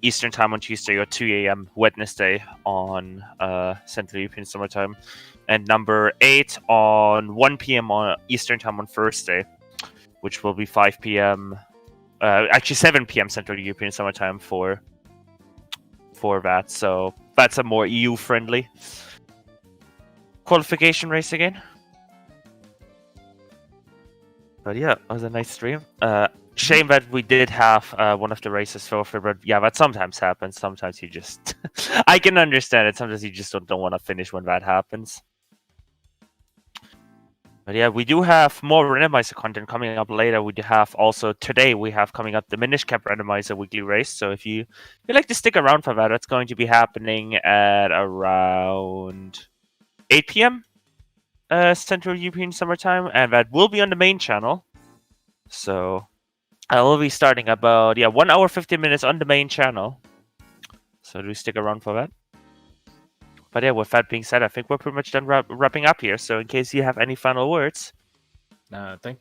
Eastern Time on Tuesday or 2 a.m. Wednesday on Central European Summer Time, and number 8 on 1 p.m. on Eastern Time on Thursday, which will be 5 p.m. Actually 7 p.m. Central European Summer Time for that. So that's a more EU-friendly qualification race again. But yeah, it was a nice stream. Shame that we did have one of the races forfeit, but yeah, that sometimes happens. Sometimes you just... I can understand it. Sometimes you just don't want to finish when that happens. But yeah, we do have more Randomizer content coming up later. We do have also... Today, we have coming up the Minish Cap Randomizer weekly race. So if you'd like to stick around for that, it's going to be happening at around 8 p.m. Central European Summertime. And that will be on the main channel. So... I will be starting about 1 hour 15 minutes on the main channel, so do stick around for that. But yeah, with that being said, I think we're pretty much done wrapping up here. So in case you have any final words, Thank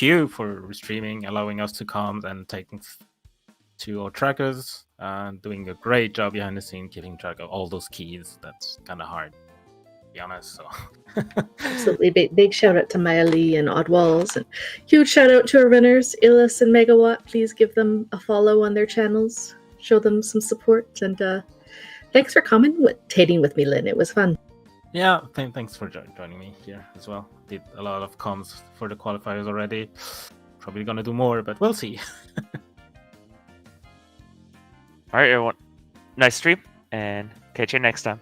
you for streaming, allowing us to come and taking to our trackers, doing a great job behind the scene, keeping track of all those keys. That's kind of hard, to be honest. So. Absolutely. Big shout out to Maya Lee and Oddwalls, and huge shout out to our winners, Illis and Megawatt. Please give them a follow on their channels, show them some support, and thanks for commentating with me, Lynn. It was fun. Yeah, thanks for joining me here as well. Did a lot of comms for the qualifiers already. Probably gonna do more, but we'll see. all right, everyone, nice stream, and catch you next time.